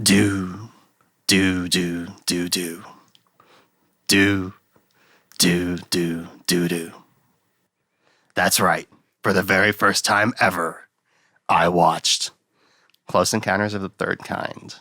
Do, do, do, do, do. Do, do, do, do, do. That's right. For the very first time ever, I watched Close Encounters of the Third Kind.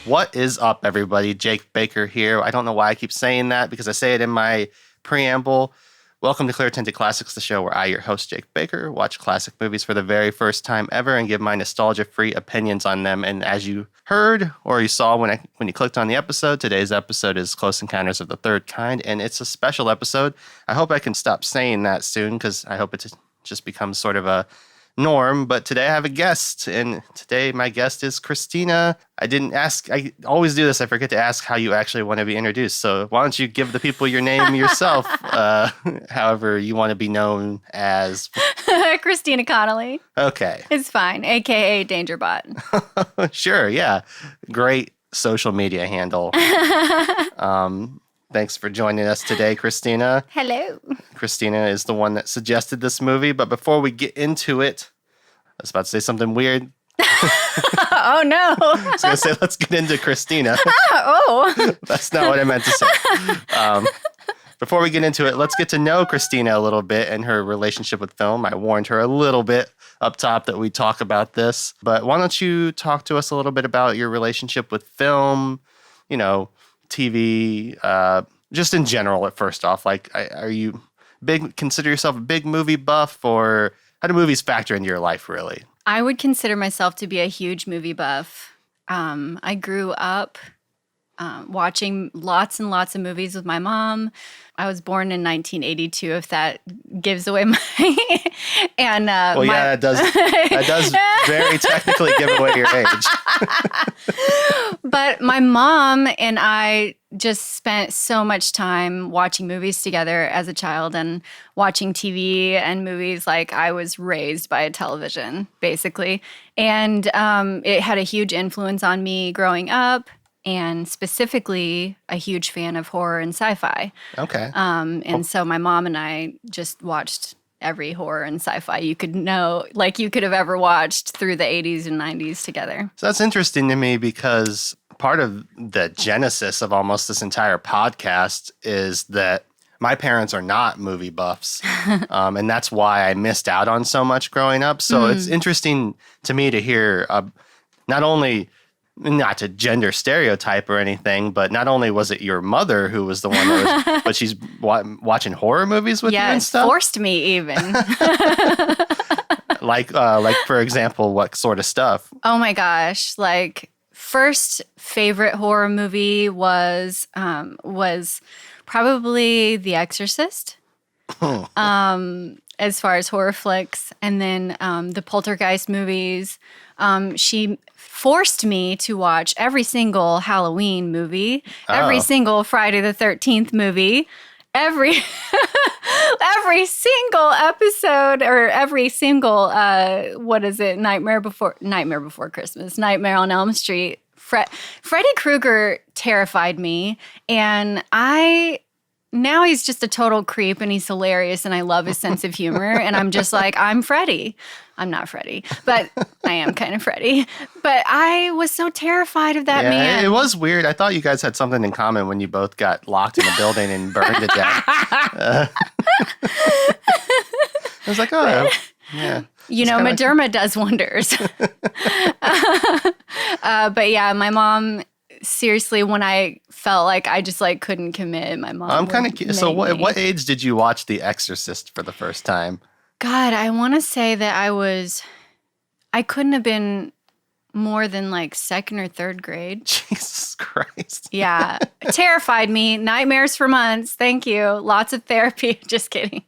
What is up, everybody? Jake Baker here. I don't know why I keep saying that because I say it in my preamble. Welcome to Clear Tinted Classics, the show where I, your host, Jake Baker, watch classic movies for the very first time ever and give my nostalgia-free opinions on them. And as you heard or you saw when you clicked on the episode, today's episode is Close Encounters of the Third Kind, and it's a special episode. I hope I can stop saying that soon because I hope it just becomes sort of a norm. But today I have a guest, and today my guest is Christina. I didn't ask. I always do this. I forget to ask how you actually want to be introduced. So why don't you give the people your name yourself, however you want to be known as. Christina Connelly. Okay. It's fine. a.k.a. dangerbot. Sure, yeah. Great social media handle. Thanks for joining us today, Christina. Hello. Christina is the one that suggested this movie, but before we get into it, I was about to say something weird. Oh, no. I was going to say, let's get into Christina. Oh. That's not what I meant to say. Before we get into it, let's get to know Christina a little bit and her relationship with film. I warned her a little bit up top that we talk about this, but why don't you talk to us a little bit about your relationship with film, TV, just in general. First off, are you consider yourself a big movie buff, or how do movies factor into your life, really? I would consider myself to be a huge movie buff. I grew up watching lots and lots of movies with my mom. I was born in 1982, if that gives away my... and yeah, it does. That does very technically give away your age. But my mom and I just spent so much time watching movies together as a child and watching TV and movies. Like, I was raised by a television, basically. And it had a huge influence on me growing up. And specifically a huge fan of horror and sci-fi. Okay. So my mom and I just watched every horror and sci-fi you could have ever watched through the 80s and 90s together. So that's interesting to me because part of the genesis of almost this entire podcast is that my parents are not movie buffs. And that's why I missed out on so much growing up. So it's interesting to me to hear not only... not to gender stereotype or anything, but not only was it your mother who was the one that was, but she's watching horror movies with you and stuff? Yes, forced me even. like for example, what sort of stuff? Oh my gosh. First favorite horror movie was probably The Exorcist. As far as horror flicks. And then the Poltergeist movies. She forced me to watch every single Halloween movie, every single Friday the 13th movie, every single episode, or every single, Nightmare Before Christmas, Nightmare on Elm Street. Freddy Krueger terrified me, and now he's just a total creep, and he's hilarious, and I love his sense of humor, and I'm just like, I'm Freddy. I'm not Freddy, but I am kind of Freddy. But I was so terrified of that man. It was weird. I thought you guys had something in common when you both got locked in a building and burned to death. I was like, oh, yeah. Moderna does wonders. But yeah, my mom... Seriously, when I felt like I just couldn't commit, my mom. I'm kind of curious. So, what age did you watch The Exorcist for the first time? God, I want to say that I couldn't have been more than second or third grade. Jesus Christ. Yeah, it terrified me. Nightmares for months. Thank you. Lots of therapy. Just kidding.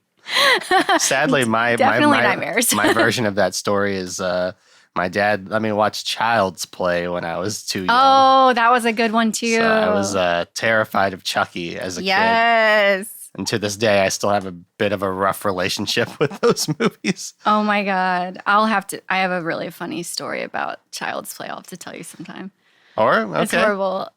Sadly, my nightmares. My version of that story is. My dad let me watch Child's Play when I was too young. Oh, that was a good one, too. So I was terrified of Chucky as a kid. Yes. And to this day, I still have a bit of a rough relationship with those movies. Oh, my God. I have a really funny story about Child's Play I'll have to tell you sometime. Okay. It's horrible.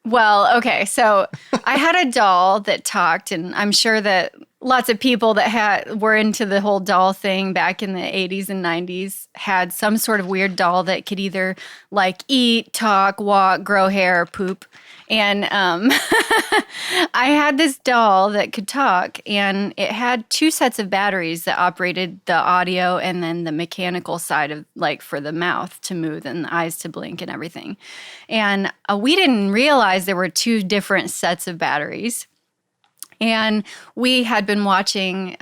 Well, okay. So I had a doll that talked, and I'm sure that lots of people that were into the whole doll thing back in the 80s and 90s had some sort of weird doll that could either like eat, talk, walk, grow hair, or poop. And I had this doll that could talk, and it had 2 sets of batteries that operated the audio and then the mechanical side of like for the mouth to move and the eyes to blink and everything. And we didn't realize there were 2 different sets of batteries. And we had been watching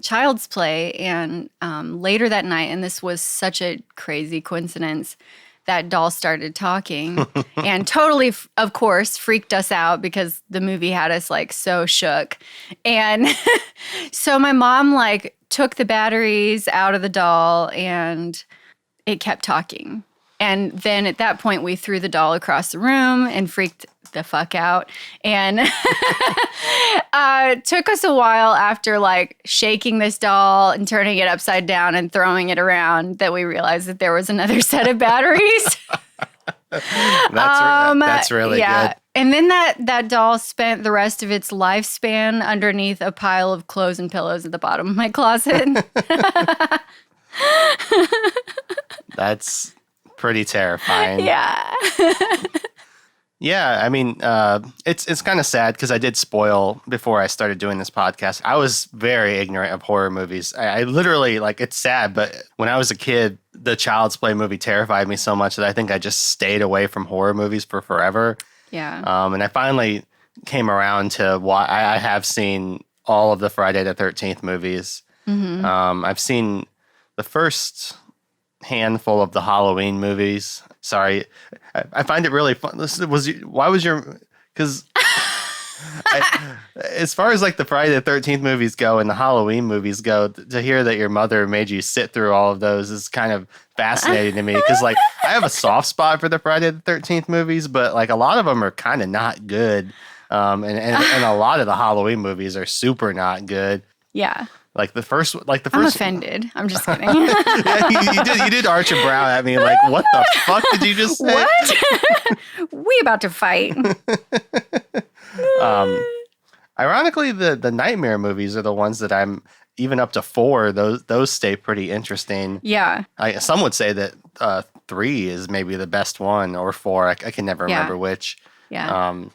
Child's Play, and later that night, and this was such a crazy coincidence, that doll started talking and totally, of course, freaked us out because the movie had us like so shook. And so my mom like took the batteries out of the doll and it kept talking. And then at that point, we threw the doll across the room and freaked the fuck out. And took us a while after like shaking this doll and turning it upside down and throwing it around that we realized that there was another set of batteries. That's really good. And then that doll spent the rest of its lifespan underneath a pile of clothes and pillows at the bottom of my closet. That's pretty terrifying. Yeah. Yeah, I mean, it's kind of sad because I did spoil before I started doing this podcast. I was very ignorant of horror movies. I literally, like, it's sad, but when I was a kid, the Child's Play movie terrified me so much that I think I just stayed away from horror movies for forever. Yeah. And I finally came around to I have seen all of the Friday the 13th movies. Mm-hmm. I've seen the first handful of the Halloween movies. Sorry, I find it really fun. Because as far as like the Friday the 13th movies go and the Halloween movies go, to hear that your mother made you sit through all of those is kind of fascinating to me. Because like I have a soft spot for the Friday the 13th movies, but like a lot of them are kind of not good. And a lot of the Halloween movies are super not good. Yeah. Like the first. I'm offended. I'm just kidding. Yeah, you did arch a brow at me like, what the fuck did you just say? What? We about to fight. Ironically, the Nightmare movies are the ones that I'm even up to 4. Those stay pretty interesting. Yeah. Some would say that 3 is maybe the best one, or 4. I can never remember which. Yeah.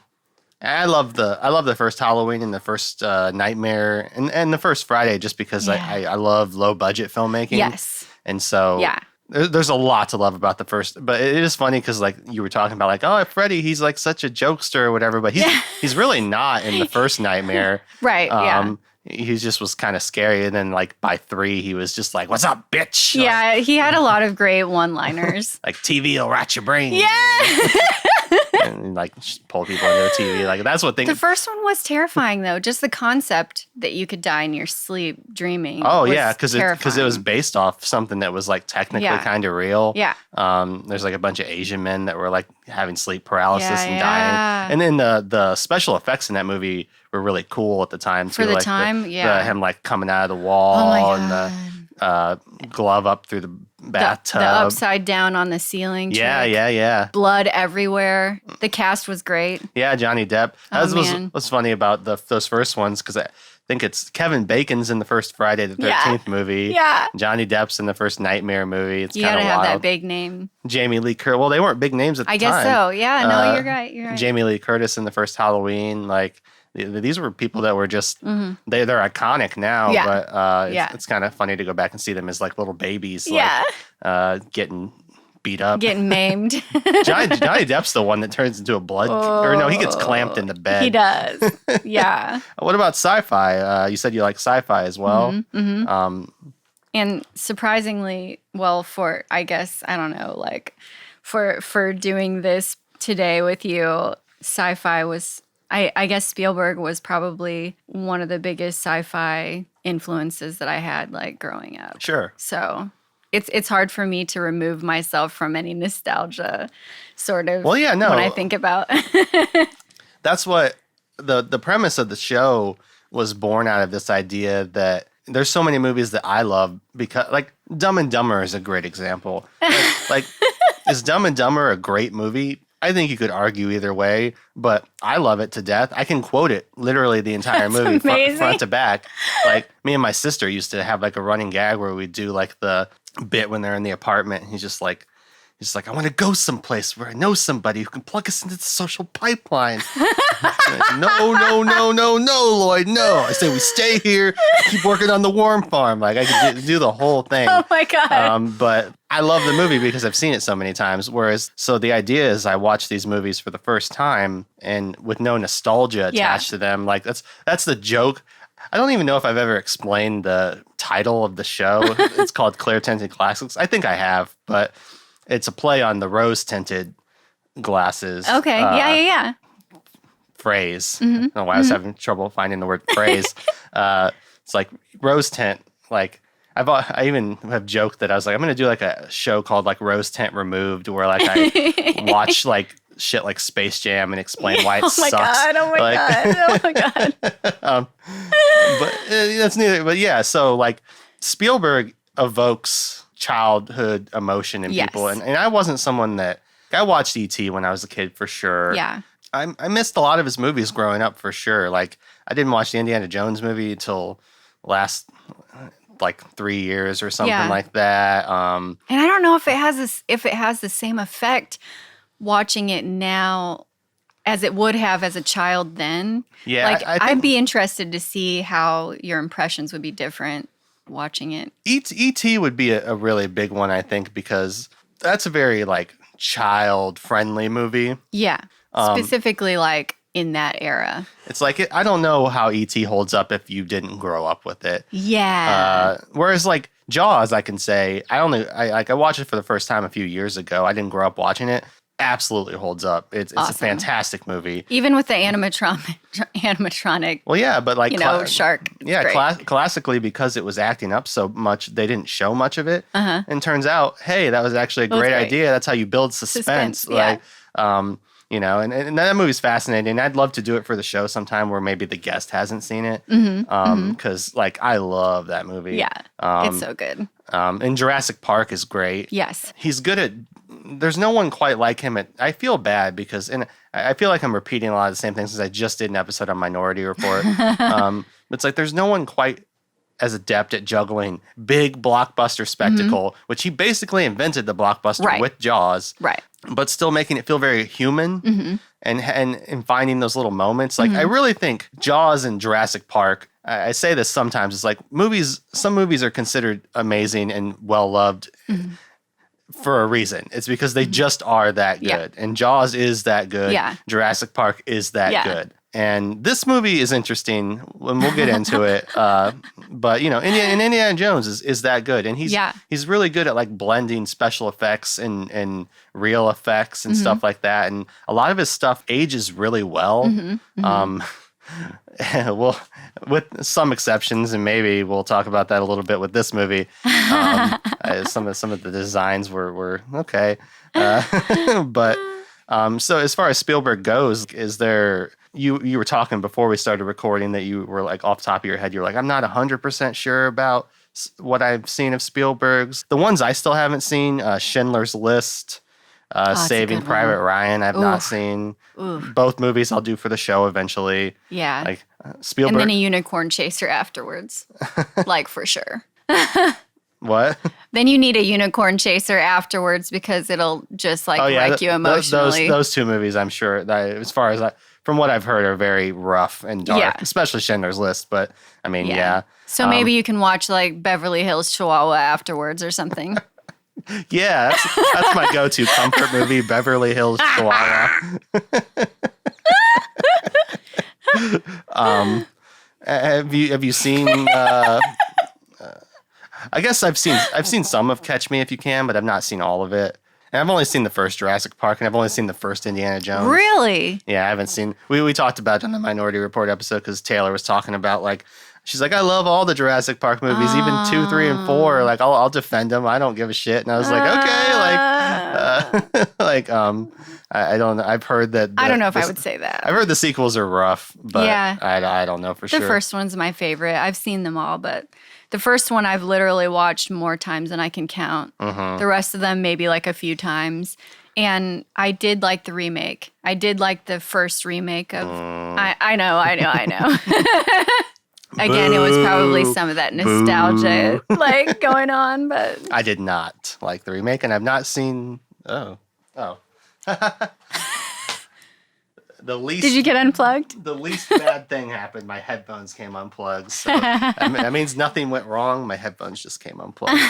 I love the first Halloween and the first Nightmare and the first Friday just because I love low budget filmmaking. Yes. And so there's a lot to love about the first, but it is funny because like you were talking about like, oh, Freddy, he's like such a jokester or whatever, but he's really not in the first Nightmare. Right. He just was kind of scary, and then like by 3 he was just like, what's up, bitch? Yeah, he had a lot of great one-liners. Like TV will rot your brain. Yeah. And like just pull people into the TV. Like that's what things. The first one was terrifying though. Just the concept that you could die in your sleep dreaming. Oh yeah, because it was based off something that was like technically kind of real. Yeah. There's like a bunch of Asian men that were like having sleep paralysis and dying. And then the special effects in that movie were really cool at the time too. For the like time, him like coming out of the wall and the glove up through the bathtub. The upside down on the ceiling. Yeah. Blood everywhere. The cast was great. Yeah, Johnny Depp. That was funny about those first ones because I think it's Kevin Bacon's in the first Friday the 13th movie. Yeah. Johnny Depp's in the first Nightmare movie. It's you kind of gotta wild. have that big name. Jamie Lee Curtis. Well, they weren't big names at the time. I guess so. Yeah, no, you're right. Jamie Lee Curtis in the first Halloween. Like, these were people that were just, they're iconic now, but it's kind of funny to go back and see them as like little babies, getting beat up. Getting maimed. Johnny Depp's the one that turns into a blood, or no, he gets clamped in the bed. He does. Yeah. What about sci-fi? You said you like sci-fi as well. And surprisingly, well, for, I guess, I don't know, like for doing this today with you, sci-fi was, I guess Spielberg was probably one of the biggest sci-fi influences that I had like growing up. Sure. So it's hard for me to remove myself from any nostalgia sort of when I think about. That's what the premise of the show was born out of, this idea that there's so many movies that I love because like Dumb and Dumber is a great example. Like is Dumb and Dumber a great movie? I think you could argue either way, but I love it to death. I can quote it literally the entire movie front to back. Like me and my sister used to have like a running gag where we'd do like the bit when they're in the apartment. And he's just like, I want to go someplace where I know somebody who can plug us into the social pipeline. No, Lloyd, no. I say we stay here, keep working on the worm farm. Like I could do the whole thing. Oh my God. But I love the movie because I've seen it so many times. So the idea is I watch these movies for the first time and with no nostalgia attached to them. Like that's the joke. I don't even know if I've ever explained the title of the show. It's called Clear Tinted Classics. I think I have, but it's a play on the rose-tinted glasses. Okay. Yeah. Phrase. I don't know why I was having trouble finding the word phrase. It's like rose tint. Like I even have joked that I was like, I'm going to do like a show called like Rose Tint Removed, where like I watch like shit like Space Jam and explain why it sucks. Oh my God. But that's neither. But yeah, so like Spielberg evokes childhood emotion in people, and I wasn't someone that I watched E.T. when I was a kid for sure. Yeah. I missed a lot of his movies growing up for sure. Like I didn't watch the Indiana Jones movie until last like 3 years or something like that. And I don't know if it has the same effect watching it now as it would have as a child then. Yeah, like I'd be interested to see how your impressions would be different watching it. E.T. would be a really big one, I think, because that's a very like child friendly movie. Yeah. Specifically like in that era. It's like, I don't know how E.T. holds up if you didn't grow up with it. Yeah. Whereas like Jaws, I can say, I watched it for the first time a few years ago. I didn't grow up watching it. Absolutely holds up. It's awesome. A fantastic movie. Even with the animatronic. Well, yeah, but like shark. Yeah, classically because it was acting up so much, they didn't show much of it. And turns out, hey, that was actually a great idea. That's how you build suspense. Like, and that movie's fascinating. I'd love to do it for the show sometime where maybe the guest hasn't seen it. Because like I love that movie. Yeah, it's so good. And Jurassic Park is great. Yes, he's good at. There's no one quite like him I feel bad because, and I feel like I'm repeating a lot of the same things since I just did an episode on Minority Report. It's like there's no one quite as adept at juggling big blockbuster spectacle, which he basically invented the blockbuster with Jaws. Right. But still making it feel very human and finding those little moments. Like I really think Jaws and Jurassic Park, I say this sometimes, it's like some movies are considered amazing and well-loved for a reason. It's because they just are that good. Yeah. And Jaws is that good. Yeah. Jurassic Park is that good. And this movie is interesting, and we'll get into it. But Indiana Jones is that good, and he's really good at like blending special effects and real effects and stuff like that. And a lot of his stuff ages really well. Well, with some exceptions, and maybe we'll talk about that a little bit with this movie. Some of the designs were okay, but so as far as Spielberg goes, is there? You were talking before we started recording that you were like off the top of your head, you're like, I'm not 100% sure about what I've seen of Spielberg's. The ones I still haven't seen, Schindler's List, Saving Private Ryan, I've not seen. Both movies I'll do for the show eventually. Yeah. Like Spielberg. And then a unicorn chaser afterwards. Like for sure. What? Then you need a unicorn chaser afterwards because it'll just like wreck you emotionally. Those two movies, I'm sure, that as far as from what I've heard, are very rough and dark, especially Schindler's List. But I mean, So maybe you can watch like Beverly Hills Chihuahua afterwards or something. Yeah, that's my go-to comfort movie, Beverly Hills Chihuahua. Have you seen? I guess I've seen some of Catch Me If You Can, but I've not seen all of it. And I've only seen the first Jurassic Park, and I've only seen the first Indiana Jones. Really? Yeah, I haven't seen. We talked about it on the Minority Report episode because Taylor was talking about like. She's like, I love all the Jurassic Park movies, even 2, 3, and 4. Like, I'll defend them. I don't give a shit. And I was like, okay, I don't know. I've heard that. I don't know if I would say that. I've heard the sequels are rough, but I don't know for sure. The first one's my favorite. I've seen them all, but the first one I've literally watched more times than I can count. The rest of them maybe like a few times. And I did like the remake. I did like the first remake of. I know. Again, it was probably some of that nostalgia like going on, but I did not like the remake, and I've not seen. Oh. Did you get unplugged? The least bad thing happened. My headphones came unplugged. So that means nothing went wrong. My headphones just came unplugged.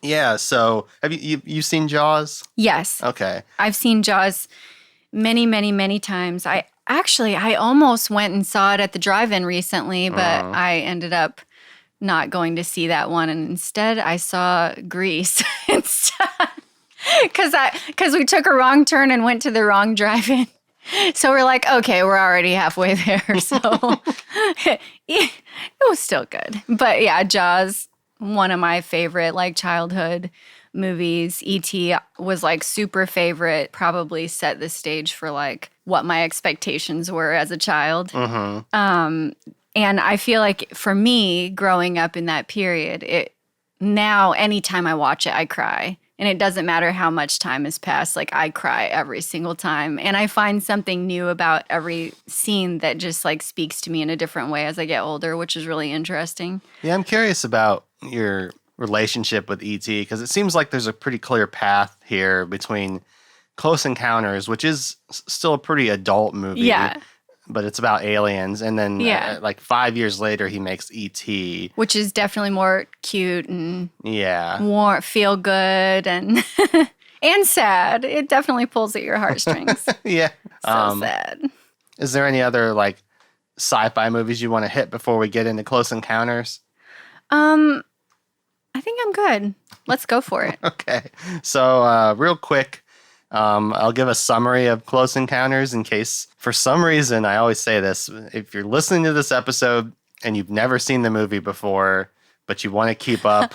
Yeah. So have you seen Jaws? Yes. Okay. I've seen Jaws many, many, many times. I almost went and saw it at the drive-in recently, but I ended up not going to see that one, and instead I saw Grease instead. Because we took a wrong turn and went to the wrong drive-in. So we're like, okay, we're already halfway there. So it was still good. But yeah, Jaws, one of my favorite like childhood movies. E.T. was like super favorite, probably set the stage for like what my expectations were as a child. And I feel like for me, growing up in that period, now anytime I watch it, I cry. And it doesn't matter how much time has passed. Like, I cry every single time. And I find something new about every scene that just, like, speaks to me in a different way as I get older, which is really interesting. Yeah, I'm curious about your relationship with E.T. because it seems like there's a pretty clear path here between Close Encounters, which is still a pretty adult movie. Yeah. But it's about aliens. And then, like 5 years later, he makes E.T. Which is definitely more cute and more feel good and and sad. It definitely pulls at your heartstrings. Yeah. So sad. Is there any other, like, sci-fi movies you want to hit before we get into Close Encounters? I think I'm good. Let's go for it. Okay. So, real quick, I'll give a summary of Close Encounters in case, for some reason, I always say this, if you're listening to this episode and you've never seen the movie before, but you want to keep up,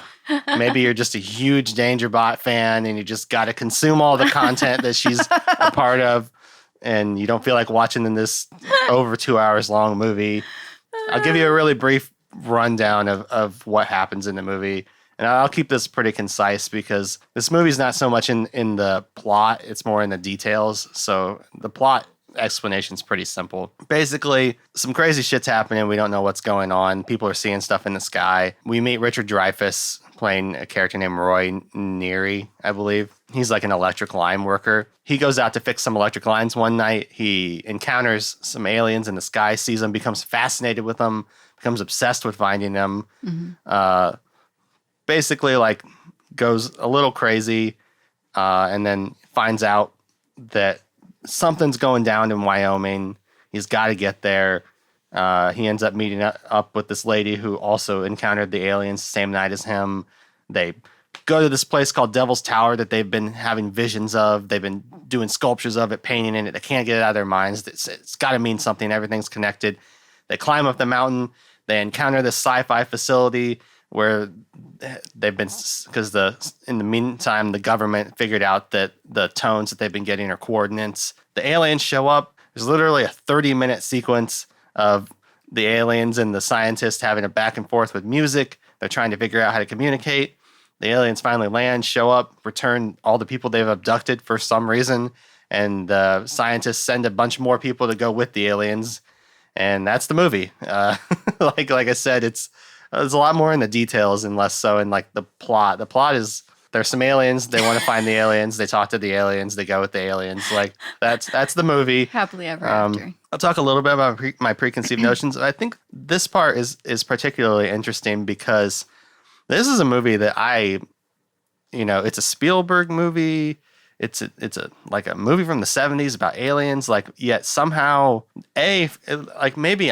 maybe you're just a huge dangerbot fan and you just got to consume all the content that she's a part of, and you don't feel like watching this over 2 hours long movie. I'll give you a really brief rundown of what happens in the movie. And I'll keep this pretty concise because this movie's not so much in the plot, it's more in the details. So the plot explanation is pretty simple. Basically, some crazy shit's happening. We don't know what's going on. People are seeing stuff in the sky. We meet Richard Dreyfuss playing a character named Roy Neary, I believe. He's like an electric line worker. He goes out to fix some electric lines one night. He encounters some aliens in the sky, sees them, becomes fascinated with them, becomes obsessed with finding them. Basically, like, goes a little crazy and then finds out that something's going down in Wyoming. He's got to get there. He ends up meeting up with this lady who also encountered the aliens the same night as him. They go to this place called Devil's Tower that they've been having visions of. They've been doing sculptures of it, painting in it. They can't get it out of their minds. It's got to mean something. Everything's connected. They climb up the mountain. They encounter this sci-fi facility where they've been, because in the meantime, the government figured out that the tones that they've been getting are coordinates. The aliens show up. There's literally a 30-minute sequence of the aliens and the scientists having a back and forth with music. They're trying to figure out how to communicate. The aliens finally land, show up, return all the people they've abducted for some reason, and the scientists send a bunch more people to go with the aliens, and that's the movie. Like I said, there's a lot more in the details and less so in like the plot. The plot is there's some aliens. They want to find the aliens. They talk to the aliens. They go with the aliens. Like that's the movie. Happily ever after. I'll talk a little bit about my preconceived notions. I think this part is particularly interesting because this is a movie that it's a Spielberg movie. It's like a movie from the 70s about aliens. Like, yet somehow maybe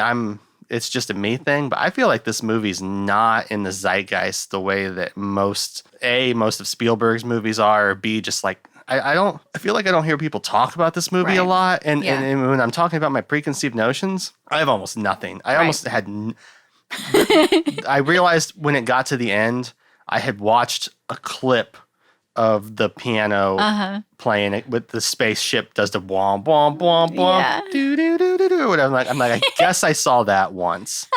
it's just a me thing, but I feel like this movie's not in the zeitgeist the way that most of Spielberg's movies are, or B, just like, I feel like I don't hear people talk about this movie a lot. And when I'm talking about my preconceived notions, I have almost nothing. I almost had, I realized when it got to the end, I had watched a clip of the piano playing it with the spaceship does the womp womp womp womp do do do do do. And I'm like, I guess I saw that once,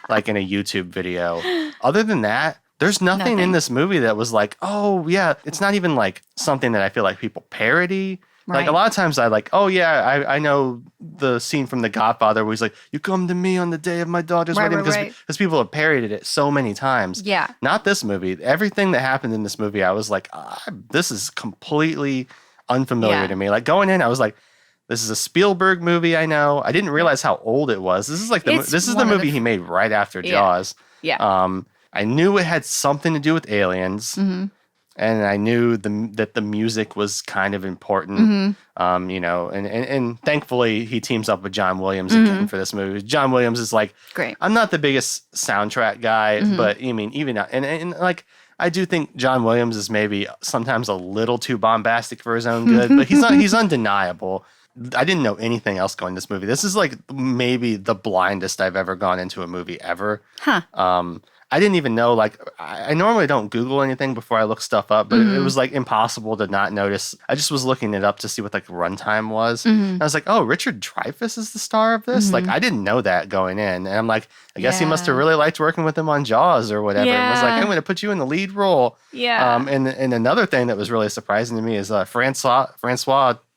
like in a YouTube video. Other than that, There's nothing in Nothing. this movie that was like, oh yeah, it's not even like something that I feel like people parody. Like a Right. lot of times I like, oh yeah, I know the scene from The Godfather where he's like, you come to me on the day of my daughter's Right, wedding, right, right. because people have parodied it so many times. Yeah. Not this movie. Everything that happened in this movie, I was like, this is completely unfamiliar Yeah. to me. Like going in, I was like, this is a Spielberg movie. I know. I didn't realize how old it was. This is like It's this is the one of the movie he made right after Yeah. Jaws. Yeah. I knew it had something to do with aliens. Mm-hmm. And I knew that the music was kind of important, Mm-hmm. you know, and thankfully he teams up with John Williams again for this movie. John Williams is like, Great. I'm not the biggest soundtrack guy, but I mean, even, and like, I do think John Williams is maybe sometimes a little too bombastic for his own good, but he's undeniable. I didn't know anything else going to this movie. This is like maybe the blindest I've ever gone into a movie ever. Huh. I didn't even know, like, I normally don't Google anything before I look stuff up, but it was like impossible to not notice. I just was looking it up to see what like runtime was. And I was like, oh, Richard Dreyfuss is the star of this? Like, I didn't know that going in. And I'm like, I guess he must have Yeah. really liked working with him on Jaws or whatever. And was like, Yeah. I'm going to put you in the lead role. Yeah. And another thing that was really surprising to me is Francois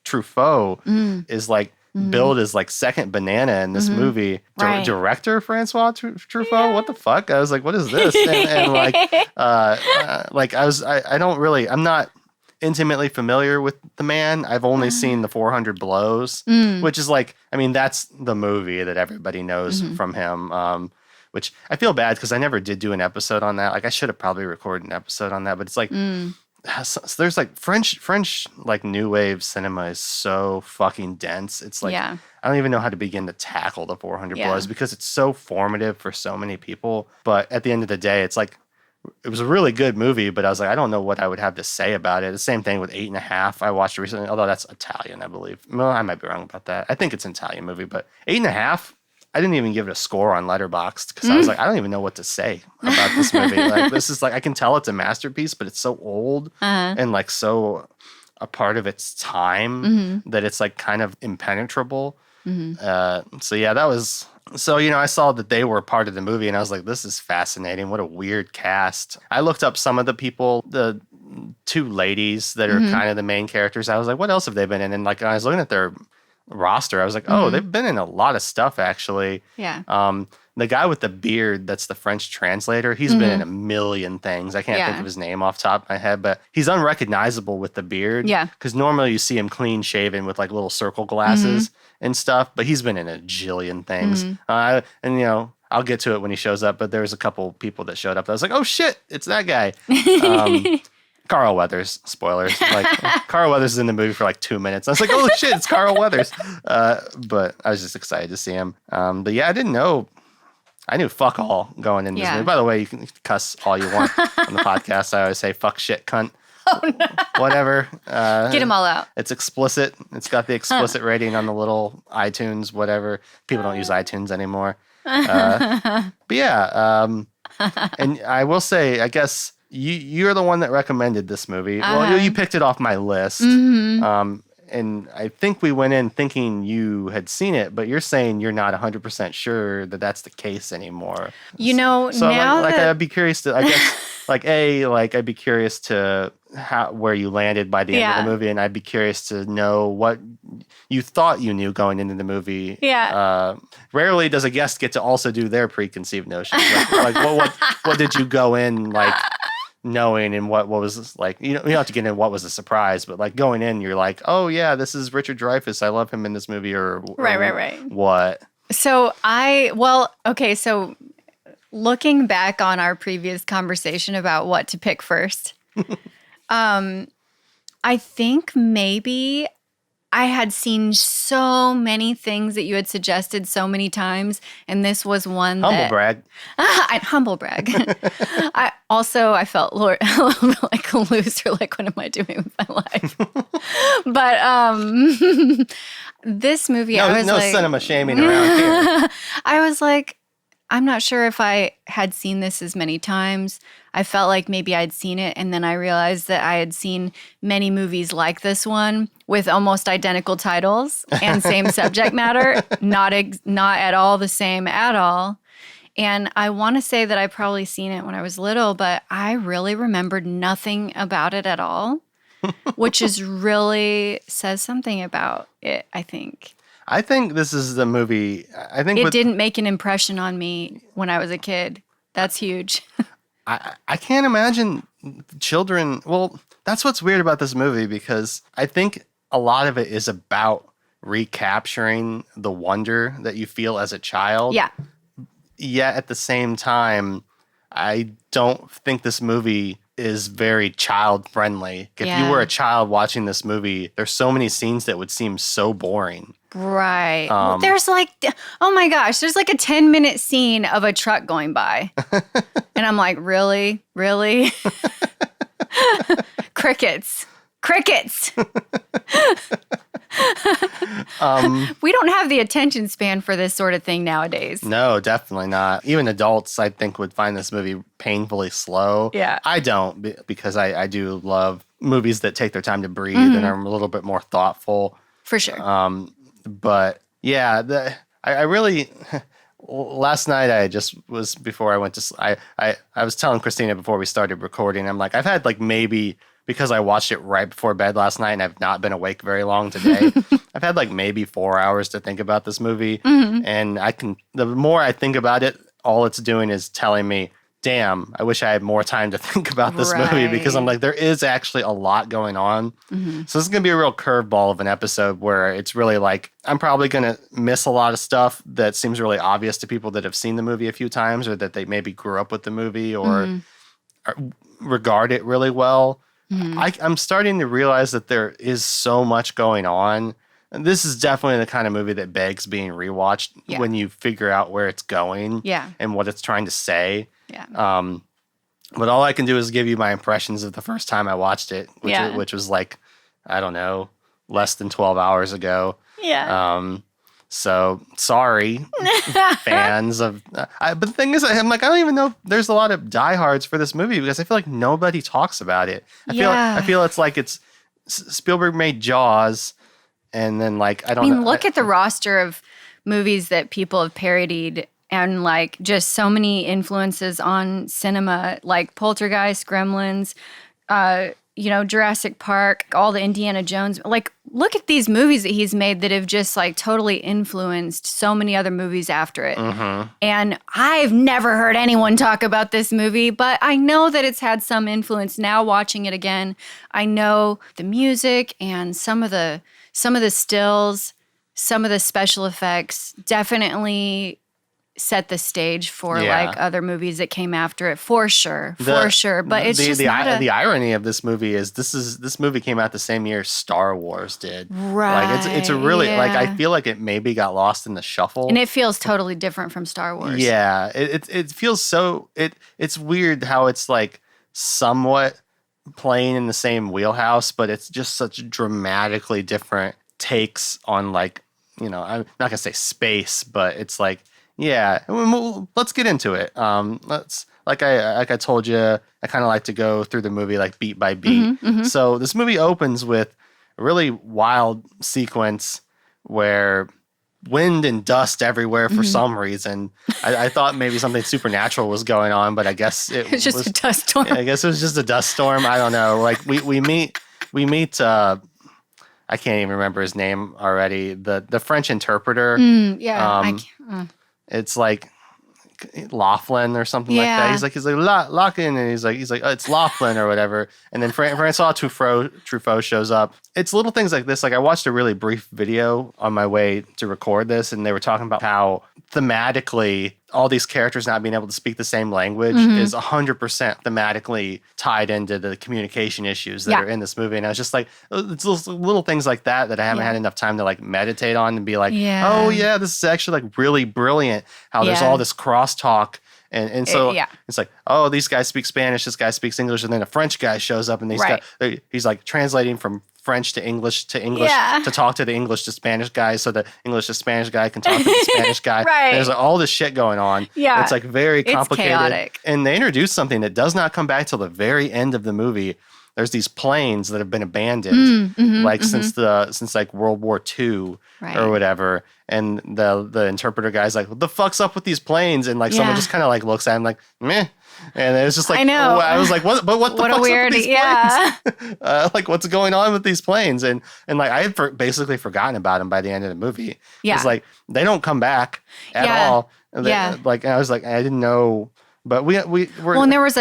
Truffaut is like, billed as like second banana in this movie. Right. Director Francois Truffaut. What the fuck? I was like, what is this? And like, I'm not intimately familiar with the man. I've only seen the 400 Blows, which is like, I mean, that's the movie that everybody knows from him. Which I feel bad because I never did do an episode on that. Like, I should have probably recorded an episode on that, but it's like, so there's like French like new wave cinema is so fucking dense. It's like Yeah. I don't even know how to begin to tackle the 400 Yeah. Blows because it's so formative for so many people. But at the end of the day, it's like it was a really good movie, but I was like, I don't know what I would have to say about it. The same thing with 8.5. I watched recently, although that's Italian, I believe. Well, I might be wrong about that. I think it's an Italian movie, but 8.5. I didn't even give it a score on Letterboxd because I was like, I don't even know what to say about this movie. Like, this is like, I can tell it's a masterpiece, but it's so old and like so a part of its time that it's like kind of impenetrable. So yeah, that was, so, you know, I saw that they were part of the movie and I was like, this is fascinating. What a weird cast. I looked up some of the people, the two ladies that are kind of the main characters. I was like, what else have they been in? And like, I was looking at their roster, I was like, oh, they've been in a lot of stuff actually. Yeah. The guy with the beard that's the French translator, he's been in a million things. I can't think of his name off the top of my head, but he's unrecognizable with the beard. Yeah. Because normally you see him clean shaven with like little circle glasses and stuff, but he's been in a jillion things. And you know, I'll get to it when he shows up, but there was a couple people that showed up that I was like, oh shit, it's that guy. Carl Weathers, spoilers. Like Carl Weathers is in the movie for like 2 minutes. I was like, oh shit, it's Carl Weathers. But I was just excited to see him. But yeah, I knew fuck all going into this movie. By the way, you can cuss all you want on the podcast. I always say fuck, shit, cunt. Oh, no. Whatever. Get them all out. It's explicit. It's got the explicit rating on the little iTunes, whatever. People don't use iTunes anymore. But yeah, and I will say, I guess you're the one that recommended this movie. Well, you picked it off my list. And I think we went in thinking you had seen it, but you're saying you're not 100% sure that that's the case anymore. You know, so now like that... I'd be curious to, I guess, I'd be curious to where you landed by the end of the movie, and I'd be curious to know what you thought you knew going into the movie. Yeah. Rarely does a guest get to also do their preconceived notions. Like what did you go in like knowing, and what was this, like, you don't have to get in what was a surprise, but like going in, you're like, oh yeah, this is Richard Dreyfuss. I love him in this movie, or right. What? So so looking back on our previous conversation about what to pick first, I think maybe I had seen so many things that you had suggested so many times, and this was one humble brag. Humble brag. I felt a little bit like a loser, like, what am I doing with my life? But this movie, I was like... No cinema shaming around here. I was like, I'm not sure if I had seen this as many times. I felt like maybe I'd seen it, and then I realized that I had seen many movies like this one with almost identical titles and same subject matter, not at all the same at all. And I want to say that I probably seen it when I was little, but I really remembered nothing about it at all, which is really says something about it, I think. I think this is the movie. I think It didn't make an impression on me when I was a kid. That's huge. I can't imagine children. Well, that's what's weird about this movie, because I think a lot of it is about recapturing the wonder that you feel as a child. Yeah. Yet at the same time, I don't think this movie is very child friendly. If you were a child watching this movie, there's so many scenes that would seem so boring. Right. Well, there's like, oh my gosh, there's like a 10-minute scene of a truck going by. And I'm like, really? Really? Crickets. Crickets. We don't have the attention span for this sort of thing nowadays. No, definitely not. Even adults, I think, would find this movie painfully slow. Yeah. I don't, because I do love movies that take their time to breathe and are a little bit more thoughtful. For sure. But yeah, I really last night I just was before I went to I was telling Christina before we started recording, I'm like, I've had like maybe, because I watched it right before bed last night and I've not been awake very long today, I've had like maybe 4 hours to think about this movie. And the more I think about it, all it's doing is telling me, damn, I wish I had more time to think about this movie, because I'm like, there is actually a lot going on. So this is going to be a real curveball of an episode where it's really like, I'm probably going to miss a lot of stuff that seems really obvious to people that have seen the movie a few times, or that they maybe grew up with the movie or regard it really well. I'm starting to realize that there is so much going on. And this is definitely the kind of movie that begs being rewatched when you figure out where it's going and what it's trying to say. Yeah. But all I can do is give you my impressions of the first time I watched it, which was like, I don't know, less than 12 hours ago. Yeah. So sorry, fans of. But the thing is, I'm like, I don't even know. There's a lot of diehards for this movie, because I feel like nobody talks about it. I feel it's like it's Spielberg made Jaws, and then like I don't know. Look at the roster of movies that people have parodied, and like just so many influences on cinema, like Poltergeist, Gremlins, Jurassic Park, all the Indiana Jones. Like, look at these movies that he's made that have just like totally influenced so many other movies after it. And I've never heard anyone talk about this movie, but I know that it's had some influence. Now watching it again, I know the music and some of the stills, some of the special effects definitely set the stage for like other movies that came after it, for sure. But it's just the irony of this movie is this movie came out the same year Star Wars did. Right. Like it's a really like, I feel like it maybe got lost in the shuffle. And it feels totally different from Star Wars. Yeah. It feels so it's weird how it's like somewhat playing in the same wheelhouse, but it's just such dramatically different takes on, like, I'm not gonna say space, but it's like, yeah, let's get into it. Let's like I told you, I kind of like to go through the movie like beat by beat. So this movie opens with a really wild sequence where wind and dust everywhere for some reason. I thought maybe something supernatural was going on, but I guess it's just a dust storm. I guess it was just a dust storm. I don't know. Like we meet. I can't even remember his name already. The French interpreter. It's like Laughlin or something like that. He's like lock in, and he's like it's Laughlin or whatever. And then Francois Truffaut shows up. It's little things like this. Like I watched a really brief video on my way to record this, and they were talking about how thematically all these characters not being able to speak the same language is 100% thematically tied into the communication issues that are in this movie. And I was just like, it's little things like that I haven't had enough time to like meditate on and be like, oh yeah, this is actually like really brilliant how there's all this crosstalk. And so it's like, oh, these guys speak Spanish, this guy speaks English, and then a French guy shows up, and he's like translating from French to English to talk to the English to Spanish guy, so the English to Spanish guy can talk to the Spanish guy. And there's like all this shit going on. It's like very complicated. It's chaotic. And they introduce something that does not come back till the very end of the movie. there's these planes that have been abandoned, since like World War II or whatever. And the interpreter guy's like, what the fuck's up with these planes? And like someone just kind of like looks at him like, meh. And it's just like, I know. I was like, what the fuck's up with these planes? Like, what's going on with these planes? And like, I had basically forgotten about them by the end of the movie. Yeah. It's like, they don't come back at all. Like, and I was like, I didn't know. But we're well, and there was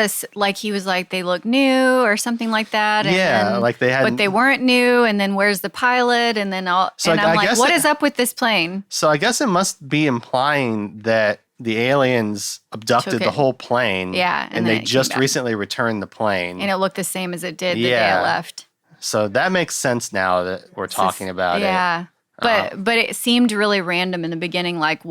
he was like, they look new or something like that. And then, like they had, but they weren't new. And then where's the pilot? And then I'm like, what is up with this plane? So I guess it must be implying that the aliens abducted the whole plane. Yeah. And they just recently returned the plane. And it looked the same as it did the day it left. So that makes sense now that we're talking about it. Yeah. But it seemed really random in the beginning, like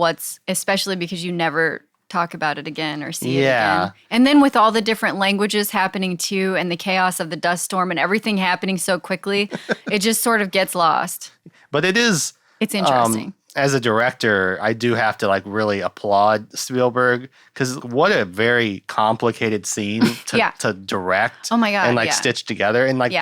especially because you never talk about it again or see it again. And then with all the different languages happening too, and the chaos of the dust storm and everything happening so quickly, it just sort of gets lost. But it's interesting. As a director, I do have to like really applaud Spielberg, because what a very complicated scene to direct. Oh my God. And like stitch together. And like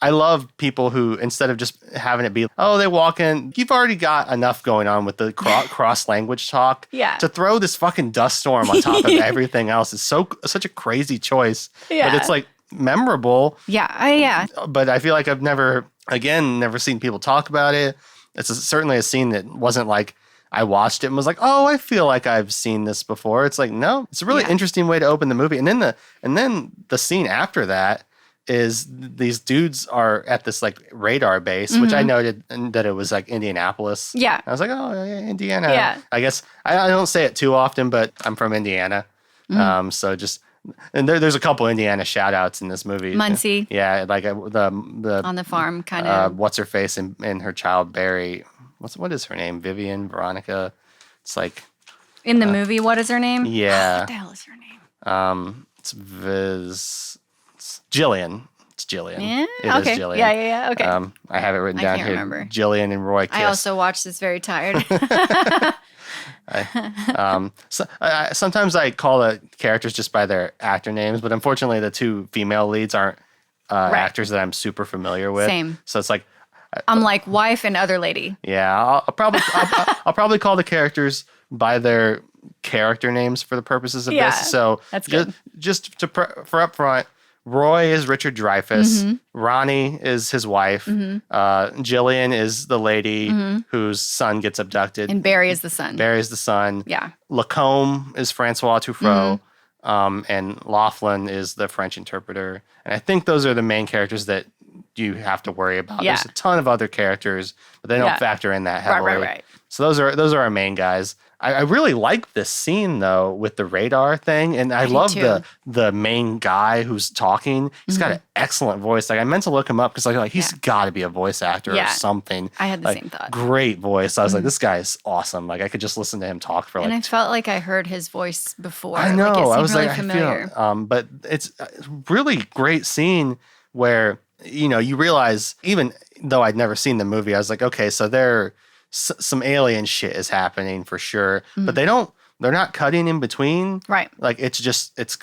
I love people who, instead of just having it be, oh, they walk in, you've already got enough going on with the cross-language talk. Yeah. To throw this fucking dust storm on top of everything else is such a crazy choice. Yeah. But it's like memorable. Yeah. But I feel like I've never seen people talk about it. It's certainly a scene that wasn't like, I watched it and was like, oh, I feel like I've seen this before. It's like, no, it's a really interesting way to open the movie. And then the scene after that is these dudes are at this like radar base, which I noted that it was like Indianapolis. Yeah. I was like, oh, yeah, Indiana. Yeah. I guess I don't say it too often, but I'm from Indiana. So just, and there's a couple Indiana shout outs in this movie. Muncie. Yeah. Like the on the farm kind of. What's her face and her child, Barry. What is her name? Vivian, Veronica. It's like. In the movie, what is her name? Yeah. What the hell is her name? It's Jillian. It's Jillian. Yeah. It is Jillian. Yeah. Okay. I have it written down here. Remember. Jillian and Roy kiss. I also watched this very tired. Sometimes I call the characters just by their actor names, but unfortunately the two female leads aren't actors that I'm super familiar with. Same. So it's like I'm like wife and other lady. Yeah, I'll probably call the characters by their character names for the purposes of this. So that's good. Just for up front, Roy is Richard Dreyfuss. Ronnie is his wife. Jillian is the lady whose son gets abducted. And Barry is the son. Yeah. Lacombe is Francois Truffaut. And Laughlin is the French interpreter. And I think those are the main characters that you have to worry about. There's a ton of other characters, but they don't factor in that heavily. Right. So those are our main guys. I really like this scene though with the radar thing, and I love the main guy who's talking. He's got an excellent voice. Like I meant to look him up because like he's got to be a voice actor or something. I had the same thought. Great voice. I was like, this guy's awesome. Like I could just listen to him talk for like. And I felt like I heard his voice before. I know. Like, I was really like, familiar. I feel. But it's a really great scene where you realize, even though I'd never seen the movie, I was like, okay, so some alien shit is happening for sure, but they're not cutting in between. Right. Like it's just this,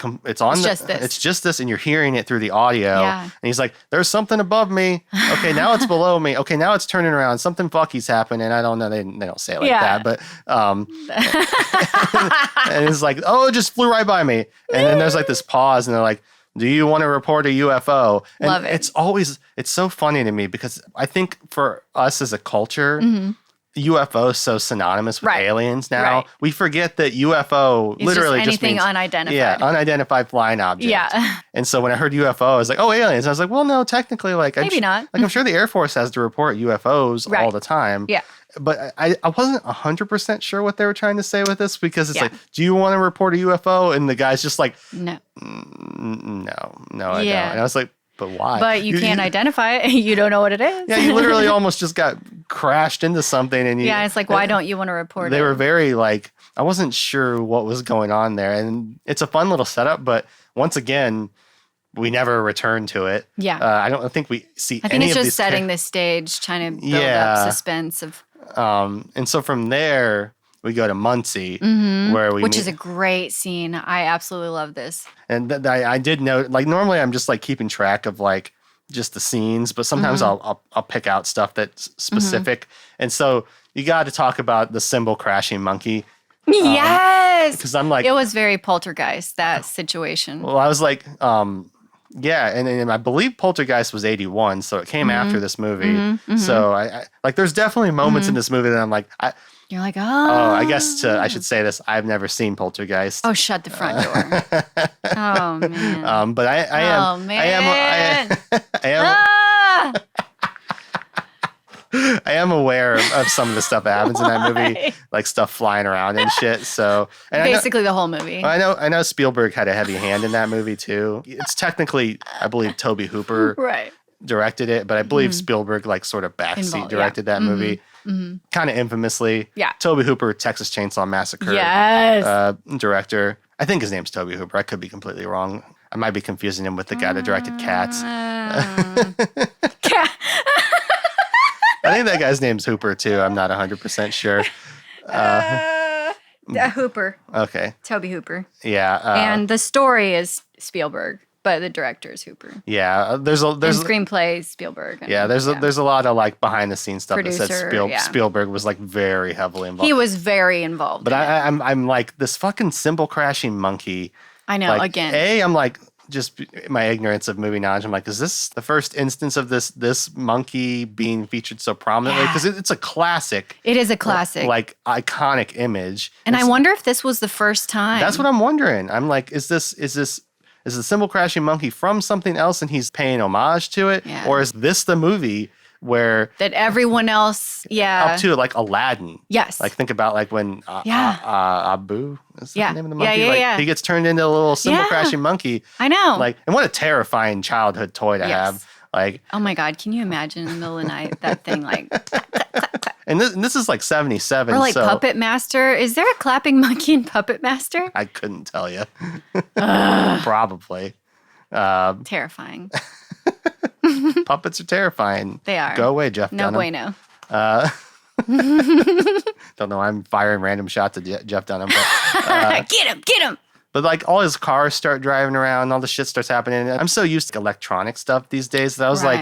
and you're hearing it through the audio. Yeah. And he's like, there's something above me. Okay, now it's below me. Okay, now it's turning around. Something fucky's happening. I don't know. They don't say it like that, but and it's like, oh, it just flew right by me. And then there's like this pause, and they're like, do you want to report a UFO? And love it. It's so funny to me because I think for us as a culture, UFO is so synonymous with aliens now. Right. We forget that UFO it's literally just anything means unidentified. Yeah, unidentified flying object. Yeah. And so when I heard UFO, I was like, oh, aliens. I was like, well, no, technically, like maybe not. Like I'm sure the Air Force has to report UFOs all the time. Yeah. But I wasn't 100% sure what they were trying to say with this because it's like, do you want to report a UFO? And the guy's just like, no, I don't. And I was like, but why? But you can't identify it. You don't know what it is. Yeah, you literally almost just got crashed into something. And it's like, why don't you want to report it? They were very like, I wasn't sure what was going on there. And it's a fun little setup. But once again, we never return to it. Yeah. I don't think we see any of these. I think it's just setting the stage, trying to build up suspense of. And so from there, we go to Muncie, which is a great scene. I absolutely love this. And I did note, like, normally I'm just like keeping track of like just the scenes, but sometimes I'll pick out stuff that's specific. And so you got to talk about the cymbal crashing monkey. Yes, because I'm like, it was very Poltergeist, that situation. Well, I was like, yeah, and I believe Poltergeist was 81, so it came after this movie. So I like, there's definitely moments in this movie that I'm like, you're like, I guess I should say this. I've never seen Poltergeist. Oh, shut the front door. Oh man. But I am. Oh man. I am aware of some of the stuff that happens in that movie, like stuff flying around and shit. So and basically the whole movie. I know Spielberg had a heavy hand in that movie too. It's technically, I believe, Tobe Hooper directed it, but I believe Spielberg like sort of backseat directed that movie. Kind of infamously. Yeah. Tobe Hooper, Texas Chainsaw Massacre. Yes. Director. I think his name's Tobe Hooper. I could be completely wrong. I might be confusing him with the guy that directed Cats. I think that guy's name's Hooper too. I'm not 100% sure. Hooper. Okay. Tobe Hooper. Yeah. And the story is Spielberg, but the director is Hooper. Yeah. There's and screenplay Spielberg. There's a lot of like behind the scenes stuff Producer, that says Spielberg was like very heavily involved. He was very involved. But I'm like, this fucking cymbal crashing monkey. I know. Like, again. I'm like, just my ignorance of movie knowledge. I'm like, is this the first instance of this monkey being featured so prominently? Because it's a classic. It is a classic, like iconic image. And I wonder if this was the first time. That's what I'm wondering. I'm like, is the cymbal crashing monkey from something else, and he's paying homage to it, or is this the movie where that everyone else, up to it, like Aladdin? Yes. Like think about like when Abu is the name of the monkey. Yeah. He gets turned into a little cymbal crashing monkey. I know. Like, and what a terrifying childhood toy to have. Like, oh my God, can you imagine in the middle of the night that thing like? And this is like 77. Or like Puppet Master. Is there a clapping monkey in Puppet Master? I couldn't tell you. Probably. Terrifying. Puppets are terrifying. They are. Go away, Jeff Dunham. No bueno. Don't know. I'm firing random shots at Jeff Dunham. But, get him. But like all his cars start driving around, all the shit starts happening. I'm so used to electronic stuff these days that I was like,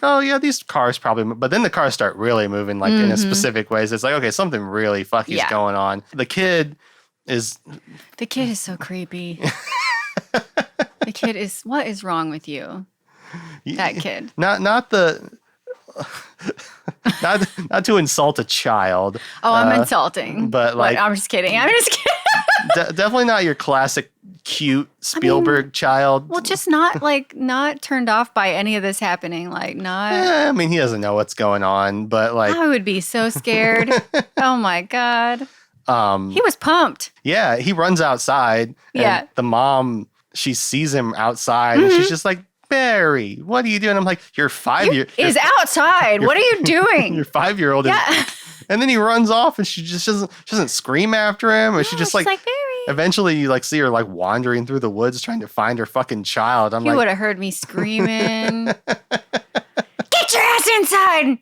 oh yeah, these cars probably move. But then the cars start really moving like in a specific ways. It's like, okay, something really fucky is going on. The kid is so creepy. The kid is, what is wrong with you? That kid. Not to insult a child. Oh, I'm insulting. But like, I'm just kidding. Definitely not your classic cute Spielberg child. Well, just not turned off by any of this happening. Like not. I mean, he doesn't know what's going on, but like, I would be so scared. Oh my God. He was pumped. Yeah, he runs outside. And the mom, she sees him outside, and she's just like, Barry, what are you doing? I'm like, you're 5 years. Is outside. What are you doing? Your 5-year-old is. And then he runs off, and she just doesn't scream after him, or she just like Barry. Eventually, you like see her like wandering through the woods trying to find her fucking child. You would have heard me screaming. Get your ass inside!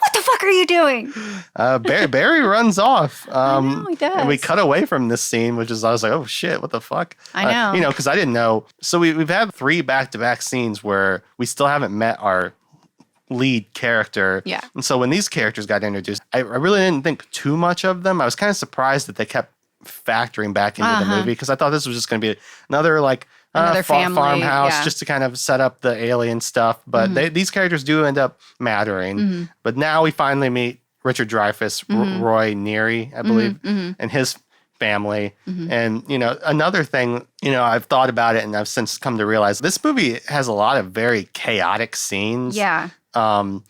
What the fuck are you doing? Barry runs off. I know, he does. And we cut away from this scene, I was like, oh shit, what the fuck? I know. Because I didn't know. So we've had 3 back-to-back scenes where we still haven't met our lead character. Yeah. And so when these characters got introduced, I really didn't think too much of them. I was kind of surprised that they kept factoring back into the movie, because I thought this was just going to be another like family farmhouse just to kind of set up the alien stuff. But these characters do end up mattering. But now we finally meet Richard Dreyfuss, Roy Neary, I believe, and his family. And, another thing, I've thought about it and I've since come to realize this movie has a lot of very chaotic scenes. Yeah. And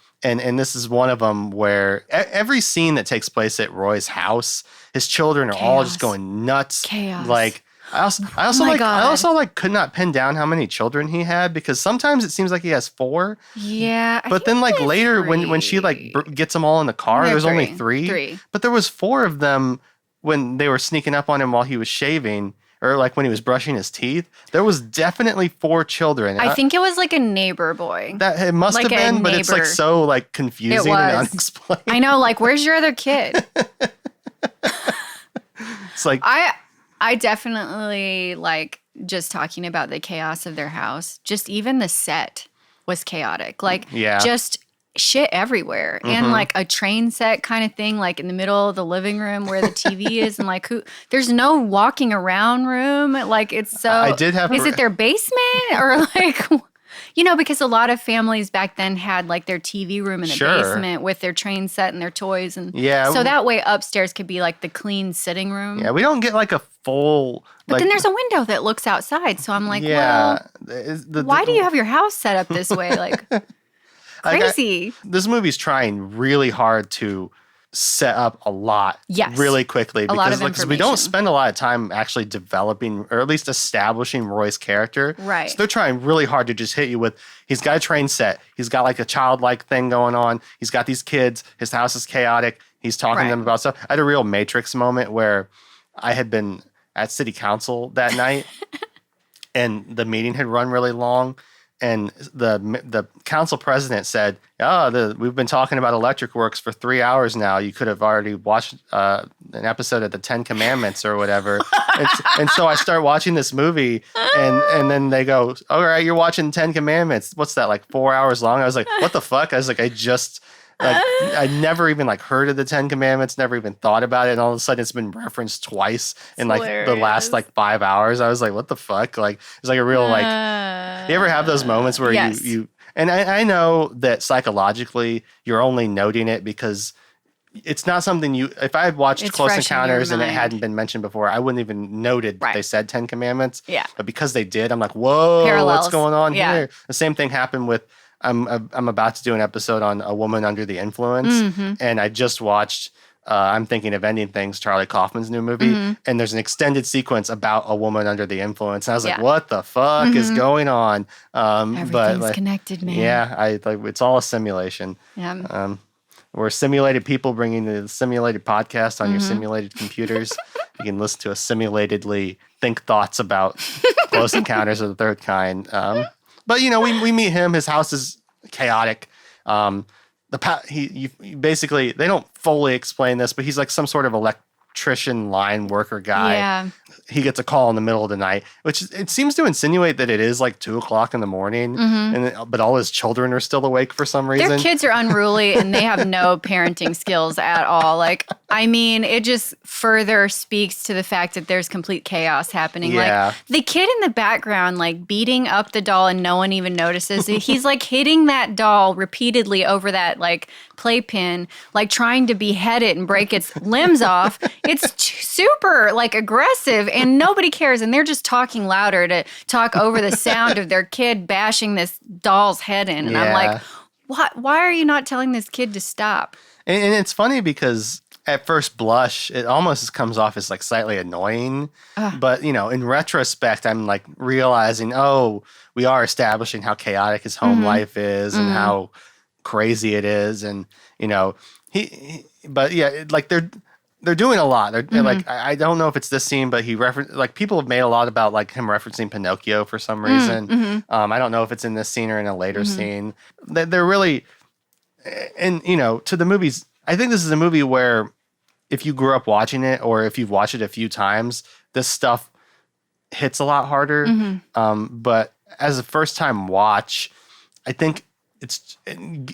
this is one of them where every scene that takes place at Roy's house, his children are all just going nuts. Chaos. Like, I also could not pin down how many children he had, because sometimes it seems like he has 4. Yeah. But then like later when she like gets them all in the car, there's only 3. But there was 4 of them when they were sneaking up on him while he was shaving. or like when he was brushing his teeth, there was definitely 4 children. I think it was like a neighbor boy. That it must like have been, but it's like neighbor. so like confusing and unexplained. I know, like, where's your other kid? It's like I definitely like just talking about the chaos of their house. Just even the set was chaotic. Like, just shit everywhere. And like a train set kind of thing, like in the middle of the living room where the TV is, and like there's no walking around room. Like, it's so. I did have. Is it their basement or like? You know, because a lot of families back then had like their TV room in the basement with their train set and their toys. And so that way upstairs could be like the clean sitting room. Yeah, we don't get like a full. But then there's a window that looks outside. So I'm like, well, why do you have your house set up this way? Like, crazy. This movie's trying really hard to set up a lot really quickly because we don't spend a lot of time actually developing or at least establishing Roy's character. Right. So they're trying really hard to just hit you with, he's got a train set. He's got like a childlike thing going on. He's got these kids. His house is chaotic. He's talking to them about stuff. I had a real Matrix moment where I had been at city council that night and the meeting had run really long. And the council president said, we've been talking about electric works for 3 hours now. You could have already watched an episode of the 10 Commandments or whatever. and so I start watching this movie and then they go, all right, you're watching 10 Commandments. What's that, like 4 hours long? I was like, what the fuck? I was like, I never even like heard of the 10 Commandments, never even thought about it. And all of a sudden it's been referenced twice in like the last like 5 hours. I was like, what the fuck? Like, it's like a real like, you ever have those moments where you and I know that psychologically you're only noting it because it's not something if I had watched Close Encounters and it hadn't been mentioned before, I wouldn't even noted that they said 10 Commandments. Yeah. But because they did, I'm like, whoa, Parallels. what's going on here? The same thing happened with, I'm about to do an episode on A Woman Under the Influence, and I just watched I'm Thinking of Ending Things, Charlie Kaufman's new movie, and there's an extended sequence about a woman under the influence. And I was like, what the fuck is going on? Everything's connected, man. Yeah, it's all a simulation. Yeah. We're simulated people bringing the simulated podcast on your simulated computers. You can listen to us simulatedly think thoughts about Close Encounters of the Third Kind. But, we meet him. His house is chaotic. Basically, they don't fully explain this, but he's like some sort of electrician line worker guy. Yeah. He gets a call in the middle of the night, which it seems to insinuate that it is like 2:00 in the morning, but all his children are still awake for some reason. Their kids are unruly and they have no parenting skills at all. Like, I mean, it just further speaks to the fact that there's complete chaos happening. Yeah. Like, the kid in the background, like, beating up the doll and no one even notices. He's, like, hitting that doll repeatedly over that, like, playpen, like, trying to behead it and break its limbs off. It's super, like, aggressive and nobody cares. And they're just talking louder to talk over the sound of their kid bashing this doll's head in. And I'm like, why are you not telling this kid to stop? And it's funny because at first blush, it almost comes off as like slightly annoying. But, in retrospect, I'm like realizing, we are establishing how chaotic his home life is and how crazy it is. And, they're doing a lot. They're like, I don't know if it's this scene, but people have made a lot about like him referencing Pinocchio for some reason. I don't know if it's in this scene or in a later scene. They're really, and to the movies, I think this is a movie where if you grew up watching it or if you've watched it a few times, this stuff hits a lot harder. But as a first time watch, I think it's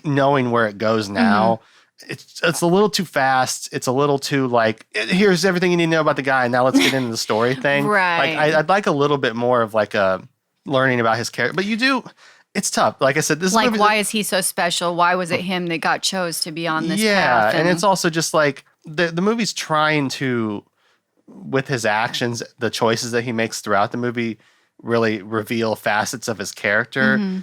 knowing where it goes now. It's a little too fast. It's a little too like, here's everything you need to know about the guy. And now let's get into the story thing. Right. Like I'd like a little bit more of like a learning about his character, but it's tough. Like I said, this like, movie, why is he so special? Why was it him that got chose to be on this path? Yeah. And it's also just like the movie's trying to, with his actions, the choices that he makes throughout the movie really reveal facets of his character.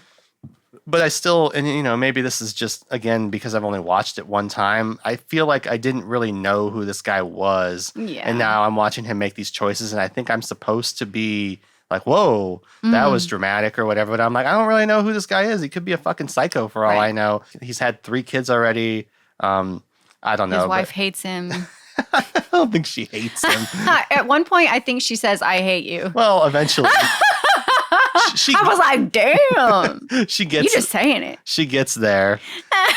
But I still, and maybe this is just, again, because I've only watched it one time, I feel like I didn't really know who this guy was. Yeah. And now I'm watching him make these choices, and I think I'm supposed to be like, whoa, that was dramatic or whatever. But I'm like, I don't really know who this guy is. He could be a fucking psycho for all I know. He's had 3 kids already. I don't know. His wife hates him. I don't think she hates him. At one point, I think she says, "I hate you." Well, eventually. I was like, damn. She gets. You just saying it. She gets there.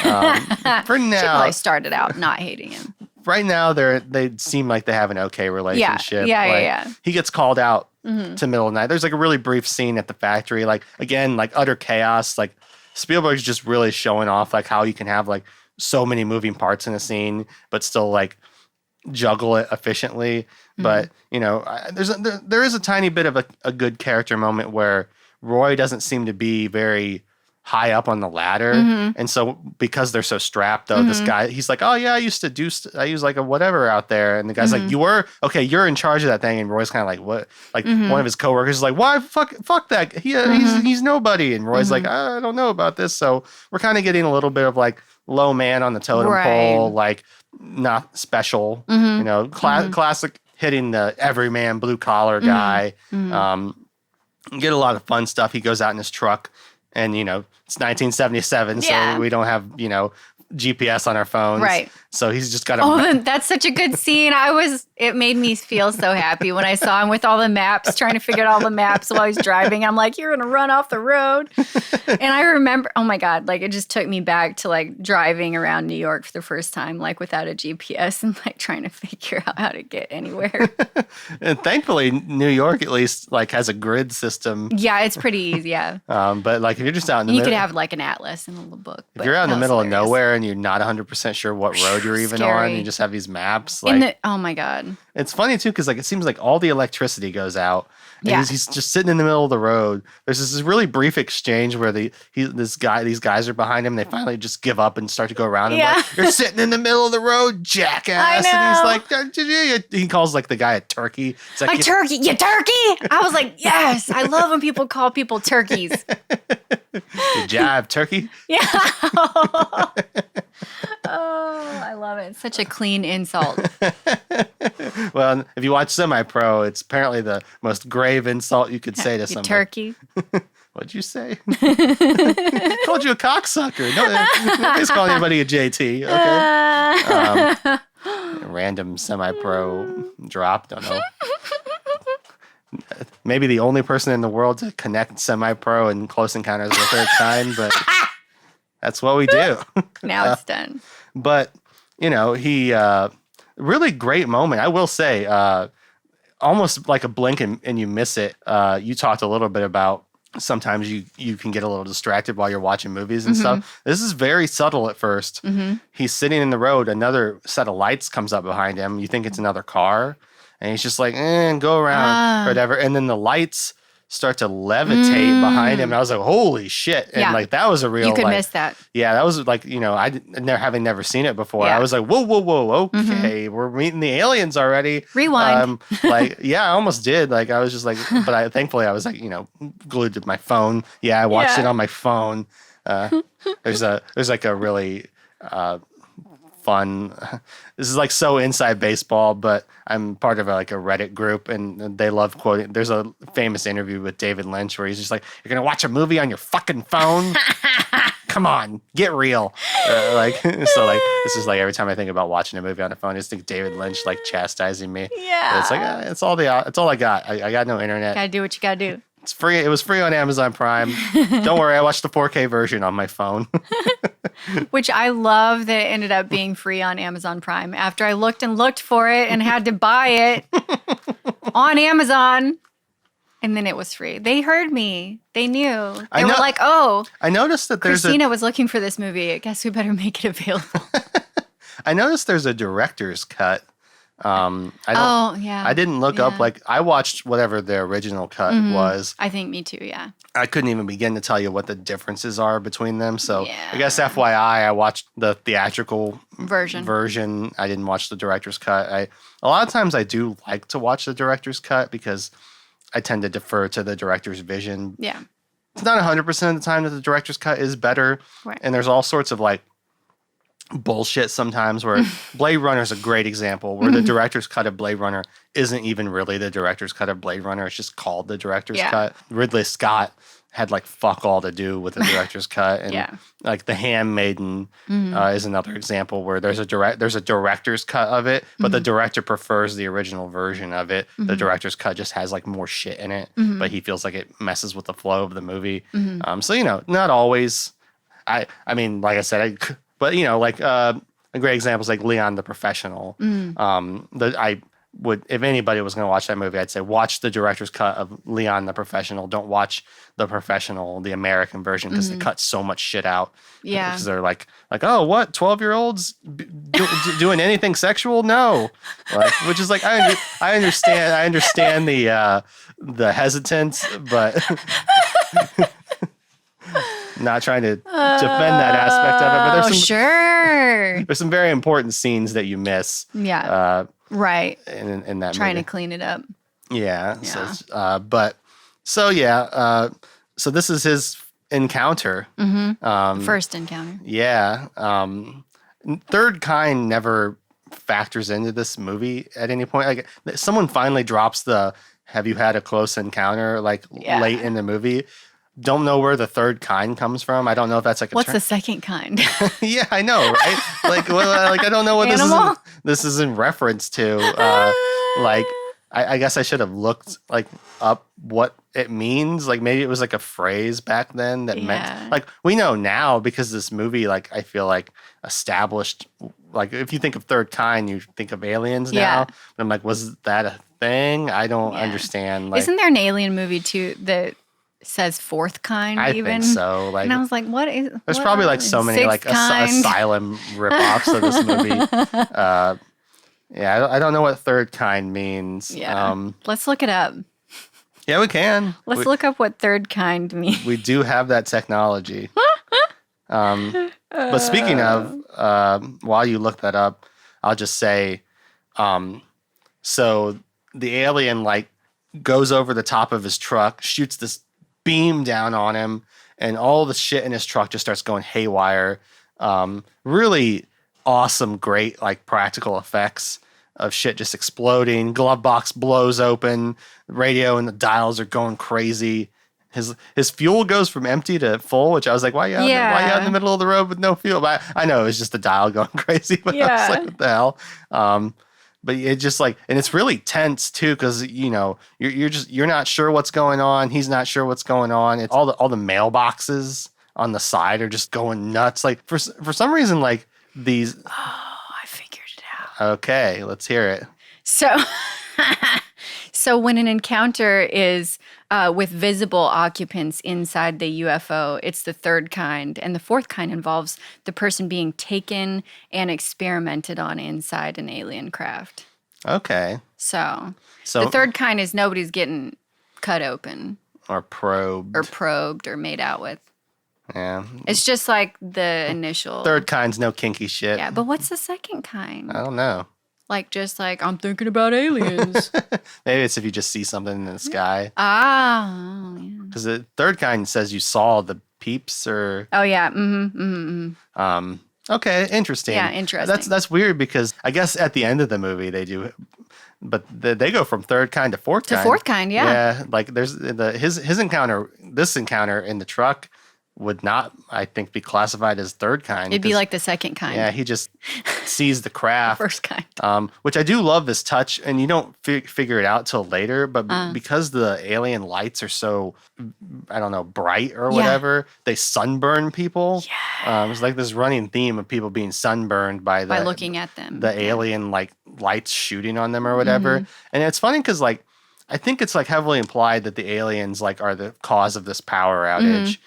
For now, She probably started out not hating him. right now, they seem like they have an okay relationship. Yeah. He gets called out to middle of the night. There's like a really brief scene at the factory. Like, again, like utter chaos. Like, Spielberg's just really showing off like how you can have like so many moving parts in a scene, but still like juggle it efficiently. But there is a tiny bit of a good character moment where Roy doesn't seem to be very high up on the ladder, and so because they're so strapped, though, this guy, he's like, "Oh yeah, I used like a whatever out there," and the guy's like, "You're in charge of that thing," and Roy's kind of like, "What?" Like one of his coworkers is like, "Why fuck that? He's nobody," and Roy's like, "I don't know about this," so we're kind of getting a little bit of like low man on the totem pole, like not special, classic hitting the everyman blue collar guy. Get a lot of fun stuff. He goes out in his truck, and it's 1977, so we don't have GPS on our phones, right? So he's just got that's such a good scene. It made me feel so happy when I saw him with all the maps, trying to figure out all the maps while he's driving. I'm like, you're gonna run off the road. And I remember, oh my God, like it just took me back to like driving around New York for the first time, like without a GPS and like trying to figure out how to get anywhere. And thankfully, New York at least like has a grid system. Yeah, it's pretty easy. Yeah. But like if you're just out in the middle, you could have like an atlas and a little book. If you're out in the middle of nowhere and you're not 100% sure what road you're even on, you just have these maps. Like, oh my God. It's funny too, because like it seems like all the electricity goes out. And he's just sitting in the middle of the road. There's this really brief exchange where these guys are behind him. And they finally just give up and start to go around him. Like, you're sitting in the middle of the road, jackass. And he's like, he calls like the guy a turkey. It's like, a turkey, you turkey. I was like, yes, I love when people call people turkeys. Good job, turkey. Yeah. Oh, I love it. It's such a clean insult. Well, if you watch Semi-Pro, it's apparently the most grave insult you could say to somebody. Turkey. What'd you say? Called you a cocksucker. Nobody's calling anybody a JT, okay? Random Semi-Pro drop, don't know. Maybe the only person in the world to connect Semi-Pro and Close Encounters of the Third Kind, but that's what we do. Now it's done. But, he, really great moment. I will say, almost like a blink and you miss it. You talked a little bit about sometimes you can get a little distracted while you're watching movies and stuff. This is very subtle at first. He's sitting in the road. Another set of lights comes up behind him. You think it's another car. And he's just like, go around, or whatever. And then the lights start to levitate behind him. And I was like, holy shit. And like, that was a real, you could miss that. Yeah, that was like, having never seen it before. I was like, whoa, okay. We're meeting the aliens already. Rewind. I almost did. Like, I was just like, but thankfully I was like, glued to my phone. Yeah, I watched it on my phone. There's like a really, fun. This is like so inside baseball, but I'm part of a Reddit group, and they love quoting. There's a famous interview with David Lynch where he's just like, "You're gonna watch a movie on your fucking phone? Come on, get real." This is like every time I think about watching a movie on a phone, I just think David Lynch like chastising me. Yeah, but it's like it's all I got. I got no internet. Gotta do what you gotta do. It's free. It was free on Amazon Prime. Don't worry, I watched the 4K version on my phone. Which I love that it ended up being free on Amazon Prime. After I looked for it and had to buy it on Amazon, and then it was free. They heard me. They knew. They were like, "Oh, I noticed that Christina was looking for this movie. I guess we better make it available." I noticed there's a director's cut. I didn't look up, I watched whatever the original cut was. I think me too, yeah. I couldn't even begin to tell you what the differences are between them. So I guess FYI, I watched the theatrical version. I didn't watch the director's cut. A lot of times I do like to watch the director's cut because I tend to defer to the director's vision. Yeah. It's not 100% of the time that the director's cut is better. Right. And there's all sorts of bullshit sometimes where Blade Runner is a great example where the director's cut of Blade Runner isn't even really the director's cut of Blade Runner. It's just called the director's cut. Ridley Scott had like fuck all to do with the director's cut. And like The Handmaiden is another example where there's a director's cut of it, but the director prefers the original version of it. The director's cut just has like more shit in it, but he feels like it messes with the flow of the movie. So, you know, not always. I mean, like I said, but you know, like a great example is like Leon the Professional. I would, if anybody was going to watch that movie, I'd say watch the director's cut of Leon the Professional. Don't watch The Professional, the American version, because they cut so much shit out. Yeah, because they're like, oh, what 12-year-olds doing anything sexual? No, like, which is like I understand the hesitance, but. Not trying to defend that aspect of it, but there's some very important scenes that you miss. Yeah. Right. In that trying movie. To clean it up. Yeah. So, so this is his encounter. First encounter. Yeah. Third Kind never factors into this movie at any point. Like someone finally drops the "Have you had a close encounter?" like late in the movie. Don't know where the third kind comes from. I don't know if that's like what's the second kind? Yeah, I know, right? Like I don't know what this is in reference to. Like I guess I should have looked like up what it means. Like maybe it was like a phrase back then that meant like we know now because this movie like I feel like established like if you think of third kind you think of aliens now. But I'm like, was that a thing? I don't understand. Like, isn't there an alien movie too that says fourth kind? I think so. Like, and I was like, what is? There's probably like so many like asylum ripoffs of this movie. I don't know what third kind means. Yeah, let's look it up. Yeah, we can. Let's look up what third kind means. We do have that technology. But speaking of, while you look that up, I'll just say, so the alien like goes over the top of his truck, shoots this beam down on him, and all the shit in his truck just starts going haywire. Really awesome, great like practical effects of shit just exploding. Glove box blows open, radio and the dials are going crazy. His fuel goes from empty to full, which I was like, why are you out in the middle of the road with no fuel? But I know it was just the dial going crazy, but I was like, what the hell? But it just like, and it's really tense too, because you know you're not sure what's going on. He's not sure what's going on. It's all the mailboxes on the side are just going nuts. Like for some reason, like these. Oh, I figured it out. Okay, let's hear it. So when an encounter is with visible occupants inside the UFO, it's the third kind. And the fourth kind involves the person being taken and experimented on inside an alien craft. Okay. So the third kind is nobody's getting cut open. Or probed. Or made out with. Yeah. It's just like the initial. Third kind's no kinky shit. Yeah, but what's the second kind? I don't know. Like, just like, I'm thinking about aliens. Maybe it's if you just see something in the sky. Ah, yeah. Because the third kind says you saw the peeps or... Oh, yeah. Mm-hmm. Okay, interesting. Yeah, interesting. That's weird because I guess at the end of the movie they do... But they go from third kind to fourth kind. To fourth kind, yeah. Yeah, like there's his encounter, this encounter in the truck would not, I think, be classified as third kind. It'd be like the second kind. Yeah, he just sees the craft. First kind. Which I do love this touch, and you don't figure it out till later, but because the alien lights are so, I don't know, bright or whatever, they sunburn people. Yeah. It's like this running theme of people being sunburned by looking at them. The alien like lights shooting on them or whatever. And it's funny because like, I think it's like heavily implied that the aliens like are the cause of this power outage.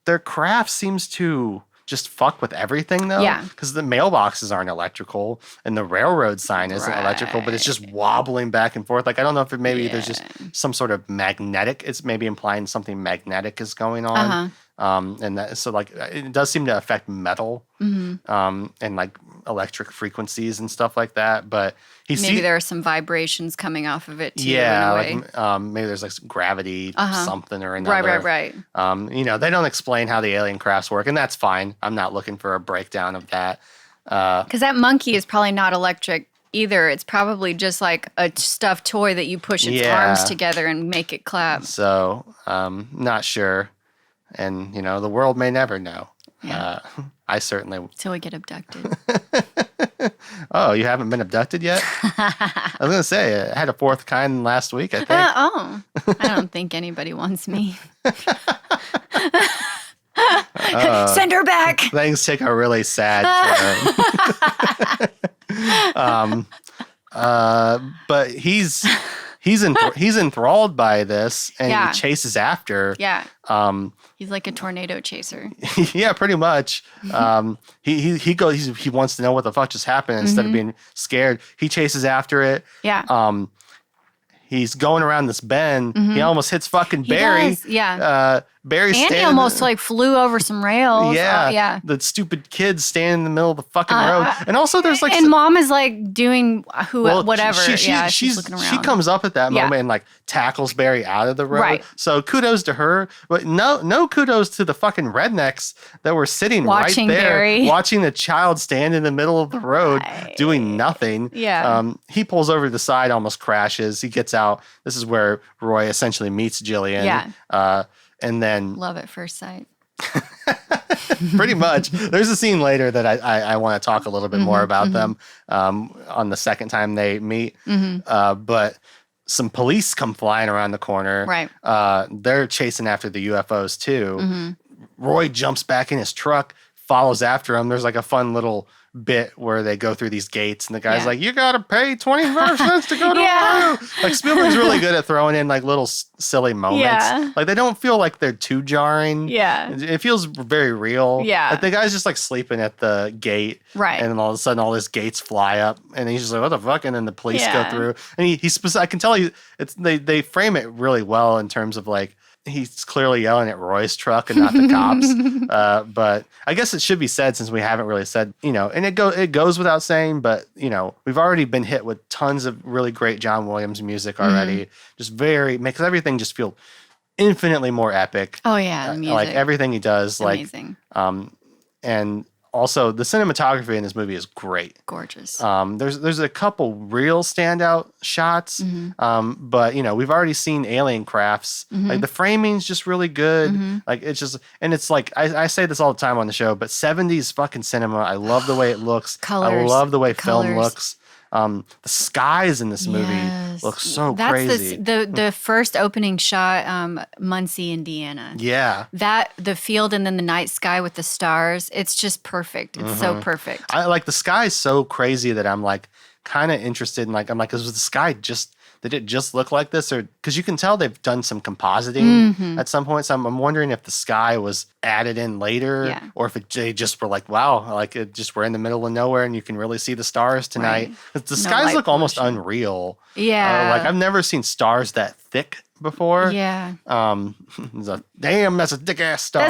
Their craft seems to just fuck with everything though. Yeah. Because the mailboxes aren't electrical and the railroad sign isn't electrical, but it's just wobbling back and forth. Like I don't know if there's just some sort of magnetic. It's maybe implying something magnetic is going on. And that, so like it does seem to affect metal and like electric frequencies and stuff like that. But maybe there are some vibrations coming off of it too. Yeah, like maybe there's like some gravity something or another. Right. You know, they don't explain how the alien crafts work, and that's fine. I'm not looking for a breakdown of that. Because that monkey is probably not electric either. It's probably just like a stuffed toy that you push its arms together and make it clap. So, not sure. And, the world may never know. Yeah. I certainly... Till we get abducted. Oh, you haven't been abducted yet? I was going to say, I had a fourth kind last week, I think. I don't think anybody wants me. Send her back. Things take a really sad turn. But he's enthralled by this, and he chases after. Yeah. He's like a tornado chaser. Yeah, pretty much. He wants to know what the fuck just happened instead of being scared. He chases after it. Yeah. He's going around this bend. He almost hits fucking Barry. Does, yeah. Barry's and he almost flew over some rails. Yeah. Yeah. The stupid kid standing in the middle of the fucking road. And also there's and mom is doing whatever. She's looking around. She comes up at that moment and tackles Barry out of the road. Right. So kudos to her. But no kudos to the fucking rednecks that were sitting watching right there. Barry. Watching the child stand in the middle of the road doing nothing. Yeah. He pulls over to the side, almost crashes. He gets out. This is where Roy essentially meets Jillian. Yeah. And then love at first sight. Pretty much. There's a scene later that I want to talk a little bit more about them on the second time they meet. But some police come flying around the corner. Right. They're chasing after the UFOs too. Roy jumps back in his truck, follows after him. There's a fun little bit where they go through these gates and the guy's like, you gotta pay 25 cents to go to a room. Spielberg's really good at throwing in little silly moments. They don't feel like they're too jarring. It feels very real. The guy's just sleeping at the gate, right? And then all of a sudden all his gates fly up and he's just like, what the fuck? And then the police go through and I can tell they frame it really well in terms of he's clearly yelling at Roy's truck and not the cops. But I guess it should be said, since we haven't really said, and it goes without saying, but, we've already been hit with tons of really great John Williams music already. Just makes everything just feel infinitely more epic. Oh, yeah. The music. Everything he does. Amazing. And also, the cinematography in this movie is great. Gorgeous. There's a couple real standout shots, but we've already seen alien crafts. The framing's just really good. It's just, and it's I say this all the time on the show, but 70s fucking cinema. I love the way it looks. Colors. I love the way film looks. The skies in this movie look so crazy. That's the first opening shot, Muncie, Indiana. Yeah. The field and then the night sky with the stars. It's just perfect. It's so perfect. I the sky is so crazy that I'm kind of interested in is the sky did it just look like this? Or because you can tell they've done some compositing at some point. So I'm wondering if the sky was added in later, or if they just were wow, we're in the middle of nowhere and you can really see the stars tonight. Right. The skies look almost unreal. Yeah. I've never seen stars that thick before. Yeah. Damn, that's a thick ass star.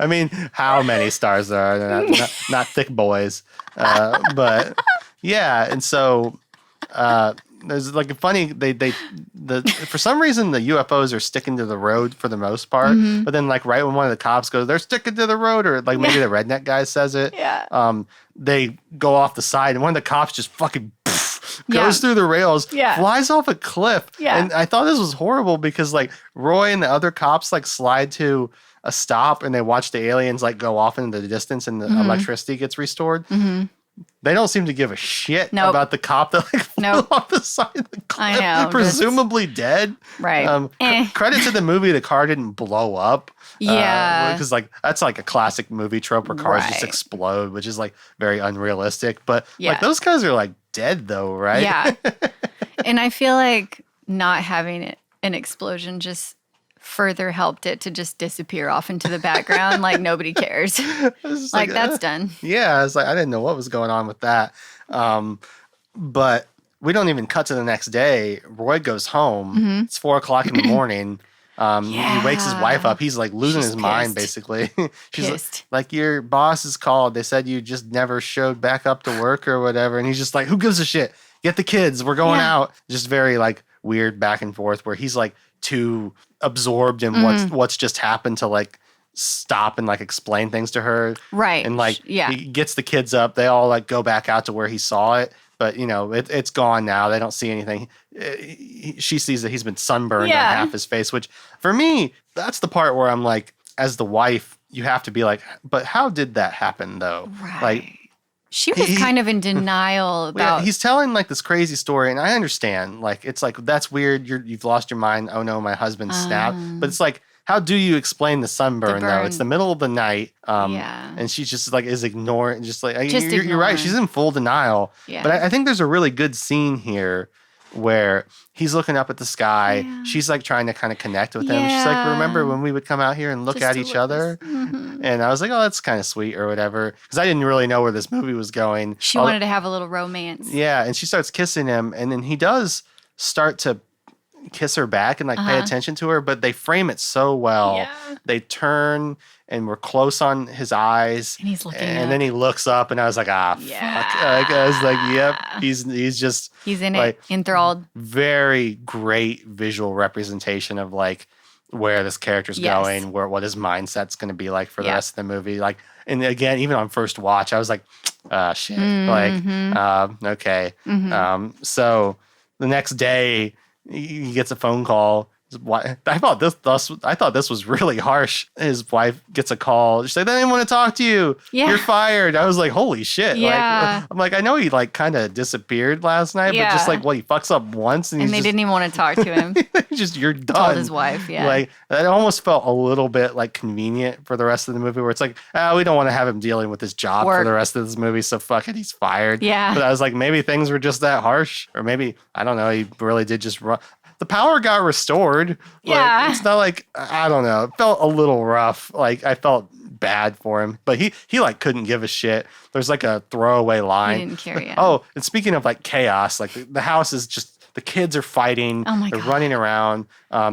I mean, how many stars there are? They're not thick boys. But yeah, and so there's a funny for some reason the UFOs are sticking to the road for the most part, but then right when one of the cops goes, they're sticking to the road, or maybe the redneck guy says it. Yeah. They go off the side, and one of the cops just fucking goes through the rails, flies off a cliff. Yeah. And I thought this was horrible because Roy and the other cops slide to a stop and they watch the aliens go off into the distance and the electricity gets restored. They don't seem to give a shit about the cop that flew off the side of the cliff, I know, presumably dead. Right. Credit to the movie, the car didn't blow up. Yeah. Because that's a classic movie trope where cars just explode, which is very unrealistic. But those guys are dead though, right? Yeah. And I feel not having an explosion just further helped it to just disappear off into the background. Nobody cares. That's done. Yeah. I didn't know what was going on with that. But we don't even cut to the next day. Roy goes home. It's 4:00 in the morning. He wakes his wife up. He's losing his mind, basically. She's pissed. Your boss is called. They said you just never showed back up to work or whatever. And he's just who gives a shit? Get the kids. We're going out. Just very weird back and forth where he's too absorbed in what's just happened to stop and like explain things to her. Right. And like Yeah. he gets the kids up. They all like go back out to where he saw it. But, you know, it's gone now. They don't see anything. She sees that he's been sunburned on half his face, which for me, that's the part where I'm like, as the wife, you have to be like, but how did that happen though? Right. Like, she was kind of in denial about. He's telling like this crazy story, and I understand. Like, it's like, that's weird. You've lost your mind. Oh no, my husband snapped. But it's like, how do you explain the sunburn though? It's the middle of the night. And she's just like is ignoring, just like you're right. She's in full denial. Yeah. But I think there's a really good scene here where he's looking up at the sky. Yeah. She's like trying to kind of connect with him. She's like, remember when we would come out here and look at each other? Mm-hmm. And I was like, oh, that's kind of sweet or whatever. Because I didn't really know where this movie was going. She wanted to have a little romance. Yeah. And she starts kissing him. And then he does start to kiss her back and like pay attention to her, but they frame it so well. Yeah. They turn and we're close on his eyes. And he's looking and then he looks up and I was like, fuck. Like, I was like, yep, he's in like, it, enthralled. Very great visual representation of like where this character's going, what his mindset's going to be like for the rest of the movie. Like, and again, even on first watch, I was like, shit. Mm-hmm. Like, okay. Mm-hmm. So the next day, he gets a phone call. I thought this was really harsh. His wife gets a call. She's like, "They didn't want to talk to you. Yeah. You're fired." I was like, "Holy shit!" Yeah. Like, I'm like, I know he like kind of disappeared last night, but just like he fucks up once, and they didn't even want to talk to him. Just you're done. Told his wife, Like that almost felt a little bit like convenient for the rest of the movie, where it's like, we don't want to have him dealing with his job for the rest of this movie, so fuck it, he's fired. Yeah. But I was like, maybe things were just that harsh, or maybe I don't know. He really did just run. The power got restored. Yeah. It's not like, I don't know. It felt a little rough. Like, I felt bad for him. But he like, couldn't give a shit. There's, like, a throwaway line. He didn't care, yeah. Oh, and speaking of, like, chaos, like, the house is just, the kids are fighting. Oh, my They're God. running around.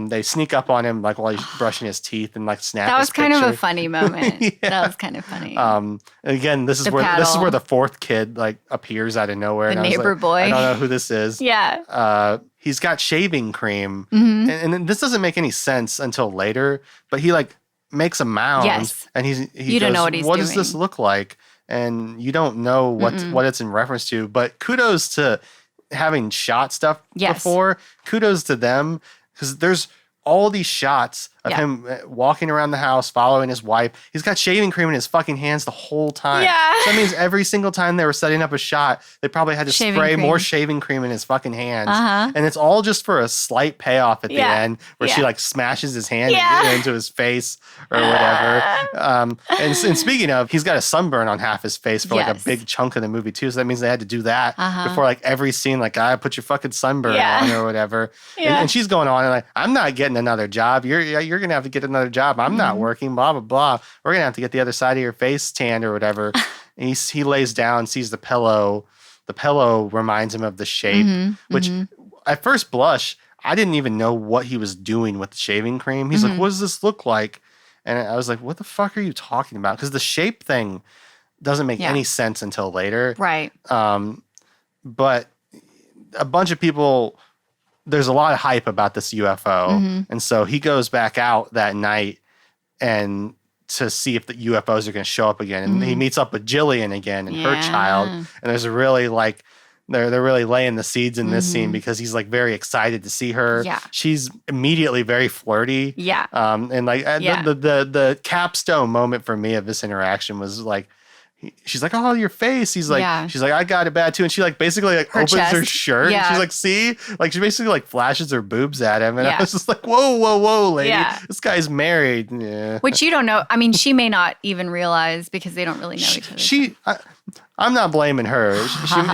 They sneak up on him, like, while he's brushing his teeth and, like, snap That his was kind picture. of a funny moment. That was kind of funny. And again, this is where the fourth kid, like, appears out of nowhere. The neighbor boy. I don't know who this is. Yeah. He's got shaving cream. Mm-hmm. And this doesn't make any sense until later, but he like makes a mound. Yes. And he you don't know what he's doing. What doing. does this look like? And you don't know what it's in reference to, but kudos to having shot stuff before. Kudos to them, because there's all these shots of him walking around the house, following his wife. He's got shaving cream in his fucking hands the whole time. Yeah. So that means every single time they were setting up a shot, they probably had to spray more shaving cream in his fucking hands. And it's all just for a slight payoff at the end where she like smashes his hand into his face or whatever. And speaking of, he's got a sunburn on half his face for like a big chunk of the movie too. So that means they had to do that before like every scene, like, put your fucking sunburn on or whatever. And she's going on and like, I'm not getting another job. You're going to have to get another job. I'm not working, blah, blah, blah. We're going to have to get the other side of your face tanned or whatever. And he lays down, sees the pillow. The pillow reminds him of the shape, which at first blush, I didn't even know what he was doing with the shaving cream. He's like, what does this look like? And I was like, what the fuck are you talking about? Because the shape thing doesn't make any sense until later. Right. But a bunch of people... There's a lot of hype about this UFO. And so he goes back out that night and to see if the UFOs are going to show up again. And he meets up with Jillian again and her child. And there's a really like, they're really laying the seeds in this scene because he's like very excited to see her. Yeah. She's immediately very flirty. Yeah. And like the capstone moment for me of this interaction was like, she's like, oh, your face. He's like, she's like, I got it bad too. And she like basically like opens her shirt. And she's like, see, like she basically like flashes her boobs at him. And I was just like, whoa, lady, this guy's married. Yeah. Which you don't know. I mean, she may not even realize because they don't really know each other. I'm not blaming her.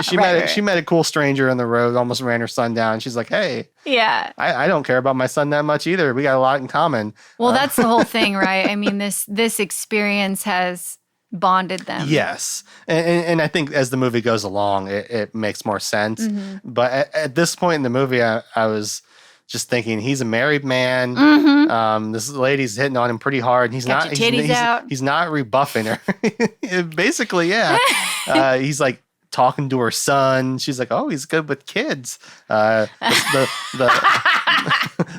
She met a cool stranger on the road, almost ran her son down. She's like, hey, I don't care about my son that much either. We got a lot in common. Well, that's the whole thing, right? I mean, this experience has bonded them. Yes. And I think as the movie goes along, it makes more sense. But at this point in the movie, I was just thinking he's a married man. This lady's hitting on him pretty hard. He's not rebuffing her. Basically, he's like talking to her son. She's like, oh, he's good with kids. The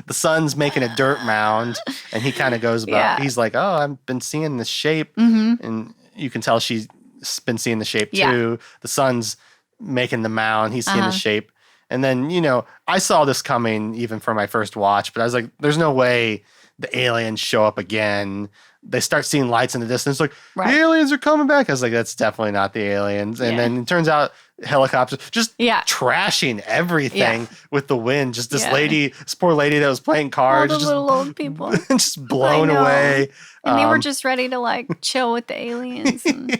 the son's making a dirt mound, and he kind of goes about. Yeah. He's like, "Oh, I've been seeing this shape," Mm-hmm. and you can tell she's been seeing the shape Yeah. too. The son's making the mound. He's seeing the Uh-huh. shape, and then I saw this coming even for my first watch, but I was like, "There's no way the aliens show up again." They start seeing lights in the distance, like Right. the aliens are coming back. I was like, "That's definitely not the aliens." And Yeah. then it turns out helicopters just Yeah. trashing everything with the wind. Just this Yeah. lady, this poor lady that was playing All cards, the just, little old people. just blown I know. away. And they were just ready to like chill with the aliens. And,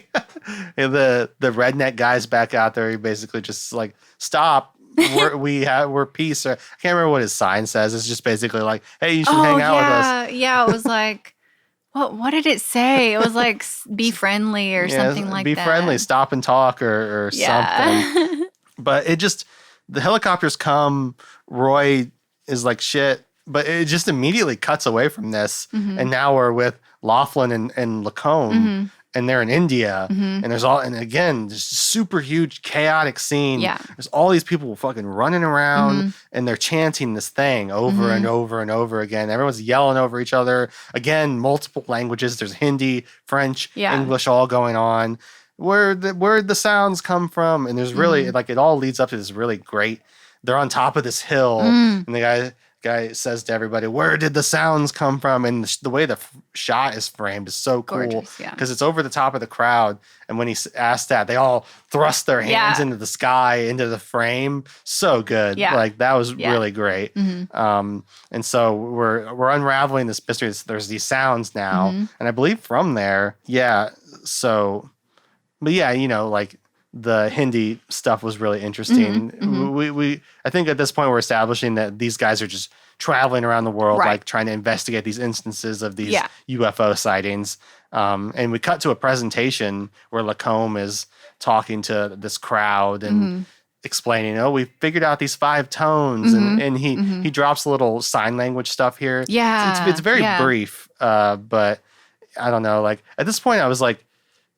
And the redneck guys back out there. He basically just like, stop. We're peace. Or, I can't remember what his sign says. It's just basically like, hey, you should hang out with us. Yeah, it was like, what did it say? It was like, be friendly or something like be that. Be friendly, stop and talk or something. Yeah. But the helicopters come, Roy is like, shit, but it just immediately cuts away from this. Mhm. And now we're with Laughlin and Lacombe, Mhm. and they're in India. Mhm. And again, this super huge chaotic scene. Yeah. There's all these people fucking running around Mhm. and they're chanting this thing over and over and over again. Everyone's yelling over each other. Again, multiple languages. There's Hindi, French, Yeah. English all going on. Where'd the sounds come from? And there's really like it all leads up to this really great. They're on top of this hill, and the guy says to everybody, "Where did the sounds come from?" And the way the shot is framed is so cool Gorgeous, yeah. because it's over the top of the crowd. And when he asked that, they all thrust their hands Yeah. into the sky, into the frame. So good, Yeah. like that was Yeah. really great. Mhm. And so we're unraveling this mystery. There's these sounds now, and I believe from there, yeah. So. But yeah, like the Hindi stuff was really interesting. We I think at this point we're establishing that these guys are just traveling around the world, Right. like trying to investigate these instances of these Yeah. UFO sightings. And we cut to a presentation where Lacombe is talking to this crowd and explaining, "Oh, we figured out these 5 tones," and he drops a little sign language stuff here. Yeah. It's very Yeah. brief, but I don't know. Like at this point, I was like,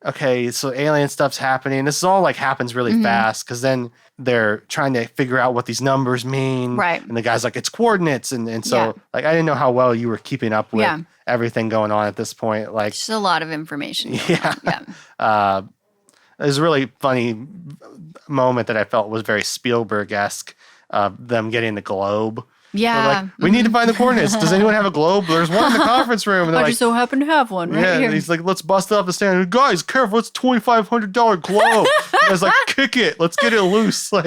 okay, so alien stuff's happening. This is all like happens really fast because then they're trying to figure out what these numbers mean. Right. And the guy's like, it's coordinates. And so Yeah. like I didn't know how well you were keeping up with Yeah. everything going on at this point. Like Just a lot of information. going Yeah. on. Yeah. it was a really funny moment that I felt was very Spielberg-esque, them getting the globe. Yeah. They're like, we need to find the coordinates. Does anyone have a globe? There's one in the conference room. And they're I like, just so happen to have one right yeah, here. and he's like, let's bust it up the stand. Guys, careful, it's $2,500 globe. And I was like, kick it, let's get it loose. Like,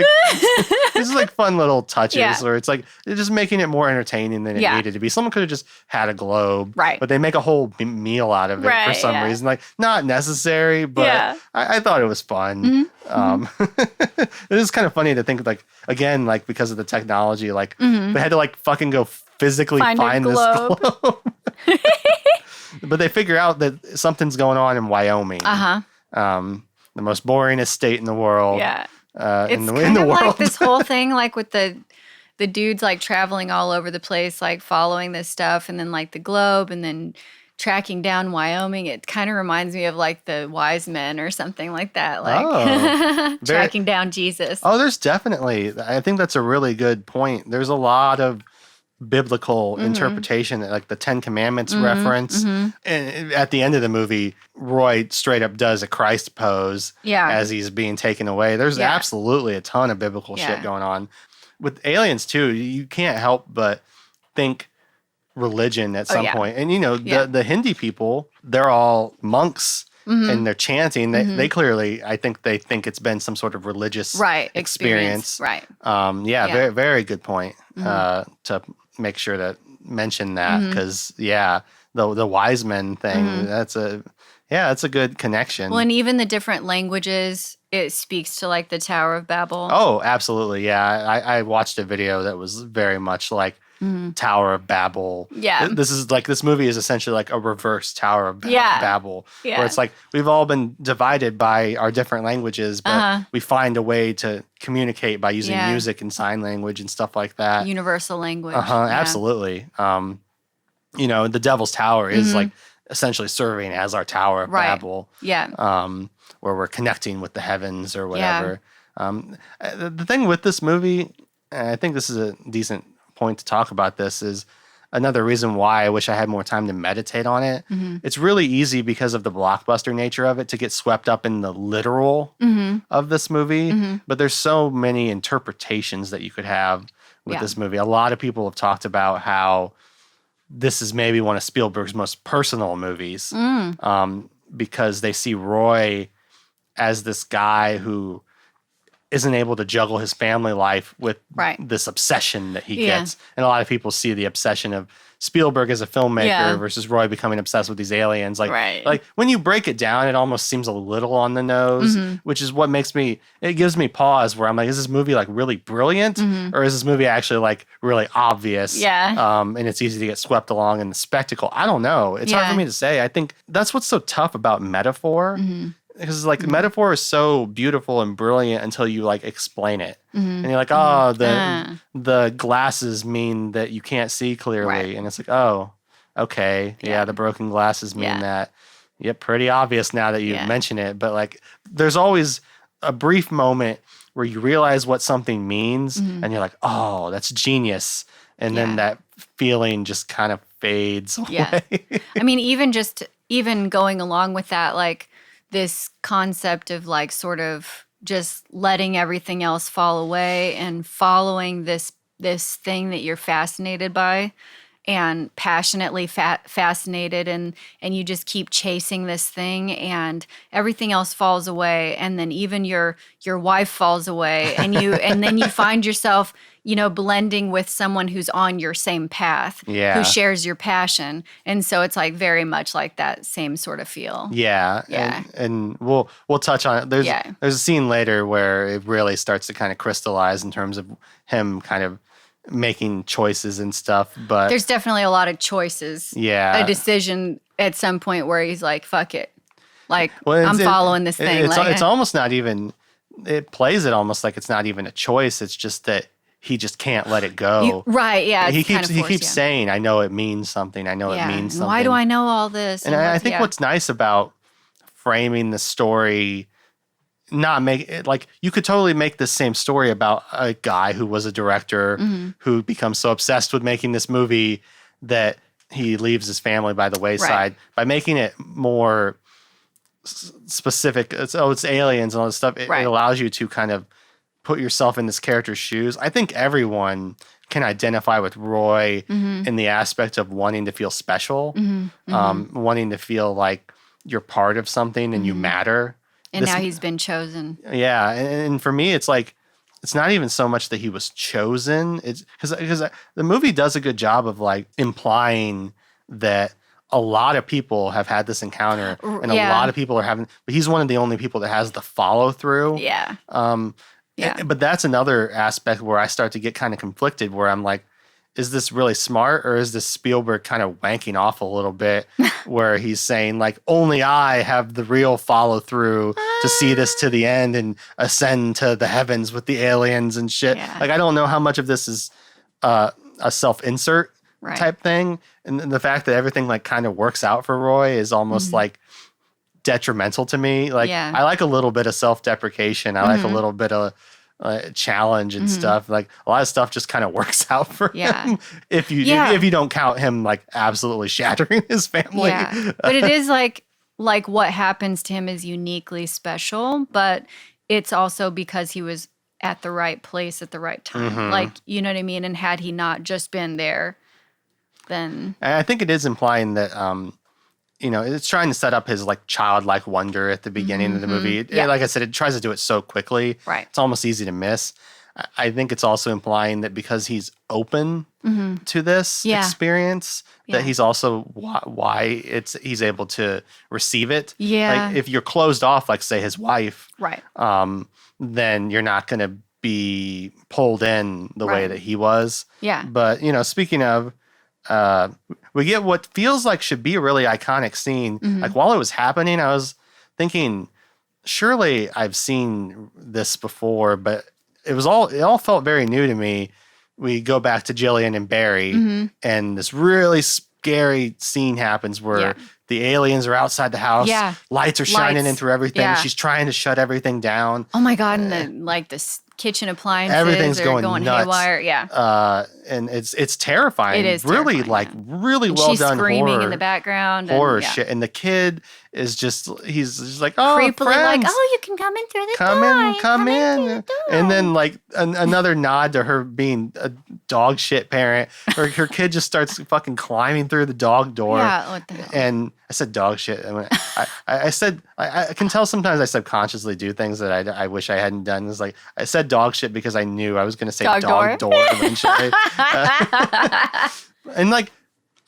this is like fun little touches Yeah. where it's like they're just making it more entertaining than it Yeah. needed to be. Someone could have just had a globe, Right. But they make a whole meal out of it for Right, some yeah. reason. Like, not necessary, but Yeah. I thought it was fun. It is kind of funny to think like again, like because of the technology, like they had to like fucking go physically find a this globe. globe. But they figure out that something's going on in Wyoming. The most boringest state in the world. Yeah. In It's the kind of world. like this whole thing, like with the dudes like traveling all over the place, like following this stuff, and then like the globe, and then tracking down Wyoming. It kind of reminds me of like the wise men or something like that, like Oh. tracking down Jesus. Oh, there's definitely. I think that's a really good point. There's a lot of biblical interpretation, like the Ten Commandments reference. And at the end of the movie, Roy straight up does a Christ pose Yeah. as he's being taken away. There's Yeah. absolutely a ton of biblical Yeah. shit going on. With aliens, too, you can't help but think religion at some yeah. point. And, Yeah. the Hindi people, they're all monks. And they're chanting. They clearly, I think they think it's been some sort of religious Right. experience. Right. Yeah, Yeah. very, very good point to make sure to mention that because, the wise men thing, that's a good connection. Well, and even the different languages, it speaks to like the Tower of Babel. Oh, absolutely. Yeah. I watched a video that was very much like Tower of Babel. Yeah. This movie is essentially like a reverse Tower of Yeah. Babel, Yeah. where it's like we've all been divided by our different languages, but we find a way to communicate by using Yeah. music and sign language and stuff like that. Universal language. Uh-huh, Yeah. absolutely. The Devil's Tower is like essentially serving as our Tower of Right. Babel, Yeah. where we're connecting with the heavens or whatever. The thing with this movie, and I think this is a decent point to talk about this is another reason why I wish I had more time to meditate on it. It's really easy because of the blockbuster nature of it to get swept up in the literal of this movie. But there's so many interpretations that you could have with this movie. A lot of people have talked about how this is maybe one of Spielberg's most personal movies because they see Roy as this guy who isn't able to juggle his family life with this obsession that he gets. And a lot of people see the obsession of Spielberg as a filmmaker versus Roy becoming obsessed with these aliens. Like when you break it down, it almost seems a little on the nose, which is what it gives me pause where I'm like, is this movie like really brilliant or is this movie actually like really obvious? And it's easy to get swept along in the spectacle. I don't know. It's hard for me to say. I think that's what's so tough about metaphor. Because like metaphor is so beautiful and brilliant until you like explain it, and you're like, oh, the glasses mean that you can't see clearly, and it's like, oh, okay, the broken glasses mean that. Yep, pretty obvious now that you mention it, but like, there's always a brief moment where you realize what something means, and you're like, oh, that's genius, and then that feeling just kind of fades away. I mean, even going along with that, like, this concept of like sort of just letting everything else fall away and following this thing that you're fascinated by and passionately fascinated and you just keep chasing this thing and everything else falls away and then even your wife falls away and then you find yourself, blending with someone who's on your same path, who shares your passion. And so it's like very much like that same sort of feel. Yeah. And we'll touch on it. There's a scene later where it really starts to kind of crystallize in terms of him kind of making choices and stuff. But there's definitely a lot of choices. Yeah. A decision at some point where he's like, fuck it. Like, I'm following this thing. It's almost not even, it plays it almost like it's not even a choice. It's just that he just can't let it go. He keeps saying, I know it means something. I know it means something. Why do I know all this? And I think what's nice about framing the story, not make it like, you could totally make the same story about a guy who was a director who becomes so obsessed with making this movie that he leaves his family by the wayside. By making it more specific, it's aliens and all this stuff. It allows you to kind of put yourself in this character's shoes. I think everyone can identify with Roy in the aspect of wanting to feel special, wanting to feel like you're part of something and you matter. And now he's been chosen. Yeah. And for me, it's like, it's not even so much that he was chosen. It's because the movie does a good job of like implying that a lot of people have had this encounter and a lot of people are having, but he's one of the only people that has the follow through. But that's another aspect where I start to get kind of conflicted where I'm like, is this really smart or is this Spielberg kind of wanking off a little bit where he's saying like, only I have the real follow through to see this to the end and ascend to the heavens with the aliens and shit. Like, I don't know how much of this is a self-insert type thing. And the fact that everything like kind of works out for Roy is almost like detrimental to me. Like I like a little bit of self-deprecation. I like a little bit of challenge and stuff. Like a lot of stuff just kind of works out for him if you don't count him like absolutely shattering his family. But it is like what happens to him is uniquely special, but it's also because he was at the right place at the right time. Like, you know what I mean? And had he not just been there, then and I think it is implying that it's trying to set up his like childlike wonder at the beginning of the movie. Like I said, it tries to do it so quickly. It's almost easy to miss. I think it's also implying that because he's open to this experience, that he's also why he's able to receive it. Like if you're closed off, like say his wife, then you're not going to be pulled in the way that he was. But speaking of, we get what feels like should be a really iconic scene. Like while it was happening, I was thinking, surely I've seen this before, but it all felt very new to me. We go back to Jillian and Barry, and this really scary scene happens where the aliens are outside the house. Lights are shining in through everything. She's trying to shut everything down. Oh my God. And the kitchen appliances everything's are going nuts. haywire. and it's terrifying. It is really terrifying, really and well she's done screaming horror in the background. horror And, yeah. shit. And the kid is he's just like, oh, Creepily friends, like, oh, you can come in through the come door. in, come in. through the door. And then like another nod to her being a dog shit parent. Her kid just starts fucking climbing through the dog door. Yeah, what the hell? And I said dog shit. I said I can tell sometimes I subconsciously do things that I wish I hadn't done. It's like I said dog shit because I knew I was going to say dog door eventually. And like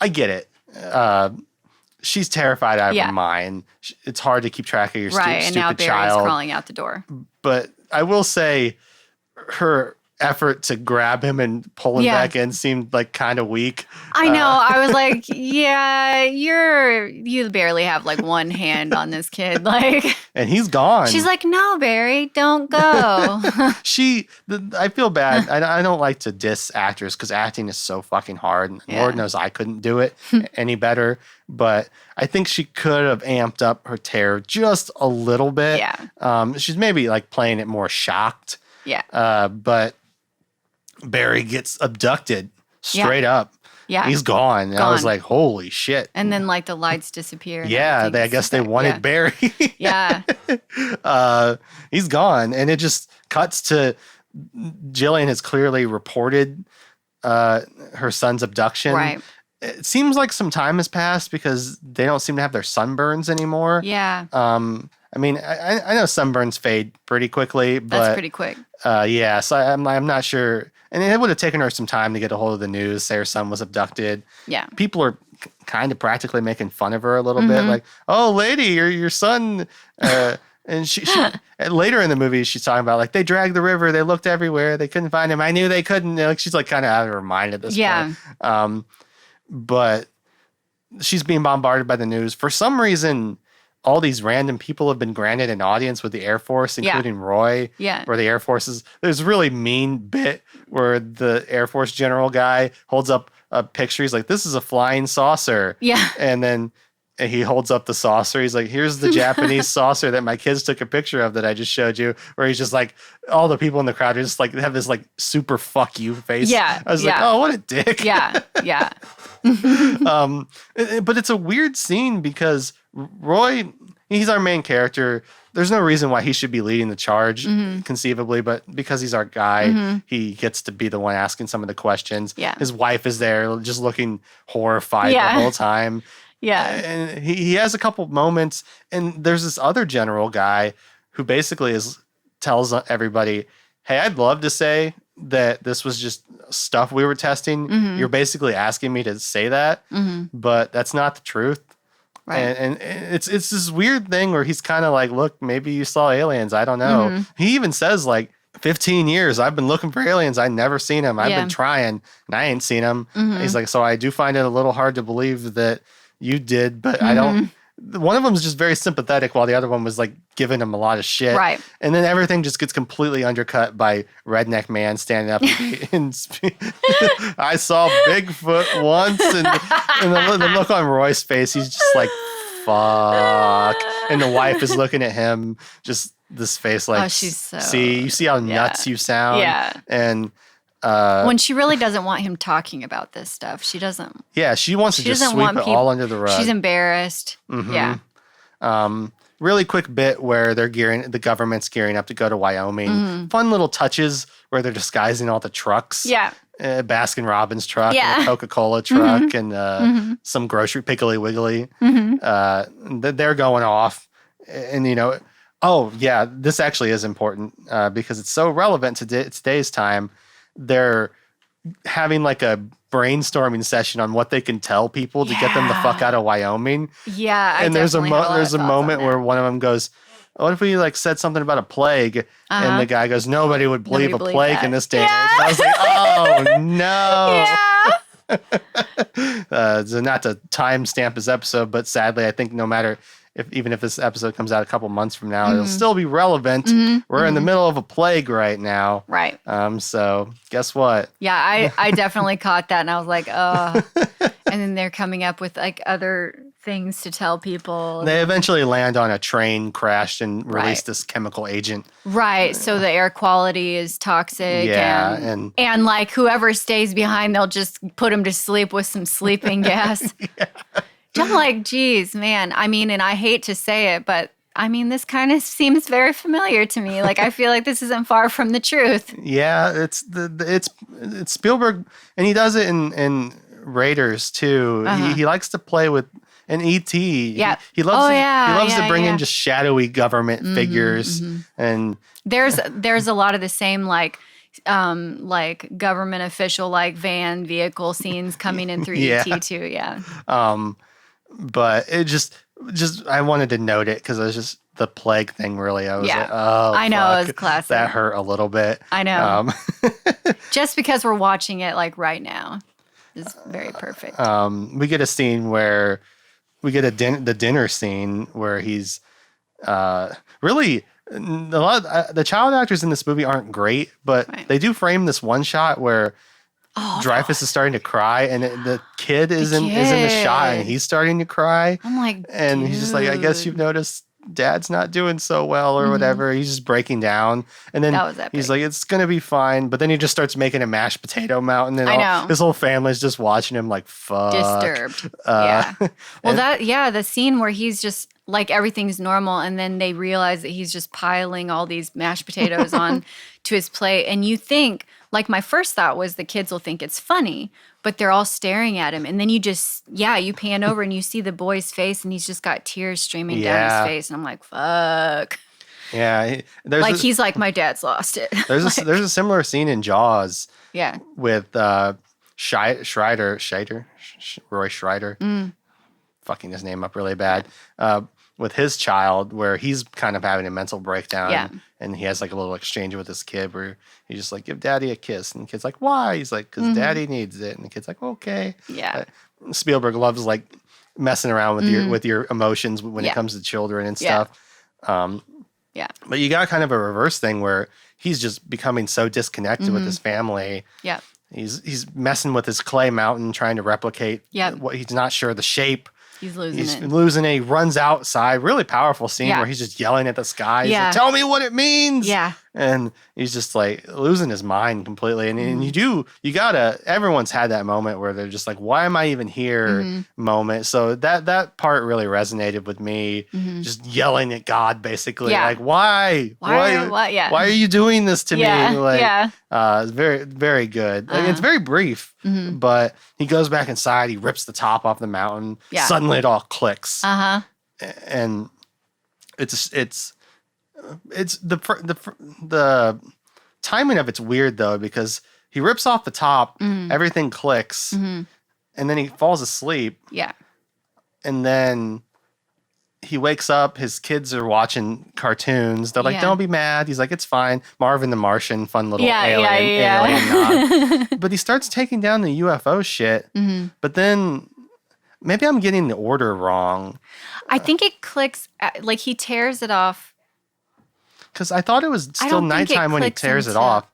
I get it. She's terrified out of her mind. It's hard to keep track of your and stupid now Barry's child. crawling out the door. But I will say her effort to grab him and pull him back in seemed like kind of weak. I know. I was like, yeah, you barely have like one hand on this kid. Like, and he's gone. She's like, no, Barry, don't go. I feel bad. I don't like to diss actors because acting is so fucking hard. And Lord knows I couldn't do it any better. But I think she could have amped up her terror just a little bit. Yeah. She's maybe like playing it more shocked. Yeah. But Barry gets abducted straight up. Yeah. He's gone. And I was like, holy shit. And then like the lights disappear. Yeah. I guess they wanted Barry. Yeah. He's gone. And it just cuts to Jillian has clearly reported her son's abduction. Right. It seems like some time has passed because they don't seem to have their sunburns anymore. Yeah. I mean, I know sunburns fade pretty quickly, but that's pretty quick. Yeah, so I'm not sure. And it would have taken her some time to get a hold of the news, say her son was abducted. Yeah. People are kind of practically making fun of her a little bit, like, "Oh, lady, your son." And she later in the movie, she's talking about like they dragged the river, they looked everywhere, they couldn't find him. I knew they couldn't. Like she's like kind of out of her mind at this point. But she's being bombarded by the news for some reason. All these random people have been granted an audience with the Air Force, including Roy. Yeah. Where the Air Force is, there's a really mean bit where the Air Force general guy holds up a picture. He's like, "This is a flying saucer." Yeah. And then he holds up the saucer. He's like, "Here's the Japanese saucer that my kids took a picture of that I just showed you." Where he's just like, all the people in the crowd are just like, have this like super fuck you face. Yeah. I was like, oh, what a dick. Yeah. Yeah. But it's a weird scene because Roy, he's our main character. There's no reason why he should be leading the charge, conceivably, but because he's our guy, he gets to be the one asking some of the questions. Yeah. His wife is there just looking horrified the whole time. Yeah. And he has a couple moments, and there's this other general guy who basically tells everybody, "Hey, I'd love to say that this was just stuff we were testing. You're basically asking me to say that, but that's not the truth." Right. And it's this weird thing where he's kind of like, "Look, maybe you saw aliens. I don't know." He even says like, 15 years I've been looking for aliens. I never seen them. I've been trying and I ain't seen them. He's like, "So I do find it a little hard to believe that you did, but I don't." One of them is just very sympathetic while the other one was like giving him a lot of shit. Right. And then everything just gets completely undercut by Redneck Man standing up and I saw Bigfoot once. And the look on Roy's face, he's just like, fuck. And the wife is looking at him, just this face like, she's so, you see how nuts you sound? Yeah. And when she really doesn't want him talking about this stuff. She doesn't. Yeah, she wants to just sweep it all under the rug. She's embarrassed. Yeah. Really quick bit where the government's gearing up to go to Wyoming. Fun little touches where they're disguising all the trucks. Yeah. Baskin Robbins truck, and a Coca-Cola truck, and some grocery Piggly Wiggly. They're going off, and this actually is important because it's so relevant to today's time. They're having like a brainstorming session on what they can tell people to get them the fuck out of Wyoming. Yeah, and there's a moment where one of them goes, "What if we like said something about a plague?" And the guy goes, "Nobody would believe a plague in this day." Yeah. And I was like, "Oh no!" Yeah. So not to timestamp this episode, but sadly, I think no matter even if this episode comes out a couple months from now, it'll still be relevant. We're in the middle of a plague right now. Right. So guess what? Yeah, I definitely caught that, and I was like, oh. And then they're coming up with like other things to tell people. They eventually land on a train crash and release Right. this chemical agent. Right. So the air quality is toxic. Yeah, and like whoever stays behind, they'll just put them to sleep with some sleeping gas. I'm like, geez, man. I mean, and I hate to say it, but I mean, this kind of seems very familiar to me. Like, I feel like this isn't far from the truth. Yeah, it's Spielberg, and he does it in Raiders too. He likes to play with an E.T. Yeah. He loves he loves to bring yeah. in just shadowy government figures, and There's a lot of the same like government official like van vehicle scenes coming in through ET too. Yeah. But it just I wanted to note it because it was just the plague thing. Really, I was like, oh, I know, fuck. it was classic. That hurt a little bit. I know. Just because we're watching it like right now is very perfect. We get a scene where we get the dinner scene where he's really a lot of, the child actors in this movie aren't great, but they do frame this one shot where Dreyfus is starting to cry, and the kid is in the shot, and he's starting to cry. I'm like, and he's just like, I guess you've noticed Dad's not doing so well, or whatever. He's just breaking down, and then that was epic. He's like, it's gonna be fine. But then he just starts making a mashed potato mountain, and I know. his whole family's just watching him like, fuck. Disturbed. Yeah. Well, the scene where he's just like everything's normal, and then they realize that he's just piling all these mashed potatoes on to his plate, and you think. Like, my first thought was the kids will think it's funny, but they're all staring at him. And then you pan over and you see the boy's face, and he's just got tears streaming down his face. And I'm like, fuck. Yeah. He's like, my dad's lost it. There's a similar scene in Jaws. Yeah. With Roy Schreider. Fucking his name up really bad. With his child, where he's kind of having a mental breakdown. Yeah. And he has like a little exchange with this kid where he's just like, give daddy a kiss. And the kid's like, why? He's like, because daddy needs it. And the kid's like, okay. Yeah. Spielberg loves like messing around with your emotions when it comes to children and stuff. But you got kind of a reverse thing where he's just becoming so disconnected with his family. Yeah. He's messing with his clay mountain, trying to replicate what he's not sure the shape. He's losing it. He runs outside. Really powerful scene where he's just yelling at the sky. He's like, tell me what it means. Yeah. And he's just like losing his mind completely. And everyone's had that moment where they're just like, why am I even here moment. So that part really resonated with me. Just yelling at God, basically. Yeah. Like, why? Why are you doing this to me? Like, it's very, very good. Like, it's very brief, but he goes back inside. He rips the top off the mountain. Yeah. Suddenly it all clicks. And it's the timing of it's weird though, because he rips off the top, everything clicks, and then he falls asleep. Yeah. And then he wakes up, his kids are watching cartoons. They're like, don't be mad. He's like, it's fine. Marvin the Martian, fun little alien nod. But he starts taking down the UFO shit. But then maybe I'm getting the order wrong. I think it clicks, like he tears it off. Because I thought it was still nighttime when he tears it off.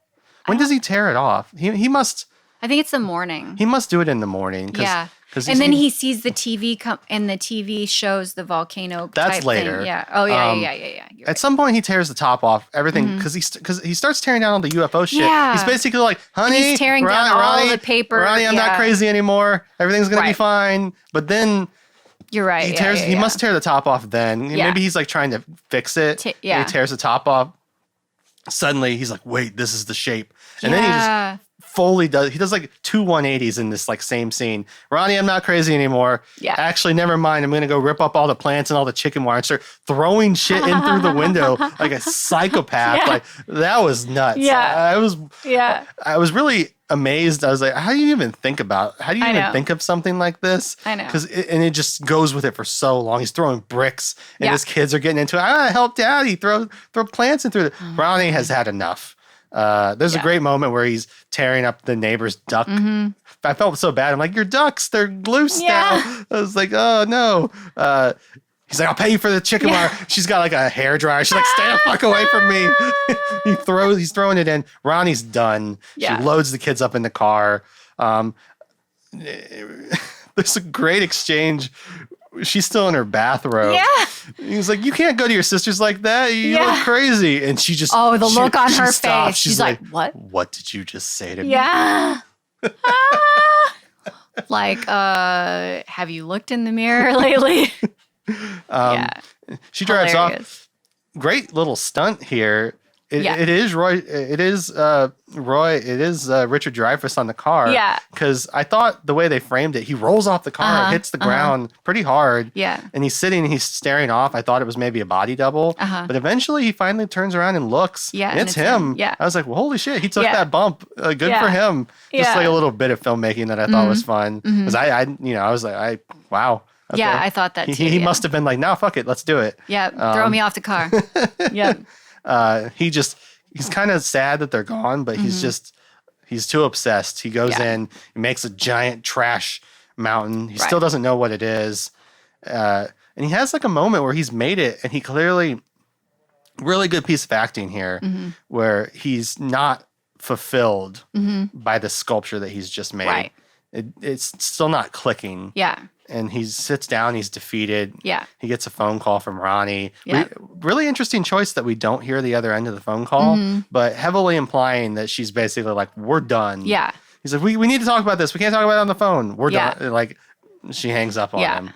When does he tear it off? He must. I think it's the morning. He must do it in the morning. Yeah. And then he sees the TV and the TV shows the volcano. That's type later. Thing. Yeah. Oh yeah, yeah. You're at some point, he tears the top off everything because he starts tearing down all the UFO shit. Yeah. He's basically like, honey, he's tearing down all the paper. Ronnie, I'm not crazy anymore. Everything's gonna be fine. But then. You're right. He must tear the top off then. Yeah. Maybe he's like trying to fix it. And he tears the top off. Suddenly he's like, wait, this is the shape. And then he just fully does like two 180s in this like same scene. Ronnie, I'm not crazy anymore. Yeah. Actually, never mind. I'm going to go rip up all the plants and all the chicken wire and start throwing shit in through the window like a psychopath. Yeah. Like that was nuts. Yeah. I was really amazed. I was like, how do you even think of something like this? I know. And it just goes with it for so long. He's throwing bricks and his kids are getting into it. I help daddy throw plants in through it. Ronnie has had enough. There's a great moment where he's tearing up the neighbor's duck. I felt so bad. I'm like, your ducks, they're loose now. I was like, oh no. He's like, I'll pay you for the chicken wire. She's got like a hairdryer. She's like, stay the fuck away from me. He's throwing it in. Ronnie's done. Yeah. She loads the kids up in the car. There's a great exchange she's still in her bathrobe. Yeah. He's like, you can't go to your sister's like that. You look crazy. And she just the look on her stops. face. She's like, what? What did you just say to me? Yeah. Like, have you looked in the mirror lately? She drives Hilarious. off. Great little stunt here. It is Roy. It is Roy. It is Richard Dreyfuss on the car. Yeah. Because I thought the way they framed it, he rolls off the car, hits the ground pretty hard. Yeah. And he's sitting. He's staring off. I thought it was maybe a body double. But eventually, he finally turns around and looks. Yeah. And it's him. Yeah. I was like, well, holy shit! He took that bump. Good for him. Yeah. Just like a little bit of filmmaking that I thought was fun. Because I was like, wow. Okay. Yeah, I thought that too. He must have been like, no, fuck it, let's do it. Yeah, throw me off the car. Yeah. He's kind of sad that they're gone, but he's too obsessed. He goes in, he makes a giant trash mountain. He still doesn't know what it is. And he has like a moment where he's made it, and he clearly, really good piece of acting here, where he's not fulfilled by the sculpture that he's just made. Right. It's still not clicking. Yeah. And he sits down, he's defeated. Yeah. He gets a phone call from Ronnie. Yeah. Really interesting choice that we don't hear the other end of the phone call, but heavily implying that she's basically like, we're done. Yeah. He's like, we need to talk about this. We can't talk about it on the phone. We're done. Like, she hangs up on him.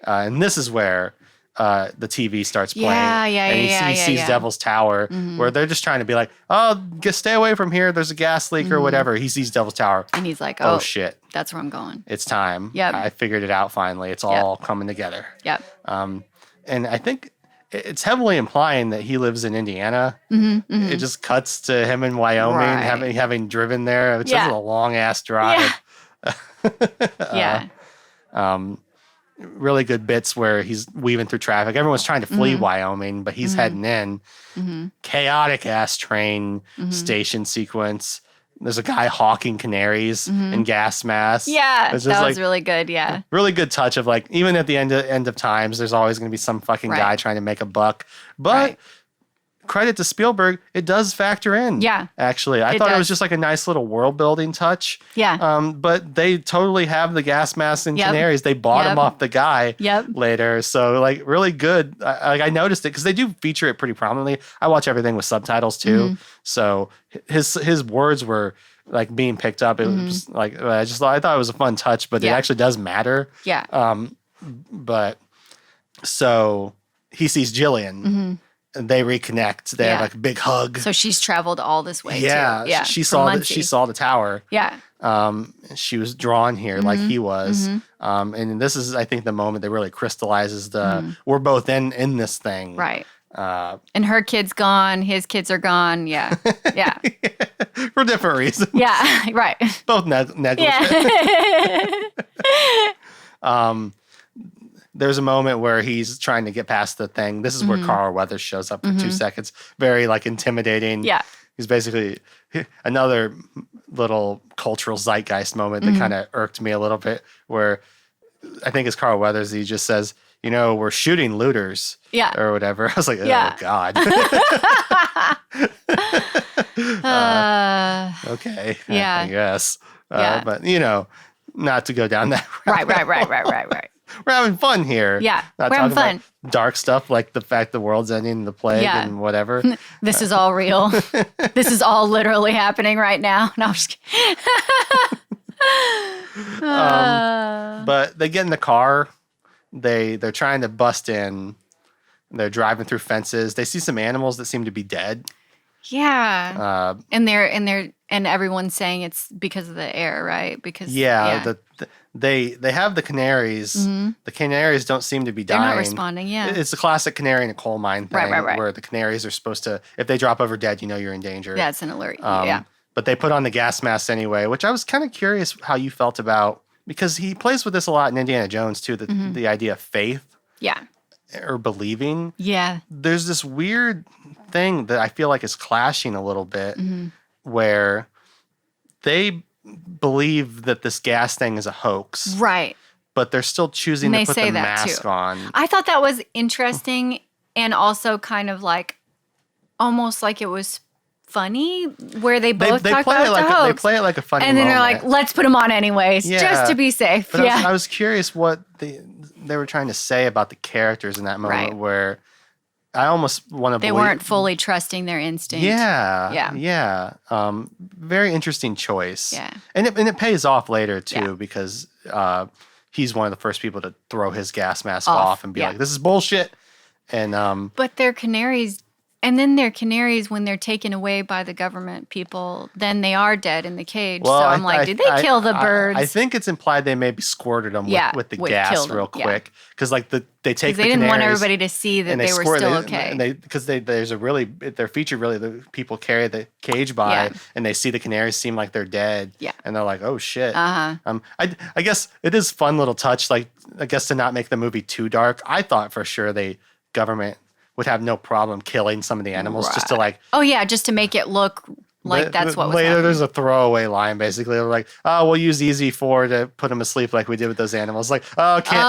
And this is where the TV starts playing. And he sees Devil's Tower, where they're just trying to be like, oh, just stay away from here. There's a gas leak or whatever. He sees Devil's Tower. And he's like, oh shit. That's where I'm going. It's time. Yep. I figured it out finally. It's all coming together. Yep. And I think it's heavily implying that he lives in Indiana. It just cuts to him in Wyoming, having driven there, which is a long ass drive. Really good bits where he's weaving through traffic. Everyone's trying to flee Wyoming, but he's heading in. Chaotic ass train station sequence. There's a guy hawking canaries in gas masks. Yeah, that was really good. Yeah, really good touch of like, even at the end of times, there's always going to be some fucking guy trying to make a buck. But credit to Spielberg, it does factor in. Yeah, actually, I thought it was just like a nice little world building touch. Yeah. But they totally have the gas masks and canaries. They bought them off the guy. Later, so like really good. I noticed it because they do feature it pretty prominently. I watch everything with subtitles too, so his words were like being picked up. It was like I thought it was a fun touch, but it actually does matter. Yeah. But so he sees Jillian. And they reconnect. They have like a big hug. So she's traveled all this way. Yeah, too. Yeah. She saw the tower. Yeah. She was drawn here like he was. And this is, I think, the moment that really crystallizes we're both in this thing. Right. And her kid's gone. His kids are gone. Yeah. Yeah. For different reasons. Yeah. Right. Both negligent. Yeah. There's a moment where he's trying to get past the thing. This is where Carl Weathers shows up for 2 seconds. Very like intimidating. Yeah. He's basically another little cultural zeitgeist moment that kind of irked me a little bit, where I think it's Carl Weathers. He just says, we're shooting looters. Yeah. Or whatever. I was like, oh God. Okay. Yeah. I guess. But not to go down that route. Right. We're having fun here. Yeah, not we're having fun. About dark stuff like the fact the world's ending, the plague, and whatever. This is all real. This is all literally happening right now. No, I'm just kidding. But they get in the car. They're trying to bust in. They're driving through fences. They see some animals that seem to be dead. Yeah. And everyone's saying it's because of the air, right? Because they have the canaries. The canaries don't seem to be dying. They're not responding. Yeah. It's a classic canary in a coal mine thing, right. where the canaries are supposed to, if they drop over dead, you're in danger. Yeah, it's an alert. Yeah. But they put on the gas masks anyway, which I was kind of curious how you felt about, because he plays with this a lot in Indiana Jones too. The idea of faith. Yeah. Or believing. Yeah. There's this weird thing that I feel like is clashing a little bit, where they believe that this gas thing is a hoax. Right. But they're still choosing to put the mask on. I thought that was interesting, and also kind of like, almost like it was funny, where they both talk about the hoax. They play it like a funny and then they're like, let's put them on anyways, just to be safe. But I was curious what they were trying to say about the characters in that moment Right. where I almost want to They believe weren't fully trusting their instinct. Yeah. Very interesting choice. Yeah. And it pays off later too Yeah. because he's one of the first people to throw his gas mask Off, off and be like, "This is bullshit." And But they're canaries. And then they're canaries when they're taken away by the government people. Then they are dead in the cage. well, so I'm like, did they kill the birds? I think it's implied they maybe squirted them with the gas killed them, real yeah. quick because like they take the they didn't want canaries everybody to see that and they were squirt- still they- okay. And there's they're featured really the people carry the cage by Yeah. and they see the canaries seem like they're dead. Yeah. And they're like, oh shit. Uh-huh. I guess it is fun little touch, like I guess to not make the movie too dark. I thought for sure government would have no problem killing some of the animals just to like. Oh yeah, just to make it look like that's what was later. happening. There's a throwaway line basically. They're like, oh, we'll use EZ4 to put them asleep like we did with those animals. Like, oh, can't.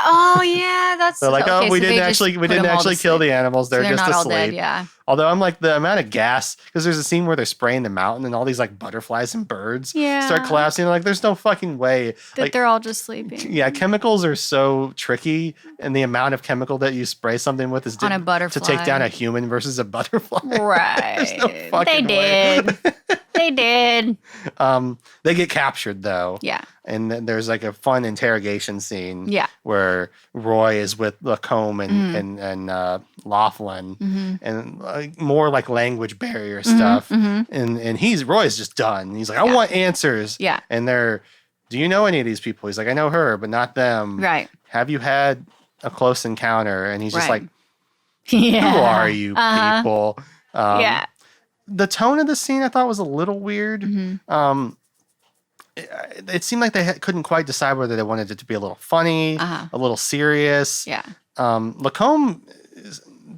Oh yeah, that's. They're like, okay, oh, we so they didn't just actually put them all to kill sleep. the animals. So They're just not asleep. all dead, yeah. Although I'm like the amount of gas because there's a scene where they're spraying the mountain and all these like butterflies and birds start collapsing. Like, there's no fucking way That like, they're all just sleeping. yeah, chemicals are so tricky, and the amount of chemical that you spray something with is On a butterfly. to take down a human versus a butterfly. Right. There's no They fucking way. did. They did. They get captured though. Yeah. And then there's like a fun interrogation scene. Yeah. Where Roy is with Lacombe and Laughlin and more like language barrier stuff. And Roy's just done. He's like, I want answers. Yeah. And do you know any of these people? He's like, I know her, but not them. Right. Have you had a close encounter? And he's just Right. like, Yeah. who are you people? Yeah. The tone of the scene I thought was a little weird. It seemed like they couldn't quite decide whether they wanted it to be a little funny, a little serious. Yeah. Lacombe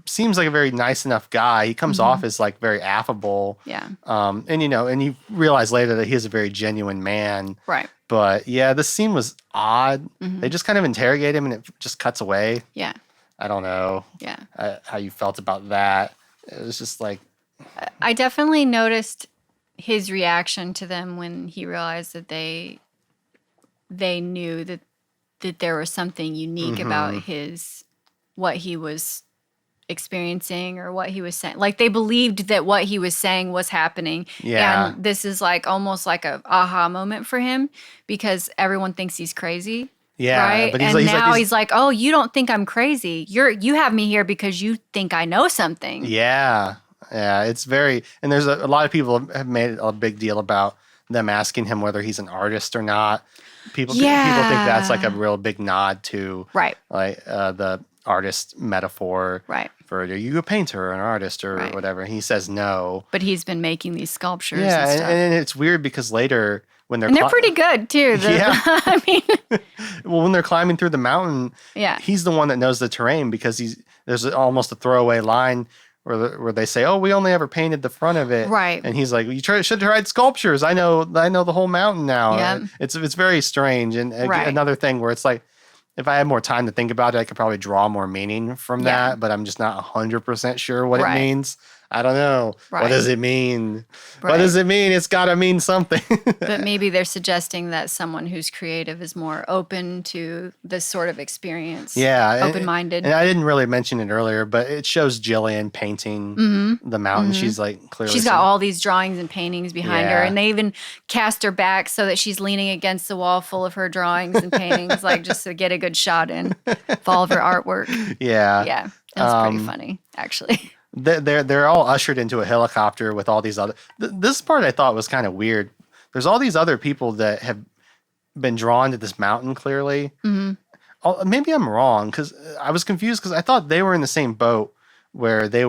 seems like a very nice enough guy. He comes off as like very affable. Yeah. And you realize later that he is a very genuine man. Right. But yeah, this scene was odd. They just kind of interrogate him and it just cuts away. Yeah. I don't know how you felt about that. It was just like. I definitely noticed his reaction to them when he realized that they knew that there was something unique about what he was experiencing or what he was saying. Like they believed that what he was saying was happening. Yeah. And this is like almost like a aha moment for him because everyone thinks he's crazy. Yeah. Right. But he's like, oh, you don't think I'm crazy. You have me here because you think I know something. Yeah. Yeah, it's very, and there's a lot of people have made a big deal about them asking him whether he's an artist or not. People think that's like a real big nod to right, like the artist metaphor. Right. For are you a painter or an artist or whatever? And he says no. But he's been making these sculptures. Yeah, and stuff. and it's weird because later when they're pretty good too. I mean, well, when they're climbing through the mountain, he's the one that knows the terrain because there's almost a throwaway line. Where they say, "Oh, we only ever painted the front of it," right? And he's like, "You should have tried sculptures. I know the whole mountain now." Yeah. It's very strange, and another thing where it's like, if I had more time to think about it, I could probably draw more meaning from that. But I'm just not 100% sure what it means. I don't know. Right. What does it mean? Right. What does it mean? It's got to mean something. But maybe they're suggesting that someone who's creative is more open to this sort of experience. Yeah. Open-minded. And I didn't really mention it earlier, but it shows Jillian painting the mountain. She's like clearly. She's got all these drawings and paintings behind her. And they even cast her back so that she's leaning against the wall full of her drawings and paintings, like just to get a good shot in of all of her artwork. Yeah. Yeah. That's pretty funny, actually. They're all ushered into a helicopter with all these other. This part I thought was kind of weird. There's all these other people that have been drawn to this mountain clearly. Maybe I'm wrong because I was confused because I thought they were in the same boat where they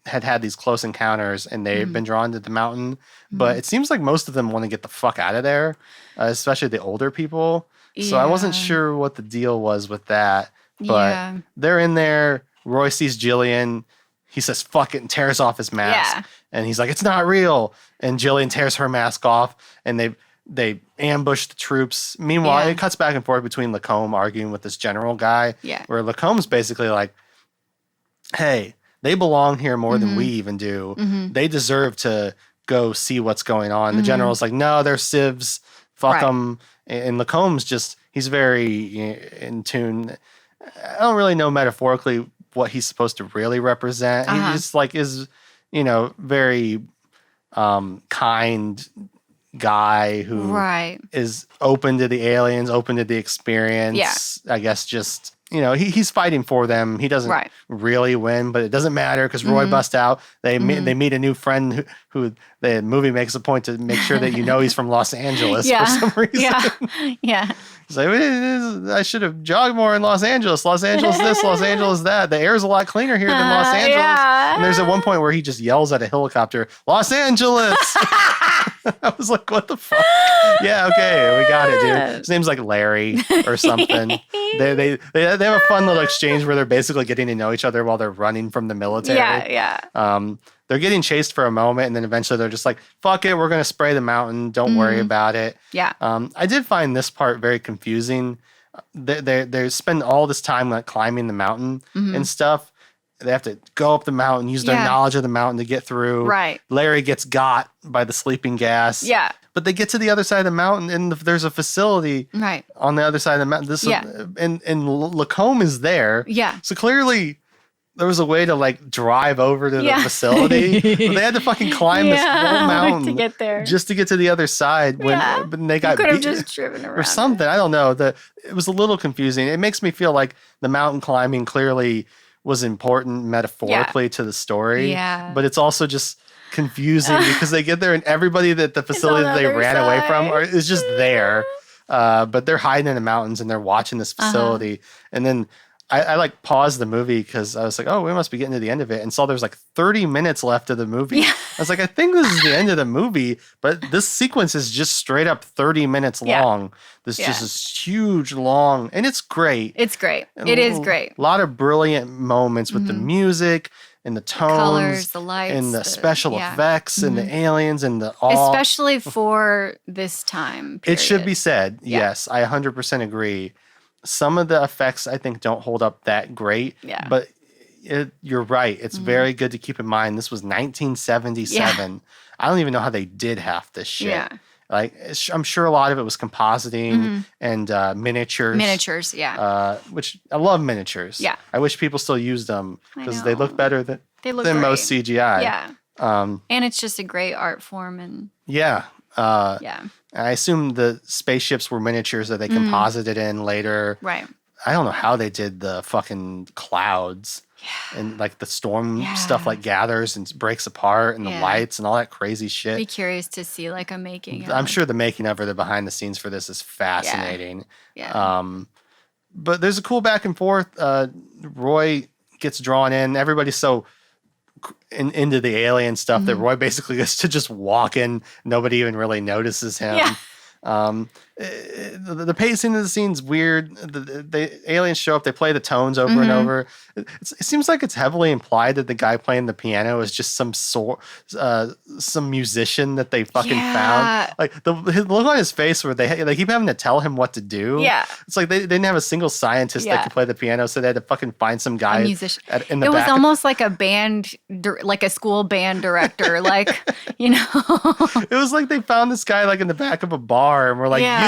had these close encounters and they've been drawn to the mountain. But it seems like most of them want to get the fuck out of there, especially the older people. So I wasn't sure what the deal was with that. But they're in there. Roy sees Jillian. He says, fuck it, and tears off his mask. Yeah. And he's like, it's not real. And Jillian tears her mask off, and they ambush the troops. Meanwhile, it cuts back and forth between Lacombe arguing with this general guy, where Lacombe's basically like, hey, they belong here more than we even do. They deserve to go see what's going on. The general's like, no, they're civs. Fuck them. And Lacombe's just, he's very in tune. I don't really know metaphorically what he's supposed to really represent. He just like is, very kind guy who is open to the aliens, open to the experience. Yeah. I guess just, he's fighting for them. He doesn't really win, but it doesn't matter because Roy busts out. They meet a new friend who the movie makes a point to make sure that he's from Los Angeles for some reason. Yeah. He's like, I should have jogged more in Los Angeles. Los Angeles this, Los Angeles that. The air's a lot cleaner here than Los Angeles. Yeah. And there's at one point where he just yells at a helicopter, Los Angeles. I was like, what the fuck? Yeah, okay, we got it, dude. His name's like Larry or something. They have a fun little exchange where they're basically getting to know each other while they're running from the military. Yeah. They're getting chased for a moment, and then eventually they're just like, fuck it, we're going to spray the mountain. Don't worry about it. Yeah. I did find this part very confusing. They spend all this time like climbing the mountain and stuff. They have to go up the mountain, use their knowledge of the mountain to get through. Right. Larry gets got by the sleeping gas. Yeah. But they get to the other side of the mountain, and there's a facility on the other side of the mountain. And Lacombe is there. Yeah. So clearly there was a way to like drive over to the facility. But they had to fucking climb this whole mountain to get there. just to get to the other side. When they got could have just driven around or something. I don't know. It was a little confusing. It makes me feel like the mountain climbing clearly was important metaphorically to the story. Yeah. But it's also just confusing because they get there and everybody that the facility that they ran away from is just there. But they're hiding in the mountains and they're watching this facility. And then I like paused the movie because I was like, oh, we must be getting to the end of it. And saw there's like 30 minutes left of the movie. Yeah. I was like, I think this is the end of the movie, but this sequence is just straight up 30 minutes long. This just is huge, long, and it's great. It's great. It is great. A lot of brilliant moments with the music and the tones, the colors, the lights, and the special effects, and the aliens, and the especially for this time period. It should be said, yes, I 100% agree. Some of the effects I think don't hold up that great, but you're right. It's very good to keep in mind. This was 1977. I don't even know how they did half this shit. Yeah. Like, I'm sure a lot of it was compositing and miniatures. Miniatures, which I love miniatures. Yeah. I wish people still used them because they look better than most CGI. Yeah. And it's just a great art form. And I assume the spaceships were miniatures that they composited in later. Right. I don't know how they did the fucking clouds. Yeah. And like the storm stuff like gathers and breaks apart and the lights and all that crazy shit. Be curious to see like a making. I'm sure the making of or the behind the scenes for this is fascinating. Yeah. But there's a cool back and forth. Roy gets drawn in. Everybody's so into the alien stuff that Roy basically gets to just walk in. Nobody even really notices him. Yeah. The pacing of the scene's weird. The aliens show up. They play the tones over and over. It seems like it's heavily implied that the guy playing the piano is just some musician that they fucking found. Like the look on his face where they keep having to tell him what to do. Yeah, it's like they didn't have a single scientist that could play the piano, so they had to fucking find some guy. A musician. It was almost like a band, like a school band director. Like it was like they found this guy like in the back of a bar, and we're like,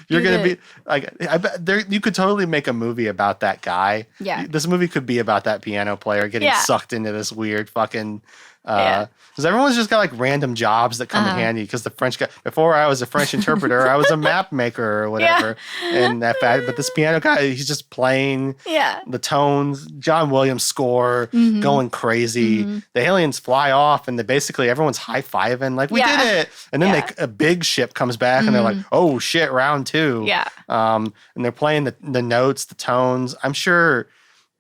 you're gonna be like, I bet you could totally make a movie about that guy. Yeah, this movie could be about that piano player getting sucked into this weird fucking because everyone's just got like random jobs that come in handy. Because the French guy, before I was a French interpreter, I was a map maker or whatever. And that fact, but this piano guy, he's just playing the tones, John Williams score, going crazy. The aliens fly off, and basically everyone's high fiving like we did it. And then a big ship comes back, and they're like, oh shit, round 2. Yeah. And they're playing the notes, the tones. I'm sure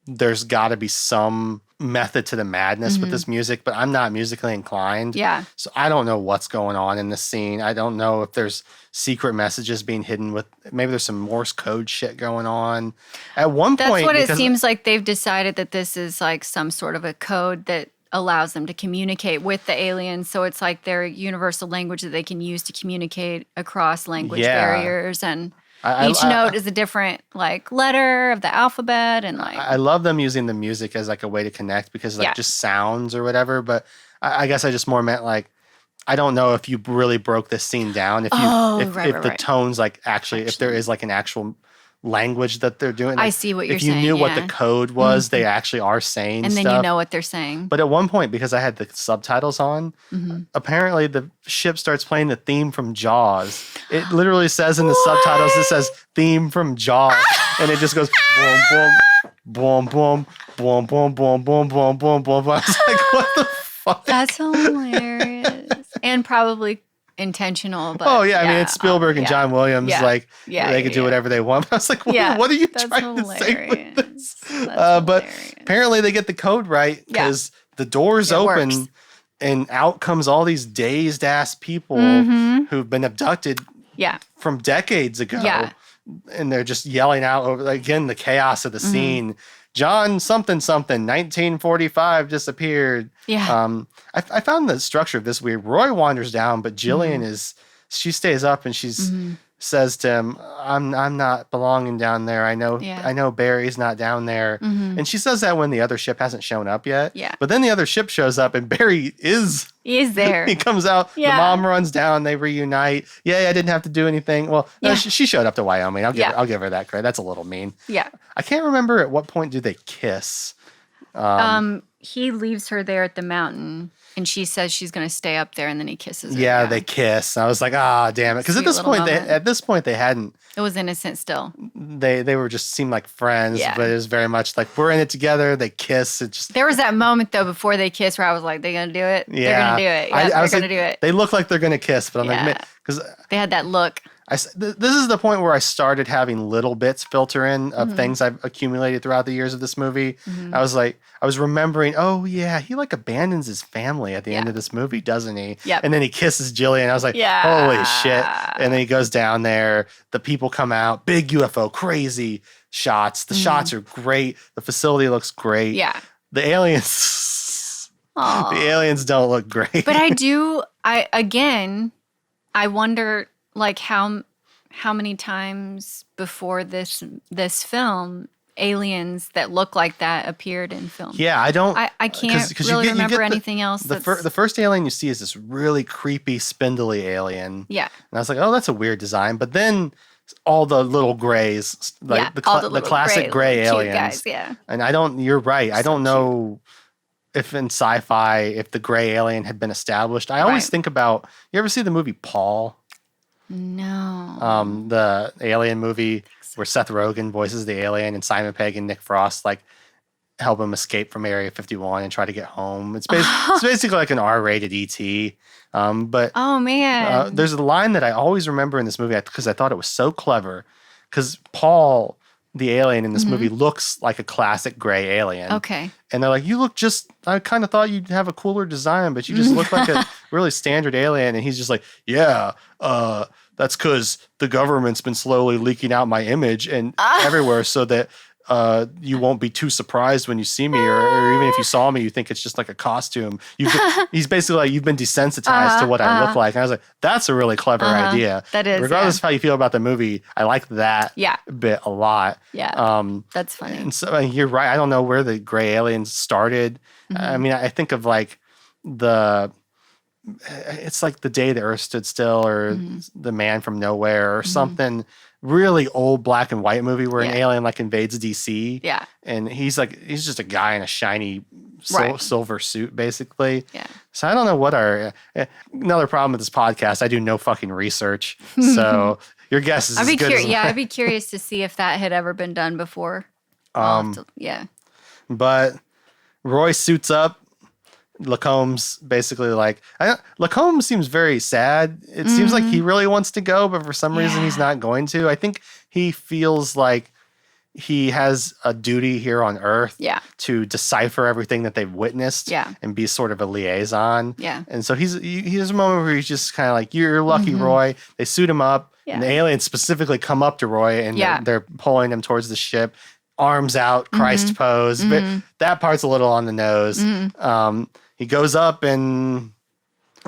there's got to be some method to the madness with this music, but I'm not musically inclined. Yeah. So I don't know what's going on in this scene. I don't know if there's secret messages being hidden with, maybe there's some Morse code shit going on. At one point, that's what it seems like. They've decided that this is like some sort of a code that allows them to communicate with the aliens. So it's like their universal language that they can use to communicate across language barriers. And each note is a different like letter of the alphabet, and like I love them using the music as like a way to connect because like just sounds or whatever. But I guess I just more meant like I don't know if you really broke this scene down. If the tones like actually, if there is like an actual language that they're doing. Like, I see what you're saying. If you knew what the code was, they actually are saying and stuff. then you know what they're saying. But at one point, because I had the subtitles on, apparently the ship starts playing the theme from Jaws. It literally says in the subtitles, it says theme from Jaws. And it just goes boom, boom, boom, boom, boom, boom, boom, boom, boom, boom. I was like, what the fuck? That's hilarious. And probably intentional. But I mean, it's Spielberg and John Williams. Like, they could do whatever they want. I was like, what are you trying to say with this? But apparently they get the code right because the doors open and out comes all these dazed ass people who've been abducted from decades ago. Yeah. And they're just yelling out over, again, the chaos of the scene. John something, 1945 disappeared. Yeah. I found the structure of this weird. Roy wanders down, but Jillian she stays up and she's says to him, I'm not belonging down there. I know Barry's not down there. And she says that when the other ship hasn't shown up yet. Yeah. But then the other ship shows up and Barry is there. He comes out, the mom runs down, they reunite. Yeah, I didn't have to do anything. Well, no, she showed up to Wyoming. I'll give her that credit. That's a little mean. Yeah. I can't remember at what point do they kiss. He leaves her there at the mountain. And she says she's going to stay up there, and then he kisses her. Yeah, they kiss. And I was like, damn it. Because at this point, they hadn't. It was innocent still. They were just seemed like friends, but it was very much like, we're in it together. They kiss. There was that moment, though, before they kiss where I was like, they're going to do it? Yeah. They're going to do it. Yeah, they're going to do it. They look like they're going to kiss, but I'm like, because they had that look. This is the point where I started having little bits filter in of things I've accumulated throughout the years of this movie. I was remembering, he like abandons his family at the end of this movie, doesn't he? Yep. And then he kisses Jillian. I was like, holy shit. And then he goes down there. The people come out, big UFO, crazy shots. The shots are great. The facility looks great. Yeah. The aliens, don't look great. But I wonder, like, how many times before this film aliens that look like that appeared in film? Yeah, I don't. I can't really remember anything else. The first alien you see is this really creepy, spindly alien. Yeah, and I was like, oh, that's a weird design. But then all the little grays, like the classic gray aliens. Guys, yeah, and you're right. I don't know if in sci-fi if the gray alien had been established. I always think about. You ever see the movie Paul? No. The alien movie where Seth Rogen voices the alien and Simon Pegg and Nick Frost like help him escape from Area 51 and try to get home. It's basically like an R-rated E.T. But there's a line that I always remember in this movie because I thought it was so clever. Because Paul, the alien in this movie, looks like a classic gray alien. Okay. And they're like, I kind of thought you'd have a cooler design, but you just look like a really standard alien. And he's just like, that's because the government's been slowly leaking out my image and everywhere so that you won't be too surprised when you see me, or even if you saw me, you think it's just like a costume. He's basically like, you've been desensitized to what I look like. And I was like, that's a really clever idea. That is. Regardless of how you feel about the movie, I like that bit a lot. Yeah. That's funny. And so you're right. I don't know where the gray aliens started. I mean, I think of like it's like The Day the Earth Stood Still or The Man from Nowhere or something really old black and white movie where an alien like invades DC. Yeah. And he's just a guy in a shiny silver suit basically. Yeah. So I don't know what another problem with this podcast, I do no fucking research. So your guess is as good as mine. I'd be curious to see if that had ever been done before. But Roy suits up. Lacombe's basically like, Lacombe seems very sad. It seems like he really wants to go, but for some reason he's not going to. I think he feels like he has a duty here on Earth to decipher everything that they've witnessed and be sort of a liaison. Yeah. And so he has a moment where he's just kind of like, you're lucky, Roy. They suit him up and the aliens specifically come up to Roy and they're pulling him towards the ship. Arms out, Christ pose. But that part's a little on the nose. He goes up and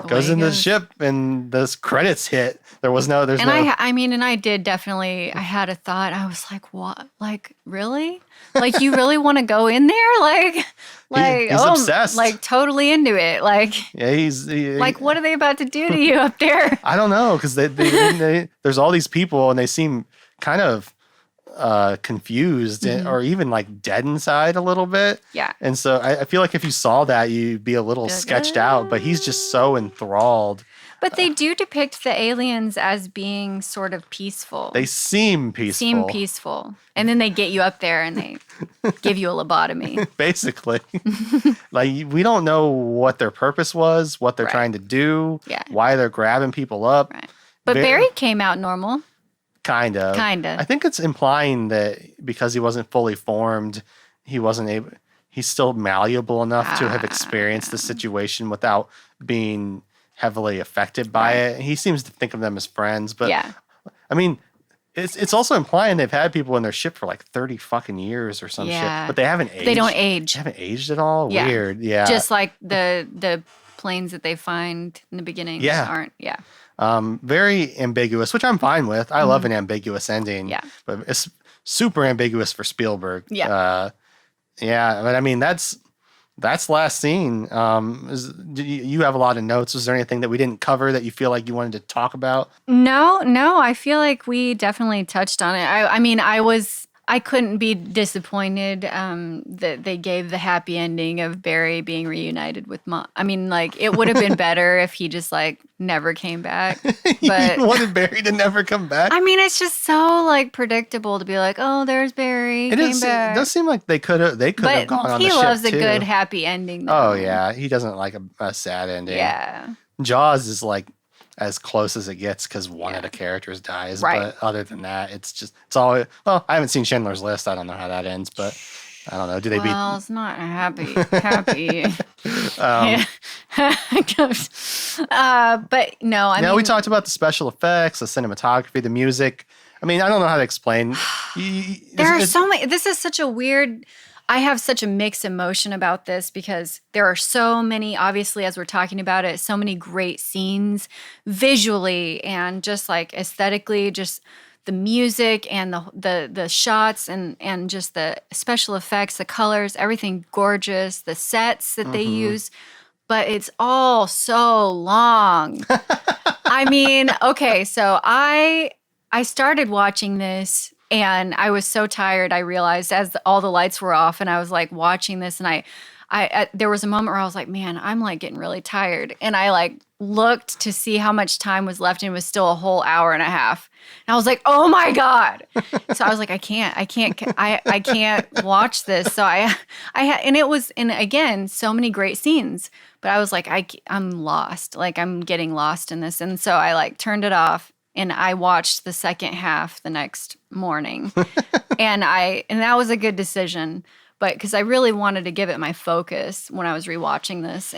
goes into the ship and those credits hit. There's no. I did definitely, I had a thought. I was like, what? Like, really? Like, you really want to go in there? He's obsessed. Like, totally into it. Like, yeah, like, what are they about to do to you up there? I don't know, because there's all these people and they seem kind of confused or even like dead inside a little bit. Yeah. And so I feel like if you saw that, you'd be a little sketched out, but he's just so enthralled. But they do depict the aliens as being sort of peaceful. They seem peaceful. And then they get you up there and they give you a lobotomy. Basically. Like, we don't know what their purpose was, what they're trying to do, why they're grabbing people up. Right. But Barry came out normal. Kind of. I think it's implying that because he wasn't fully formed, he's still malleable enough to have experienced the situation without being heavily affected by it. He seems to think of them as friends, but I mean, it's also implying they've had people in their ship for like 30 fucking years or some shit, but they haven't aged. They don't age. They haven't aged at all? Yeah. Weird. Yeah. Just like the planes that they find in the beginning aren't. Yeah. Very ambiguous, which I'm fine with. I love an ambiguous ending. Yeah. But it's super ambiguous for Spielberg. Yeah. But I mean, that's last scene. You have a lot of notes. Was there anything that we didn't cover that you feel like you wanted to talk about? No. I feel like we definitely touched on it. I couldn't be disappointed that they gave the happy ending of Barry being reunited with Mom. I mean, like, it would have been better if he just, like, never came back. But you wanted Barry to never come back? I mean, it's just so, like, predictable to be like, oh, there's Barry. It does seem like they could have gone on the ship, he loves too. a good happy ending, though. Oh, yeah. He doesn't like a sad ending. Yeah. Jaws is, like, as close as it gets because one of the characters dies. Right. But other than that, it's all. Well, I haven't seen Schindler's List. I don't know how that ends, but I don't know. Do they beat? Well, it's not happy. But no, I mean, we talked about the special effects, the cinematography, the music. I mean, I don't know how to explain. There are so many. This is such a weird. I have such a mixed emotion about this because there are so many, obviously, as we're talking about it, so many great scenes visually and just like aesthetically, just the music and the shots and just the special effects, the colors, everything gorgeous, the sets that they use. But it's all so long. I mean, okay, so I started watching this. And I was so tired, I realized as all the lights were off and I was like watching this and I there was a moment where I was like, man, I'm like getting really tired. And I like looked to see how much time was left and it was still a whole hour and a half. And I was like, oh my God. So I was like, I can't watch this. So I had, and it was, and again, so many great scenes, but I was like, I'm lost. Like I'm getting lost in this. And so I like turned it off. And I watched the second half the next morning. and that was a good decision. But because I really wanted to give it my focus when I was rewatching this.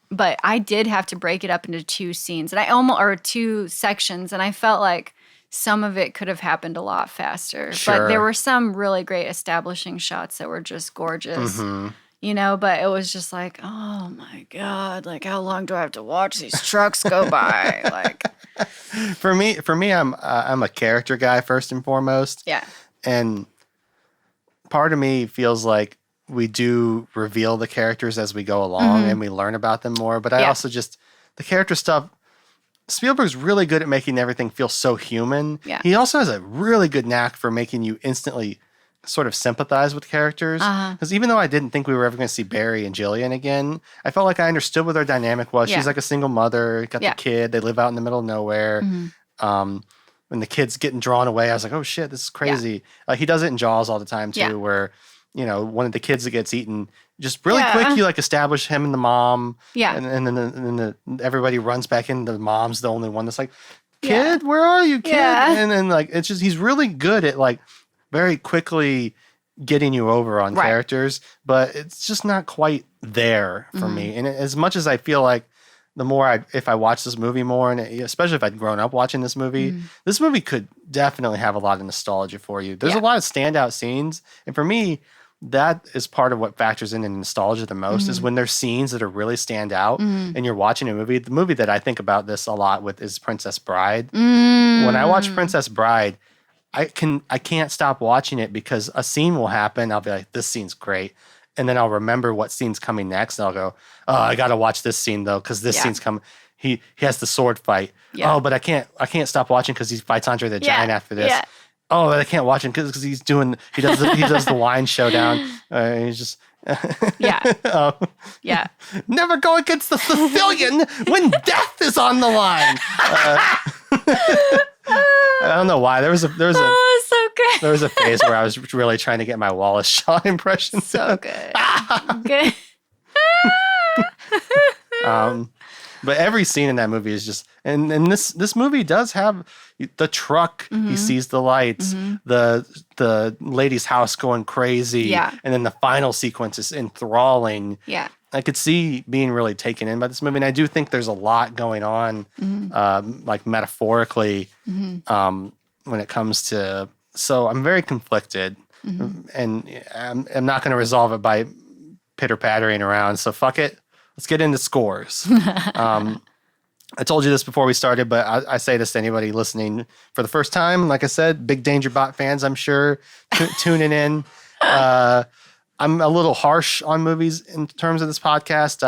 But I did have to break it up into two scenes. Or two sections. And I felt like some of it could have happened a lot faster. Sure. But there were some really great establishing shots that were just gorgeous. You know, but it was just like, oh my God, like how long do I have to watch these trucks go by? Like, for me, I'm a character guy first and foremost. Yeah. And part of me feels like we do reveal the characters as we go along and we learn about them more. But I also just the character stuff. Spielberg's really good at making everything feel so human. Yeah. He also has a really good knack for making you instantly sort of sympathize with characters. Because even though I didn't think we were ever going to see Barry and Jillian again, I felt like I understood what their dynamic was. She's like a single mother, got the kid, they live out in the middle of nowhere. When the kid's getting drawn away, I was like, oh shit, this is crazy. He does it in Jaws all the time too, where, you know, one of the kids that gets eaten, just really quick, you like establish him and the mom. Yeah. And then everybody runs back in. The mom's the only one that's like, kid, where are you, kid? Yeah. And then like, it's just, he's really good at like, very quickly getting you over on characters, but it's just not quite there for me. And as much as I feel like the more if I watch this movie more, and especially if I'd grown up watching this movie could definitely have a lot of nostalgia for you. There's a lot of standout scenes. And for me, that is part of what factors in nostalgia the most is when there's scenes that are really stand out and you're watching a movie. The movie that I think about this a lot with is Princess Bride. When I watch Princess Bride, I can't stop watching it because a scene will happen. I'll be like, this scene's great. And then I'll remember what scene's coming next. And I'll go, oh, I got to watch this scene though. Cause this scene's coming. He has the sword fight. Yeah. Oh, but I can't stop watching cause he fights Andre the Giant after this. Yeah. Oh, but I can't watch him because he does the wine showdown. He's just never go against the Sicilian when death is on the line. I don't know why there was a so good. There was a phase where I was really trying to get my Wallace Shawn impression. So good. Good. But every scene in that movie is just, and this movie does have the truck. He sees the lights, the lady's house going crazy, and then the final sequence is enthralling. Yeah, I could see being really taken in by this movie, and I do think there's a lot going on, like metaphorically, when it comes to. So I'm very conflicted, and I'm not going to resolve it by pitter pattering around. So fuck it. Let's get into scores. I told you this before we started, but I say this to anybody listening for the first time. Like I said, big dangerbot fans, I'm sure, tuning in. I'm a little harsh on movies in terms of this podcast.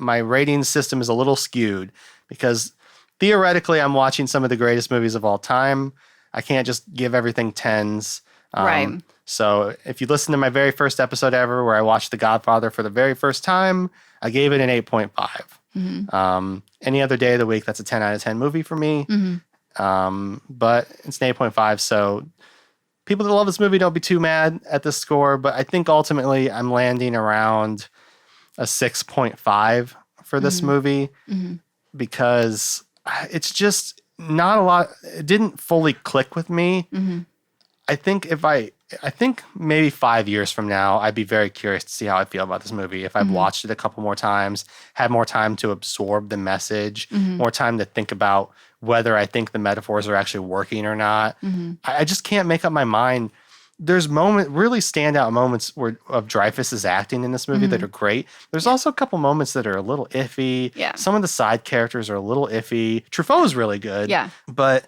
My rating system is a little skewed because theoretically I'm watching some of the greatest movies of all time. I can't just give everything 10s. Right. So if you listen to my very first episode ever where I watched The Godfather for the very first time, I gave it an 8.5. Any other day of the week, that's a 10 out of 10 movie for me. But it's an 8.5. So people that love this movie, don't be too mad at this score. But I think ultimately I'm landing around a 6.5 for this movie because it's just not a lot. It didn't fully click with me. I think maybe 5 years from now, I'd be very curious to see how I feel about this movie. If I've watched it a couple more times, had more time to absorb the message, more time to think about whether I think the metaphors are actually working or not. I just can't make up my mind. There's really standout moments of Dreyfuss's acting in this movie that are great. There's also a couple moments that are a little iffy. Yeah. Some of the side characters are a little iffy. Truffaut is really good. Yeah. But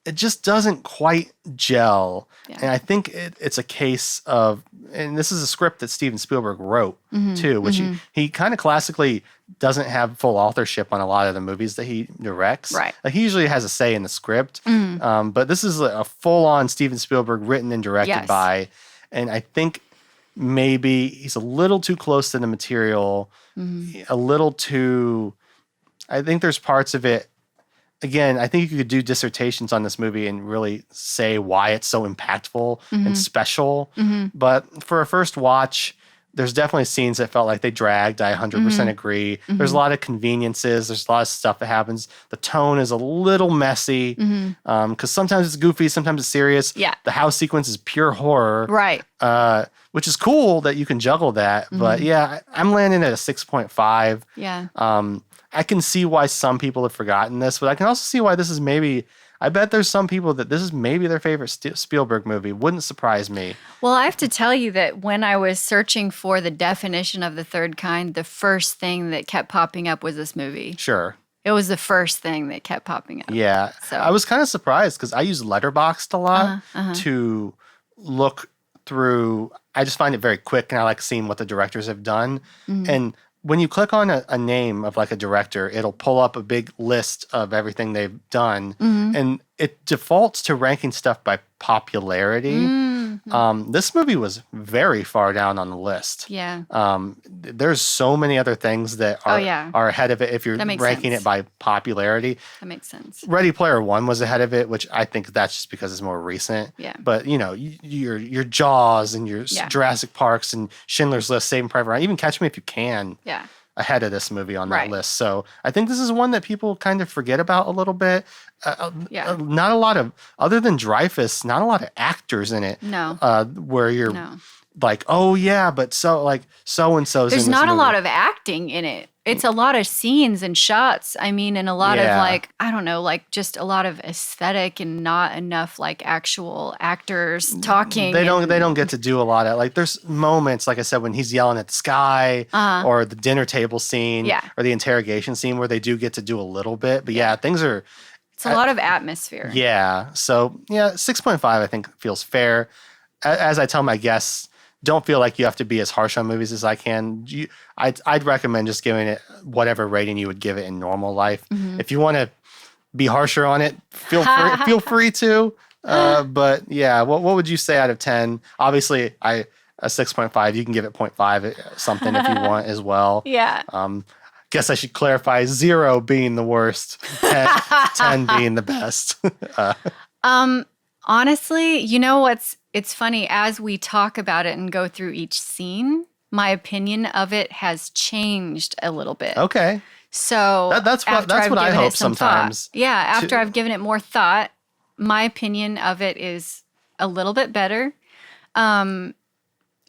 it just doesn't quite gel. Yeah. And I think it's a case of, and this is a script that Steven Spielberg wrote too, which he kind of classically doesn't have full authorship on a lot of the movies that he directs. Right. Like he usually has a say in the script. But this is a full-on Steven Spielberg written and directed by, and I think maybe he's a little too close to the material, a little too, I think there's parts of it. Again, I think you could do dissertations on this movie and really say why it's so impactful and special. But for a first watch, there's definitely scenes that felt like they dragged. I 100% agree. There's a lot of conveniences. There's a lot of stuff that happens. The tone is a little messy because sometimes it's goofy, sometimes it's serious. Yeah. The house sequence is pure horror. Right. Which is cool that you can juggle that. But yeah, I'm landing at a 6.5. Yeah. I can see why some people have forgotten this, but I can also see why this is maybe, I bet there's some people that this is maybe their favorite Spielberg movie. Wouldn't surprise me. Well, I have to tell you that when I was searching for the definition of the third kind, the first thing that kept popping up was this movie. Sure. It was the first thing that kept popping up. Yeah. So I was kind of surprised because I use Letterboxd a lot to look through. I just find it very quick and I like seeing what the directors have done. And when you click on a name of like a director, it'll pull up a big list of everything they've done. And it defaults to ranking stuff by popularity. This movie was very far down on the list. Yeah. There's so many other things that are ahead of it if you're ranking it by popularity. That makes sense. Ready Player One was ahead of it, which I think that's just because it's more recent. Yeah. But you know, your Jaws and your Jurassic Parks and Schindler's List, Saving Private Ryan, even Catch Me If You Can. Yeah. Ahead of this movie on that list. So I think this is one that people kind of forget about a little bit. Not a lot of, other than Dreyfuss, not a lot of actors in it. No. Where you're like, oh yeah, but so and so's. There's in this not movie. a lot of acting in it. it's a lot of scenes and shots. I mean, and a lot of Yeah. like, I don't know, like just a lot of aesthetic and not enough like actual actors talking. They don't get to do a lot of, like, there's moments, like I said, when he's yelling at the sky, or the dinner table scene, Yeah. or the interrogation scene, where they do get to do a little bit. But yeah, things are, It's a lot of atmosphere. yeah. So yeah, 6.5 I think feels fair. As I tell my guests, don't feel like you have to be as harsh on movies as I can. I'd recommend just giving it whatever rating you would give it in normal life. If you want to be harsher on it, feel free to. But yeah, what would you say out of 10? Obviously, a 6.5. You can give it 0.5 something if you want as well. Yeah. Guess I should clarify 0 being the worst, 10 being the best. Honestly, you know it's funny, as we talk about it and go through each scene, my opinion of it has changed a little bit. Okay. So that's what I hope sometimes. After I've given it more thought, my opinion of it is a little bit better.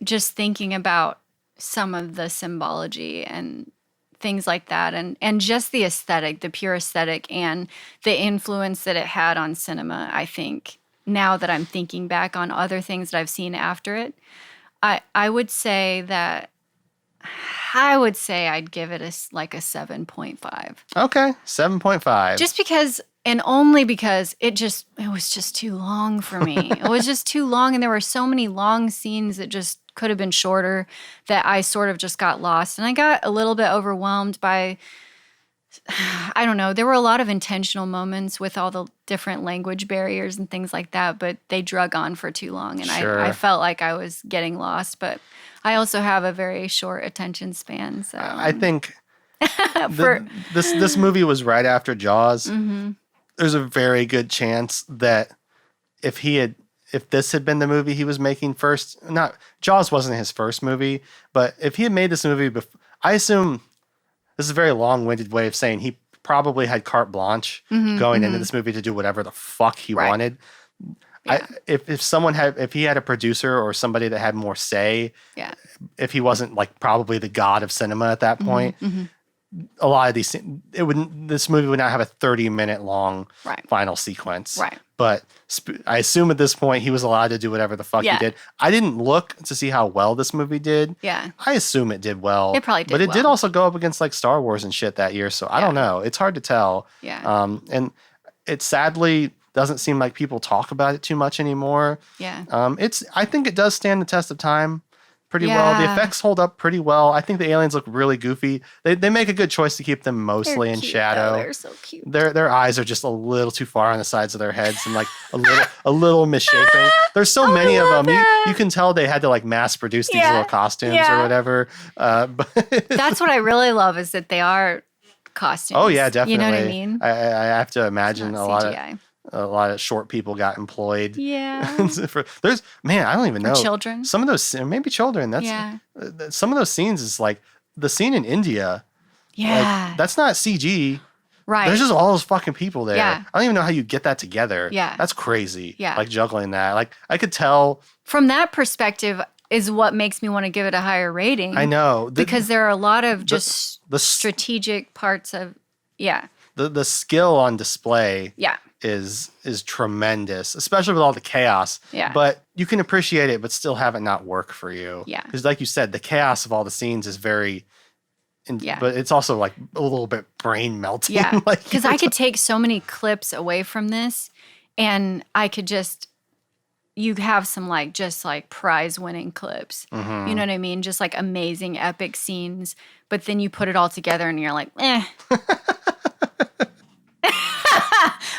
Just thinking about some of the symbology and things like that, and just the aesthetic, the pure aesthetic, and the influence that it had on cinema, I think. Now that I'm thinking back on other things that I've seen after it, I would say I'd give it like a 7.5. Okay, 7.5. Just because, and only because it was just too long for me. It was just too long, and there were so many long scenes that just could have been shorter that I sort of just got lost. And I got a little bit overwhelmed by, I don't know, there were a lot of intentional moments with all the different language barriers and things like that, but they drug on for too long, and Sure. I felt like I was getting lost. But I also have a very short attention span, so I think this movie was right after Jaws. There's a very good chance that if this had been the movie he was making first, Jaws wasn't his first movie, but if he had made this movie before, I assume, this is a very long-winded way of saying he probably had carte blanche going into this movie to do whatever the fuck he wanted. Yeah. If he had a producer or somebody that had more say, if he wasn't like probably the god of cinema at that point, a lot of these, this movie would not have a 30-minute long final sequence. Right. But I assume at this point he was allowed to do whatever the fuck he did. I didn't look to see how well this movie did. Yeah. I assume it did well. It probably did But it did well. also go up against like Star Wars and shit that year. So I don't know. It's hard to tell. Yeah. And it sadly doesn't seem like people talk about it too much anymore. Yeah. I think it does stand the test of time pretty well. The effects hold up pretty well. I think the aliens look really goofy. They make a good choice to keep them mostly in shadow. They're so cute. Their eyes are just a little too far on the sides of their heads and like a little misshapen. There's so many of them. You can tell they had to like mass produce these little costumes or whatever. But that's what I really love, is that they are costumes. Oh yeah, definitely. You know what I mean? I have to imagine It's a not lot CGI. a lot of short people got employed. Yeah. I don't even know. Children. Some of those, maybe children. Some of those scenes is like the scene in India. Yeah. Like, that's not CG. Right. There's just all those fucking people there. Yeah. I don't even know how you get that together. Yeah. That's crazy. Yeah. Like juggling that. Like I could tell. From that perspective is what makes me want to give it a higher rating. I know. Because there are a lot of just the strategic parts of, the skill on display. Yeah. is tremendous, especially with all the chaos. Yeah. But you can appreciate it, but still have it not work for you. Yeah. Because like you said, the chaos of all the scenes is very, Yeah. but it's also like a little bit brain melting. Yeah. Like, Because I could take so many clips away from this, and I could just, you have some like just like prize winning clips. Mhm. You know what I mean? Just like amazing epic scenes. But then you put it all together and you're like, eh.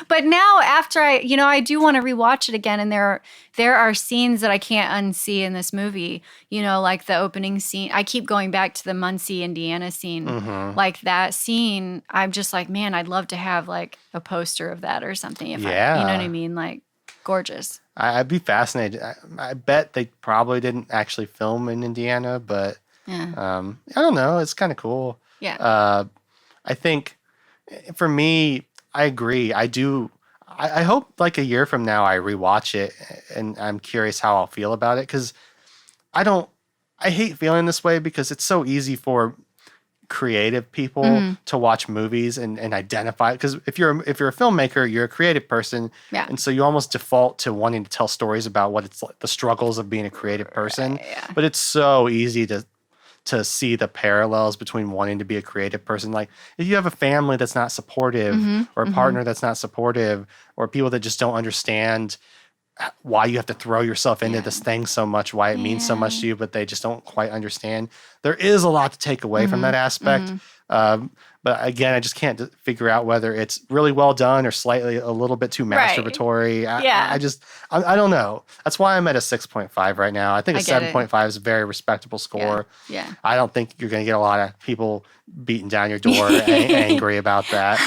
But now after I do want to rewatch it again, and there are scenes that I can't unsee in this movie, like the opening scene. I keep going back to the Muncie, Indiana scene. Mhm. Like that scene, I'm just like, man, I'd love to have like a poster of that or something. You know what I mean? Like gorgeous. I'd be fascinated. I bet they probably didn't actually film in Indiana, but Yeah. I don't know. It's kind of cool. Yeah. I think for me, I agree. I do. I hope like a year from now I rewatch it and I'm curious how I'll feel about it, because I hate feeling this way, because it's so easy for creative people to watch movies and identify, because if you're a filmmaker, you're a creative person, and so you almost default to wanting to tell stories about what it's like, the struggles of being a creative person. But it's so easy to see the parallels between wanting to be a creative person. Like if you have a family that's not supportive, or a partner that's not supportive, or people that just don't understand why you have to throw yourself into this thing so much, why it means so much to you, but they just don't quite understand. There is a lot to take away from that aspect. But again, I just can't figure out whether it's really well done or slightly a little bit too masturbatory. I don't know. That's why I'm at a 6.5 right now. I think a 7.5 is a very respectable score. Yeah. I don't think you're going to get a lot of people beating down your door angry about that.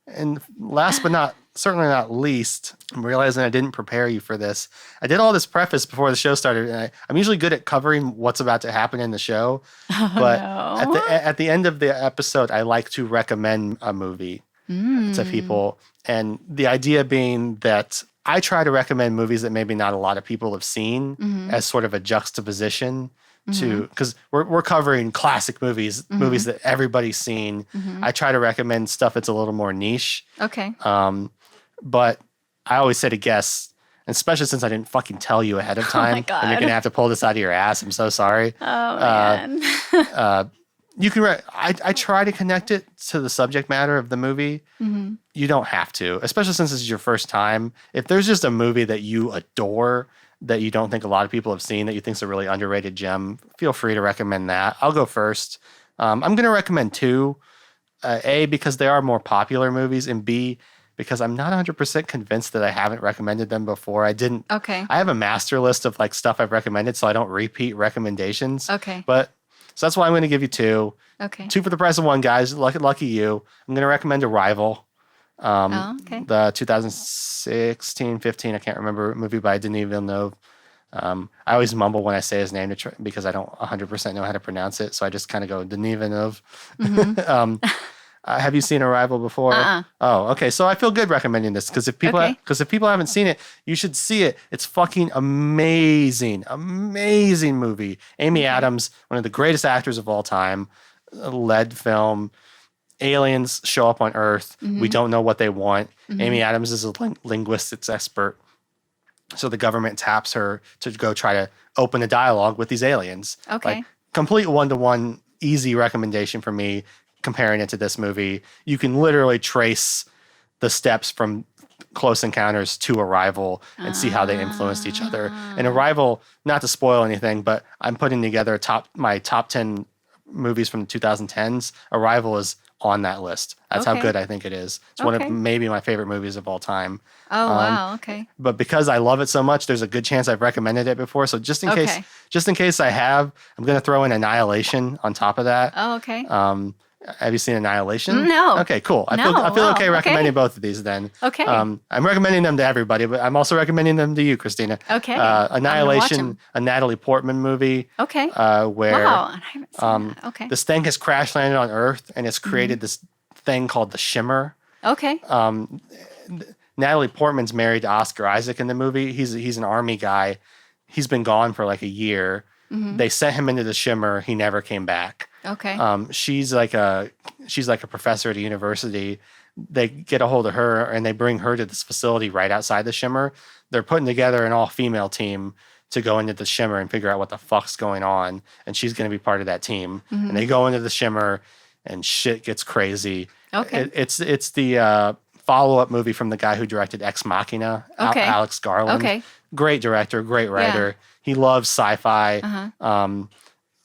And last but certainly not least, I'm realizing I didn't prepare you for this. I did all this preface before the show started, and I'm usually good at covering what's about to happen in the show. But at the end of the episode, I like to recommend a movie to people. And the idea being that I try to recommend movies that maybe not a lot of people have seen as sort of a juxtaposition to, because we're covering classic movies, movies that everybody's seen. I try to recommend stuff that's a little more niche. Okay. But I always say to guests, especially since I didn't fucking tell you ahead of time, and you're going to have to pull this out of your ass. I'm so sorry. Oh, man. You can. I try to connect it to the subject matter of the movie. You don't have to, especially since this is your first time. If there's just a movie that you adore that you don't think a lot of people have seen, that you think is a really underrated gem, feel free to recommend that. I'll go first. I'm going to recommend two. A, because they are more popular movies, and B, because I'm not 100% convinced that I haven't recommended them before. I didn't. Okay. I have a master list of like stuff I've recommended, so I don't repeat recommendations. Okay. So that's why I'm going to give you two. Okay. Two for the price of one, guys. Lucky you. I'm going to recommend Arrival. The 2016, 15, I can't remember, movie by Denis Villeneuve. I always mumble when I say his name because I don't 100% know how to pronounce it. So I just kind of go Denis Villeneuve. Have you seen Arrival before? Oh, okay. So I feel good recommending this because if people haven't seen it, you should see it. It's fucking amazing, amazing movie. Amy Adams, one of the greatest actors of all time, led film. Aliens show up on Earth. We don't know what they want. Amy Adams is a linguistics expert. So the government taps her to go try to open a dialogue with these aliens. Okay. Like, complete one-to-one, easy recommendation for me. Comparing it to this movie, you can literally trace the steps from Close Encounters to Arrival and see how they influenced each other. And Arrival, not to spoil anything, but I'm putting together my top 10 movies from the 2010s. Arrival is on that list. That's how good I think it is. It's one of maybe my favorite movies of all time. Oh, wow. Okay. But because I love it so much, there's a good chance I've recommended it before. So just in case I have, I'm going to throw in Annihilation on top of that. Oh, okay. Have you seen Annihilation? No. Okay, cool. I feel okay recommending both of these then. Okay. I'm recommending them to everybody, but I'm also recommending them to you, Christina. Okay. Annihilation, a Natalie Portman movie. Okay. Where I haven't seen that. Okay. this thing has crash landed on Earth and it's created this thing called the Shimmer. Okay. Natalie Portman's married to Oscar Isaac in the movie. He's an army guy. He's been gone for like a year. They sent him into the Shimmer. He never came back. Okay. She's like a professor at a university. They get a hold of her and they bring her to this facility right outside the Shimmer. They're putting together an all-female team to go into the Shimmer and figure out what the fuck's going on. And she's going to be part of that team. And they go into the Shimmer and shit gets crazy. Okay. It's the follow-up movie from the guy who directed Ex Machina, Alex Garland. Okay. Great director, great writer. He loves sci-fi.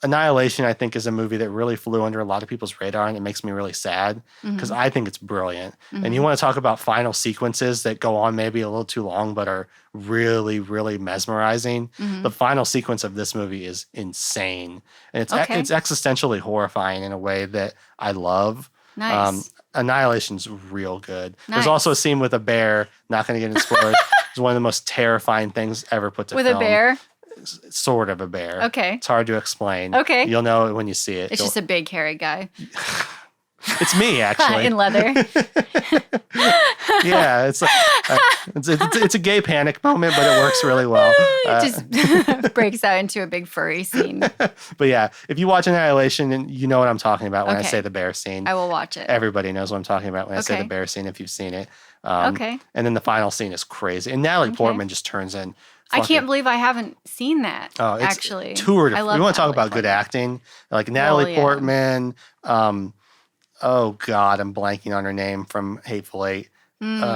Annihilation, I think, is a movie that really flew under a lot of people's radar, and it makes me really sad because I think it's brilliant. And you want to talk about final sequences that go on maybe a little too long but are really, really mesmerizing. The final sequence of this movie is insane. And it's existentially horrifying in a way that I love. Nice. Annihilation's real good. Nice. There's also a scene with a bear. Not going to get into spoilers. It's one of the most terrifying things ever put to film. With a bear? Sort of a bear. Okay. It's hard to explain. Okay. You'll know it when you see it. It's just a big, hairy guy. It's me, actually. In leather. Yeah. It's like, It's a gay panic moment, but it works really well. It just breaks out into a big furry scene. But yeah, if you watch Annihilation, and you know what I'm talking about when I Okay. say the bear scene. I will watch it. Everybody knows what I'm talking about when I say Okay. the bear scene if you've seen it. Okay. And then the final scene is crazy. And Natalie Portman just turns in. I can't believe I haven't seen that, It's actually. Tour I de, love you want to talk Natalie about good Portman. acting? Like Natalie yeah. Portman. Oh, God, I'm blanking on her name from Hateful Eight. No,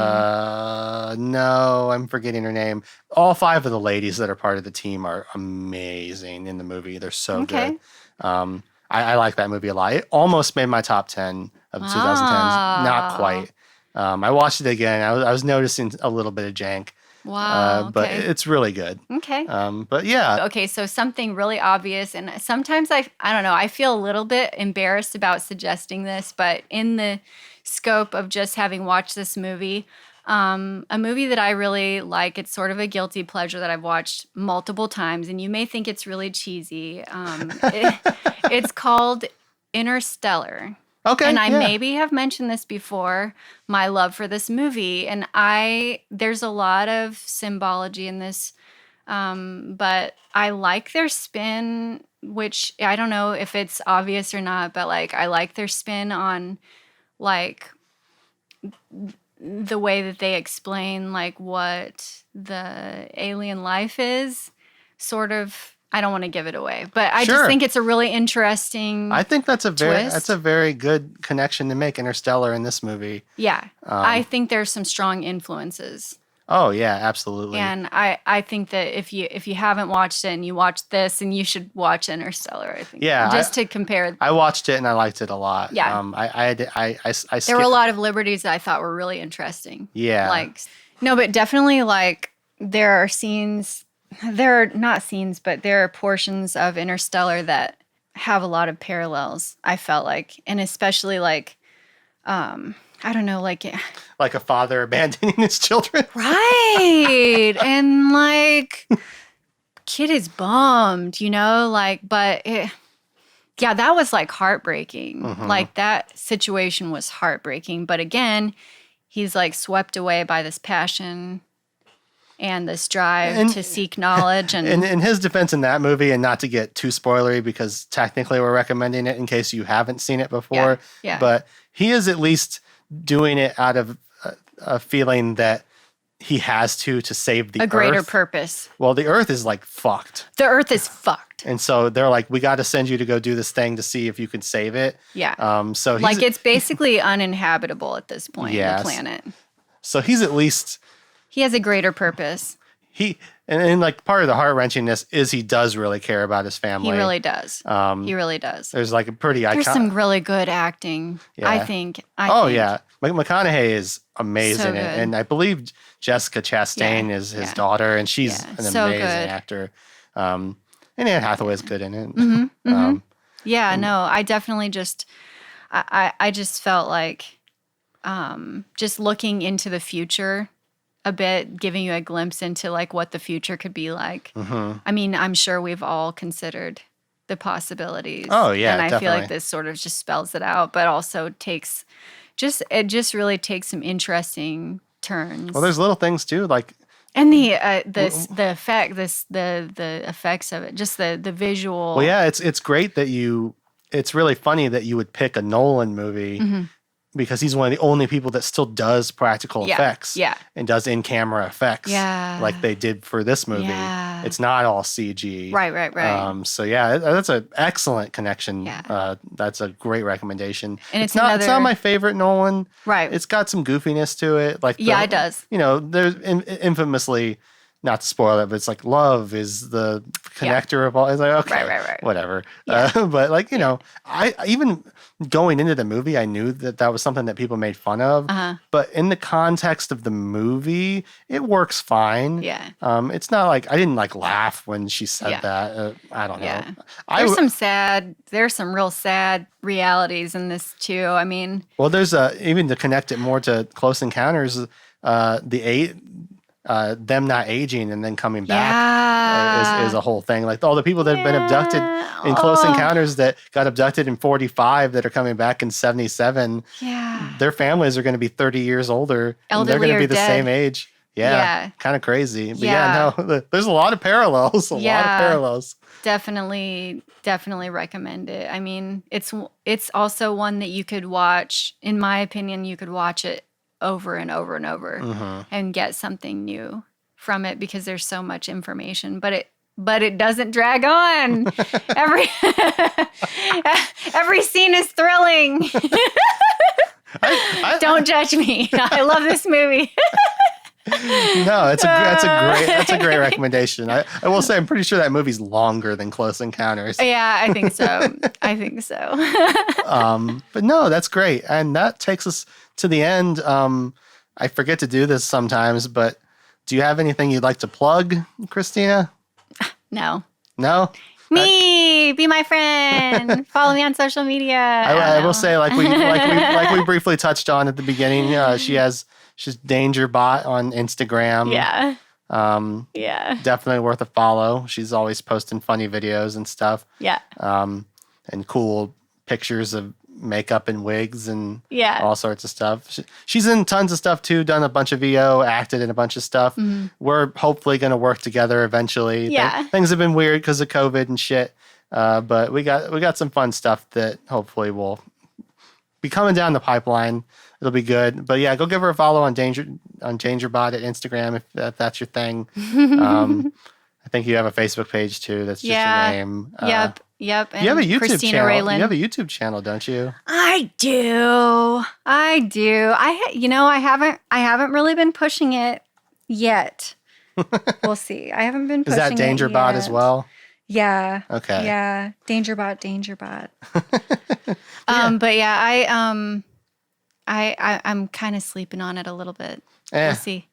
I'm forgetting her name. All 5 of the ladies that are part of the team are amazing in the movie. They're so good. I like that movie a lot. It almost made my top 10 of 2010s. Not quite. I watched it again. I was noticing a little bit of jank. Wow. But it's really good. Okay. But yeah. Okay, so something really obvious, and sometimes I don't know, I feel a little bit embarrassed about suggesting this, but in the scope of just having watched this movie, a movie that I really like, it's sort of a guilty pleasure that I've watched multiple times, and you may think it's really cheesy. It's called Interstellar. Okay. And I maybe have mentioned this before, my love for this movie. And there's a lot of symbology in this, but I like their spin, which I don't know if it's obvious or not, but like I like their spin on like the way that they explain like what the alien life is, sort of. I don't want to give it away, but I just think it's a really interesting. I think that's twist. a very good connection to make Interstellar in this movie. Yeah, I think there's some strong influences. Oh yeah, absolutely. And I think that if you haven't watched it and you watch this, and you should watch Interstellar. I think just to compare. I watched it and I liked it a lot. Yeah. There were a lot of liberties that I thought were really interesting. Yeah. But definitely there are scenes. There are not scenes, but there are portions of Interstellar that have a lot of parallels, I felt like. And especially I don't know, like a father abandoning his children. Right. And kid is bummed, but that was heartbreaking. Mm-hmm. That situation was heartbreaking. But again, he's swept away by this passion and this drive to seek knowledge. And in his defense in that movie, and not to get too spoilery because technically we're recommending it in case you haven't seen it before, but he is at least doing it out of a feeling that he has to save the Earth. A greater purpose. Well, the Earth is fucked. The Earth is fucked. And so they're like, we got to send you to go do this thing to see if you can save it. Yeah. So it's basically uninhabitable at this point, the planet. So he's at least... He has a greater purpose. And part of the heart-wrenchingness is he does really care about his family. He really does. He really does. There's a pretty iconic... There's some really good acting, I think. Yeah. McConaughey is amazing. So good. And I believe Jessica Chastain is his daughter, and she's an amazing actor. And Anne Hathaway is good in it. Mm-hmm. I definitely just... I just felt like just looking into the future a bit, giving you a glimpse into what the future could be like. Mm-hmm. I mean, I'm sure we've all considered the possibilities. Oh yeah, and I definitely. feel like this sort of just spells it out, but also it just really takes some interesting turns. Well, there's little things too, and the effects of it, just the visual. Well, yeah, it's great that it's really funny that you would pick a Nolan movie. Mm-hmm. Because he's one of the only people that still does practical effects and does in-camera effects like they did for this movie. Yeah. It's not all CG. Right. So that's an excellent connection. Yeah. That's a great recommendation. And it's not my favorite Nolan. Right. It's got some goofiness to it. It does. There's infamously, not to spoil it, but it's love is the connector of all. It's okay, right. Whatever. Yeah. But I even going into the movie, I knew that was something that people made fun of. Uh-huh. But in the context of the movie, it works fine. Yeah. It's not I didn't laugh when she said that. I don't know. There's some real sad realities in this too. I mean, well, there's even to connect it more to Close Encounters, them not aging and then coming back Yeah. is a whole thing. Like all the people that have been abducted in Close Encounters that got abducted in 45 that are coming back in 77. Yeah. Their families are going to be 30 years older. And they're Elderly going to be or the dead. same age. Yeah. Yeah. Kind of crazy. But Yeah. no, there's a lot of parallels. A lot of parallels. Definitely recommend it. I mean, it's also one that you could watch. In my opinion, you could watch it over and over and over and get something new from it because there's so much information. But it doesn't drag on. Every scene is thrilling. Don't judge me. I love this movie. No, that's a great recommendation. I will say I'm pretty sure that movie's longer than Close Encounters. Yeah, I think so. But no, that's great. And that takes us to the end. I forget to do this sometimes, but do you have anything you'd like to plug, Christina? No. No? Me, be my friend. Follow me on social media. I will say, like we briefly touched on at the beginning, she's dangerbot on Instagram. Yeah. Yeah. Definitely worth a follow. She's always posting funny videos and stuff. Yeah. And cool pictures of makeup and wigs and yeah. all sorts of stuff. She's in tons of stuff too, done a bunch of VO, acted in a bunch of stuff. Mm-hmm. We're hopefully going to work together eventually. Yeah. Things have been weird because of COVID and shit. But we got some fun stuff that hopefully will be coming down the pipeline. It'll be good. But yeah, go give her a follow on dangerbot at Instagram if that's your thing. I think you have a Facebook page too. That's just your name. Yep. And you have a YouTube Christina channel. Ray-Lynn. You have a YouTube channel, don't you? I do. I haven't really been pushing it yet. We'll see. I haven't been pushing it. Is that dangerbot as well? Yeah. Okay. Yeah. Dangerbot. But yeah, I'm kind of sleeping on it a little bit. We'll see.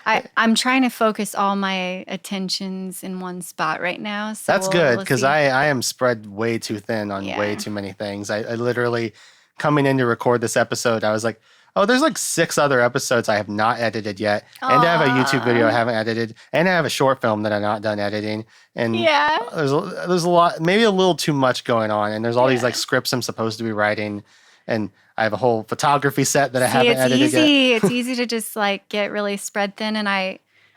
I'm trying to focus all my attentions in one spot right now. So that's good because I am spread way too thin on way too many things. I literally, coming in to record this episode, I was like, oh, there's like 6 other episodes I have not edited yet. Aww. And I have a YouTube video I haven't edited. And I have a short film that I'm not done editing. And there's a lot, maybe a little too much going on. And there's all these like scripts I'm supposed to be writing. And I have a whole photography set that I haven't edited yet. It's easy to just like get really spread thin. And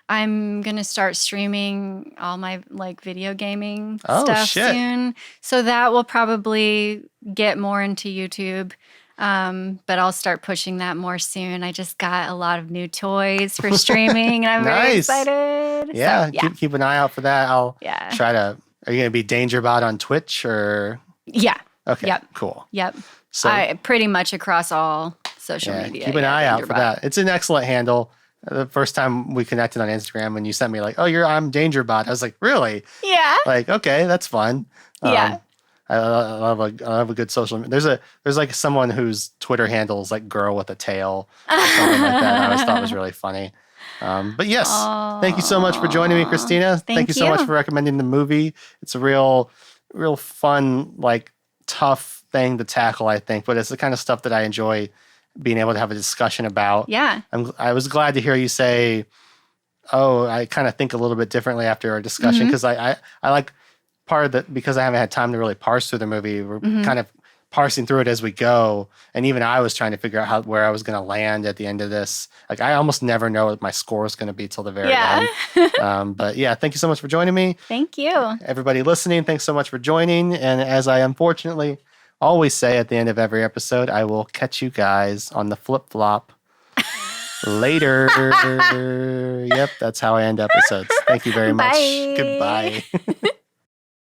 I'm going to start streaming all my like video gaming stuff soon. So that will probably get more into YouTube. But I'll start pushing that more soon. I just got a lot of new toys for streaming and I'm very excited. Yeah, so, keep an eye out for that. I'll try to, are you going to be dangerbot on Twitch or? Yeah. Okay, yep. Cool. Yep. So pretty much across all social media. Keep an eye out for that. It's an excellent handle. The first time we connected on Instagram when you sent me like, I'm dangerbot. I was like, really? Yeah. Like, okay, that's fun. Yeah. I love a good social. There's like someone whose Twitter handle is like girl with a tail or something like that. I always thought was really funny. But yes, thank you so much for joining me, Christina. Thank you so much for recommending the movie. It's a real fun, like tough thing to tackle, I think, but it's the kind of stuff that I enjoy being able to have a discussion about. Yeah. I was glad to hear you say, I kind of think a little bit differently after our discussion because I like part of that because I haven't had time to really parse through the movie. We're kind of parsing through it as we go. And even I was trying to figure out where I was going to land at the end of this. Like I almost never know what my score is going to be till the very end. But yeah, thank you so much for joining me. Thank you. Everybody listening, thanks so much for joining. And as I unfortunately always say at the end of every episode, I will catch you guys on the flip-flop later. Yep, that's how I end episodes. Thank you very much. Bye. Goodbye.